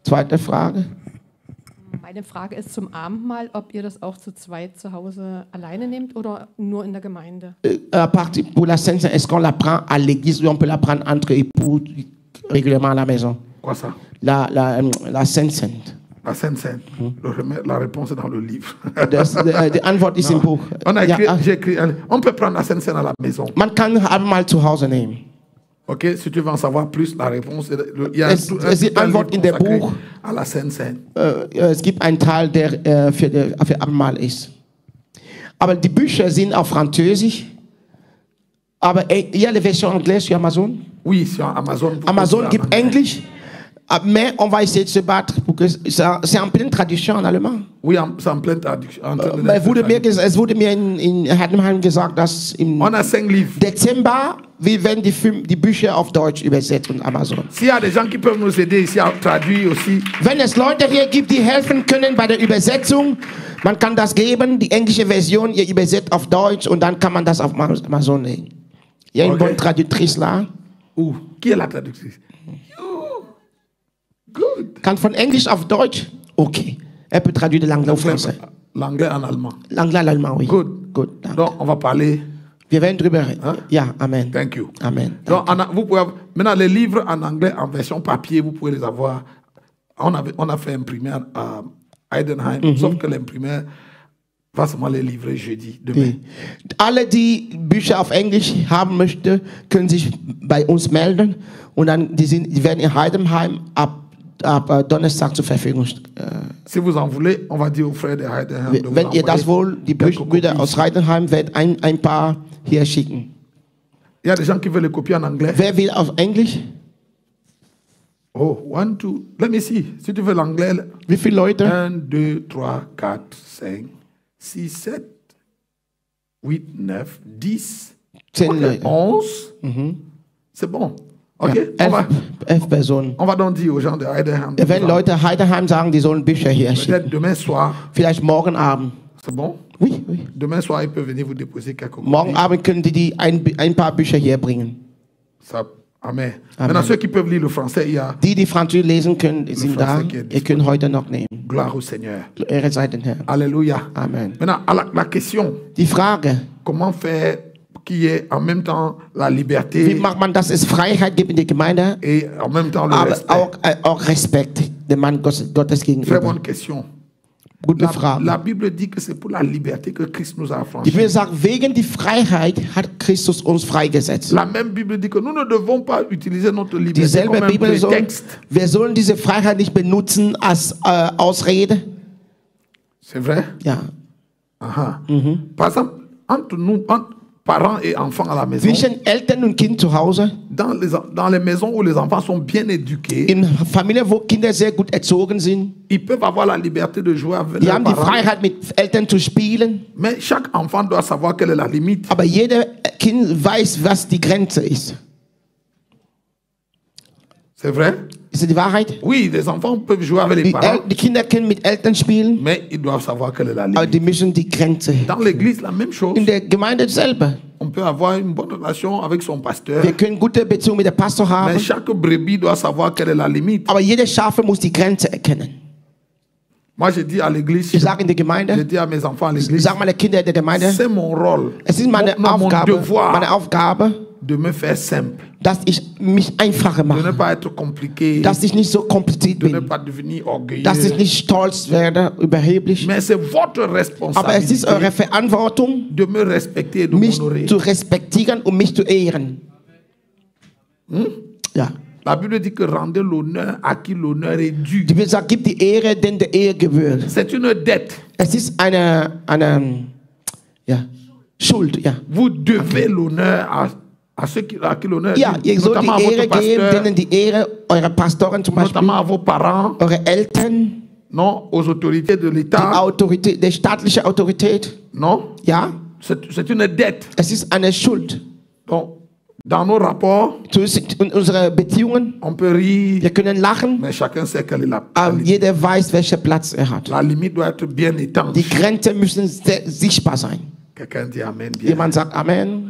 Zweite Frage. Meine Frage ist zum Abendmahl, ob ihr das auch zu zweit zu Hause alleine nehmt oder nur in der Gemeinde? À partir pour la Sainte Seine, est-ce qu'on la prend à l'église ou on peut la prendre entre époux régulièrement à la maison? Quoi ça? La Sainte Seine. La Sainte Seine. La réponse est dans le livre. Die Antwort ist im Buch. On a écrit, Ja, j'ai écrit, on peut prendre la Sainte Seine à la maison. man kann Abendmahl zu Hause nehmen. Ok, si tu veux en savoir plus, la réponse est, il y a Es ist un Antwort in livre der consacré Buch. à la Sainte Seine. Es gibt einen Teil, der für Abendmahl ist. Aber die Bücher sind auf Französisch. Aber il y a les versions anglaises sur Amazon. Oui, sur Amazon. Amazon gibt Englisch. Mais on va essayer de se battre pour que c'est en pleine traduction en allemand. Oui, c'est en pleine traduction. Es wurde mir in Heidenheim gesagt, dass im On a 5 livres. Dezember wir werden die Bücher auf Deutsch übersetzt und Amazon. S'il y a des gens qui peuvent nous aider ici à traduire aussi, Wenn es Leute hier gibt, die helfen können bei der Übersetzung, man kann das geben, die englische Version, ihr übersetzt auf Deutsch und dann kann man das auf Amazon legen. Il y a une bonne traductrice là. où? Qui est la traductrice? You. Good. Kann von Englisch auf Deutsch? Okay. Elle peut traduire de l'anglais au français. L'anglais en allemand. L'anglais à l'allemand, oui. Good. Gut. Danke. Donc, on va parler. Wir werden drüber reden. Ja, Amen. Thank you. Amen. Donc, vous pouvez, maintenant, les livres en anglais, en version papier, vous pouvez les avoir. On a fait imprimer à Heidenheim, sauf que l'imprimeur va seulement les livrer jeudi, demain. Alle, die Bücher auf Englisch haben möchten, können sich bei uns melden und dann die werden in Heidenheim ab Donnerstag zur Verfügung. Si vous en voulez, on va dire aux frères de Heidenheim. de vous Wenn ihr das envoyer wollt, die quelques Brüder copies. aus Heidenheim werden ein paar hier schicken. Il y a des gens qui veulent les copier en anglais. Wer will auf Englisch? Oh, 1, 2. Let me see. Si tu veux l'anglais, Wie viele Leute? 1, 2, 3, 4, 5, 6, 7, 8, 9, 10, 10 ok, Leute. 11. C'est bon. Ok, Ja, 11 Personen. on va donc dire aux gens de Heidenheim. Wenn Leute Heidenheim sagen, die sollen Bücher hier schicken. Peut-être demain soir. Vielleicht morgen Abend. C'est bon? Oui, oui. Demain soir, ils peuvent venir vous déposer quelques Morgen copies. Abend können die ein paar Bücher hier bringen. Ça, amen. Maintenant, ceux qui peuvent lire le français, il y a Die Französisch lesen können, sind da. Français qui est Ihr könnt heute noch nehmen. gloire au Seigneur. Ehre sei den Herrn. Alléluia. Amen. Maintenant, à la question, Die Frage, comment faire qu'il y ait en même temps la wie liberté macht man, dass es Freiheit gibt in der Gemeinde, et en même temps le aber respect? auch Respekt dem Mann Gottes Très gegenüber? bonne question. Gute La Frage. Bible dit que c'est pour la liberté que Christ nous a Die affranchis. Bibel sagt, wegen die Freiheit hat Christus uns freigesetzt. La même Bible dit que nous ne devons pas utiliser notre liberté Dieselbe comme un Bibel sagt, prétexte. wir sollen diese Freiheit nicht benutzen als Ausrede. C'est vrai? Ja. Aha. Par exemple, entre nous, entre parents et enfants à la maison, Zwischen Eltern und Kind zu Hause, dans les maisons où les enfants sont bien éduqués, in Familien, wo Kinder sehr gut erzogen sind, ils peuvent avoir la liberté de jouer avec die leurs haben die parents. Freiheit, mit Eltern zu spielen, Mais chaque enfant doit savoir quelle est la limite. aber jeder Kind weiß, was die Grenze ist. C'est vrai? Ist das die Wahrheit? Oui, les enfants peuvent jouer avec les parents, Die Kinder können mit Eltern spielen, mais ils doivent savoir quelle est la aber limite. die müssen die Grenze. Dans l'église, la même chose. In der Gemeinde selber. On peut avoir une bonne relation avec son pasteur, Wir können gute Beziehungen mit dem Pastor haben, mais chaque brebis doit savoir quelle est la limite. aber jeder Schafe muss die Grenze erkennen. Moi, je dis à l'église, Ich sage in der je Gemeinde, dis à mes enfants à ich l'église, sage meine Kinder der Gemeinde, c'est mon rôle, es ist meine mon Aufgabe, devoir de me faire simple, dass ich mich einfacher de ne mache, pas être compliqué, dass ich nicht so kompliziert de ne bin, pas devenir orgueilleux. dass ich nicht stolz werde, überheblich. Mais c'est votre Aber es ist responsabilité eure Verantwortung, de me respecter et de mich m'honorer. zu respektieren und mich zu ehren. Ja. La Bible dit que rendez l'honneur à qui l'honneur est dû. Die Bibel sagt, gib die Ehre, denn der Ehre gebührt. C'est une dette. Es ist eine Schuld, ja. Vous devez l'honneur à ceux à qui l'honneur est Ja, dû, ihr sollt notamment à die votre Ehre geben, pasteur, denen die Ehre, eure Pastoren zum Beispiel, notamment à vos parents, eure Eltern, non, aux autorités de die l'État, Autorität, die staatliche Autorität. non, Ja, c'est une dette. es ist eine Schuld. Donc, dans nos rapports, So ist es in unseren Beziehungen. on peut rire, Wir können lachen, mais chacun sait quelle est aber jeder weiß, welchen Platz er hat. la limite doit être bien Die étanche. Grenzen müssen sichtbar sein. Quelqu'un dit Amen bien. Jemand sagt Amen.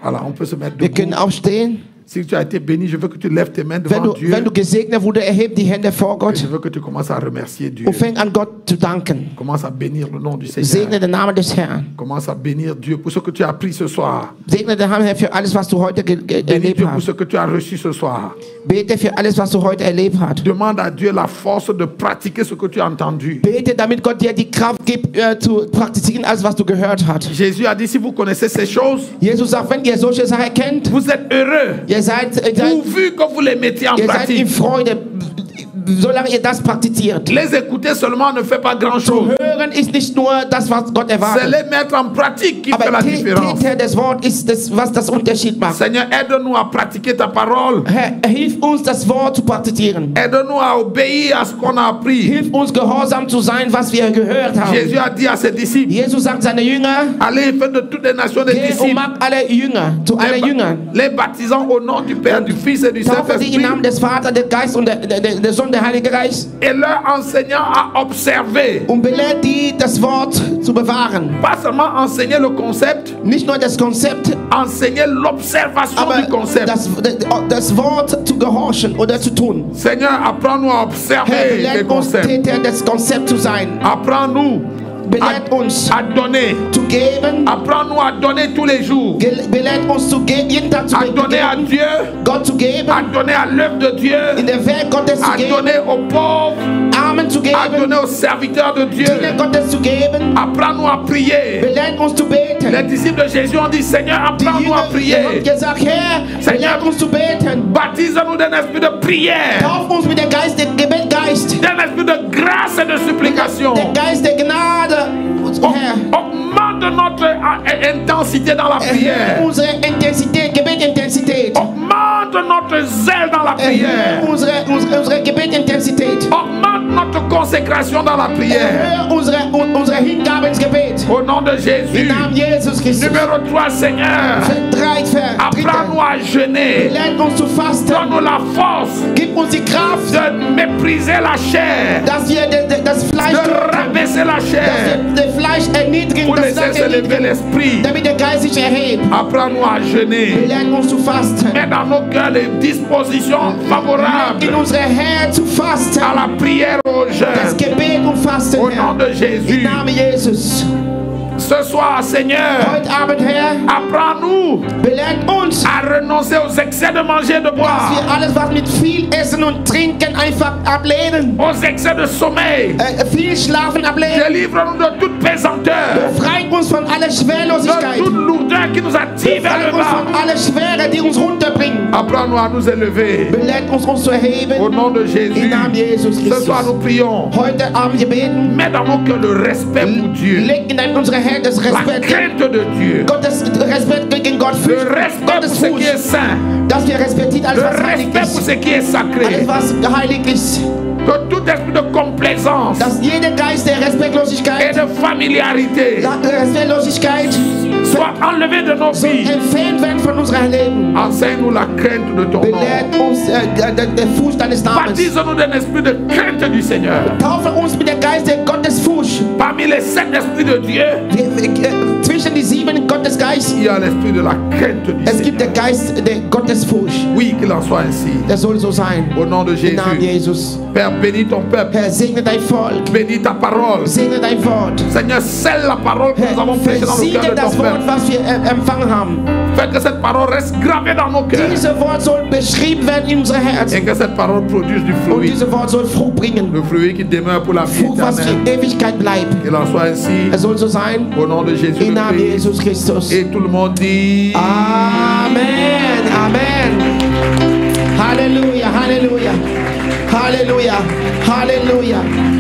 Voilà, on peut se mettre Wir debout. können aufstehen. Si tu as été béni, je veux que tu lèves tes mains devant Dieu. Wenn du gesegnet wurde, erheb die Hände vor Et Gott je veux que tu commences à remercier Dieu. und fäng an, Gott zu danken. Commence à bénir le nom du Seigneur. Segne den Namen des Herrn. Commence à bénir Dieu pour ce que tu as appris ce soir. Segne den Herrn für alles, was du heute Bénis erlebt Dieu pour hast. ce que tu as reçu ce soir. Bete für alles, was du heute erlebt hast. Demande à Dieu la force de pratiquer ce que tu as entendu. Bete, damit Gott dir die Kraft gibt, zu praktizieren, alles, was du gehört hast. Jésus a dit, si vous connaissez ces choses, Jesus sagt, wenn ihr solche Sachen kennt, vous êtes heureux. ihr seid Pourvu que vous les mettiez en in pratique. Freude, solange ihr das praktiziert. Les écouter seulement ne fait pas grand-chose. Hören ist nicht nur das, was Gott C'est erwartet. les mettre en pratique qui fait Aber la différence. Täter des Wortes ist das, was das Unterschied macht. Seigneur, aide-nous à pratiquer ta parole. Herr, hilf uns, das Wort zu praktizieren. Aide-nous à obéir à ce qu'on a appris. Hilf uns, gehorsam zu sein, was wir gehört haben. Jésus a dit à ses disciples, Jesus sagt seine Jünger, allez, faites de toutes les nations des geh und disciples, macht alle Jünger, zu allen Jüngern. les baptisant au nom du Père, du Fils et du Taufe sie Saint-Esprit, im Namen des Vaters, des Geistes und der Sohn, der Heilige Geist. et leur enseignant à observer. Und belehrt die, das Wort zu bewahren. Pas seulement enseigner le concept, Nicht nur das Konzept, enseigner l'observation aber du concept. das Wort zu gehorchen oder zu tun. Seigneur, apprends-nous à Herr, observer les belehrt uns, concepts. Täter des Konzepts zu sein. Apprends-nous Belehrt uns à donner. zu geben. Apprends-nous à donner tous les jours. Belehrt uns zu geben, jeden Tag zu À donner à geben. Dieu, Gott zu geben. à donner à l'œuvre de Dieu, In der Welt Gottes zu à geben. donner aux pauvres, Armen zu à geben. donner aux serviteurs de Dieu. Diener Gottes zu geben. Apprends-nous à prier. Belehrt uns zu beten. Les disciples de Jésus ont dit, Seigneur, Die apprends-nous à Jünger prier. haben gesagt, Herr, belehrt uns zu beten. Baptise-nous d'un esprit de prière, Tauf uns mit der Geist, der Gebetgeist. d'un esprit de grâce et de supplication. Der Geist der Gnade, Herr. Augmente notre intensité dans la prière. Unsere Intensität, Gebetintensität. Augmente notre zèle dans la prière. Unsere Gebetintensität. Augmente notre consécration dans la prière. Unsere Hingabe ins Gebet. Au nom de Im Jésus. Namen Jesus Christus. Numéro 3, Seigneur. Apprends-nous à jeûner. Lehrt uns zu fasten. Donne-nous la force Gib uns die Kraft, de mépriser la chair, dass wir das Fleisch de rabaisser la chair, das Fleisch erniedrigen, pour das laisser Fleisch se lever erniedrigen, l'esprit. damit der Geist sich erhebt. Apprends-nous à jeûner. Lehrt uns zu fasten. Mets dans nos cœurs les dispositions favorables In unsere Herzen zu fasten. à la prière au Das jeûne. Gebet und Fasten, Au Herr. nom de Im Jésus. Namen Jesus. Ce soir, Seigneur, Heute Abend, Herr, apprends-nous belehrt uns, à renoncer aux excès de manger et de dass boire, wir alles, was mit viel Essen und Trinken einfach ablehnen. aux excès de sommeil. Viel Schlafen ablehnen. Délivre-nous de toute pesanteur, Befreit uns von aller de Schwerlosigkeit. toute lourdeur qui nous attire vers Befreit le uns von bas. aller Schwere, die uns runterbringen. Apprends-nous à nous élever. Belehrt uns zu erheben. Au nom de Im Jésus. Namen Jesus Ce soir, Christus. nous prions. Heute Abend wir beten. Mets dans nos cœurs le respect pour Dieu, Leg in unsere Herzen das la Respekt. crainte de Dieu, Gottes Respekt gegen Gott. le Furcht. respect pour Gottes ce qui est Furcht. saint, Dass wir respektieren alles, le was heilig respect pour ist. ce qui est sacré, Alles, was heilig ist. que tout esprit de complaisance Dass jeder Geist der et Respektlosigkeit, de familiarité Respektlosigkeit soit enlevé de nos soll vies. entfernt werden von unserem Leben. Enseigne-nous la crainte de ton nom. Belehrt uns der Furcht deines Namens. Baptise-nous d'un esprit de crainte du Seigneur. Taufe uns mit der Geist der Gottesfurcht. Parmi les 7 esprits de Dieu, Zwischen die 7 Gottesgeist. il y a l'esprit de la crainte du Es Seigneur. gibt der Geist der Gottesfurcht. Oui, qu'il en soit ainsi. Das soll so sein. Au nom de Im Namen Jésus. Jesus. Père, bénis ton peuple. Herr, segne dein Volk. Bénis ta parole. Segne dein Wort. Seigneur, scelle la parole que nous Herr, avons prêchée dans le cœur versiegle de das ton Wort, peuple. was wir empfangen haben. Fais que cette parole reste gravée dans nos cœurs. Dieses Wort soll beschrieben werden in unsere Et Herzen. que cette parole produise du Und fruit. dieses Wort soll Frucht bringen. Le fruit qui demeure pour la vie Frucht, was éternelle. für Ewigkeit bleibt. Qu'il en soit ainsi. Es soll so sein. Au nom de Jésus Im le Namen Christ. Jesus Christus. Et tout le monde dit Amen. Amen. Halleluja. Halleluja. Halleluja. Halleluja.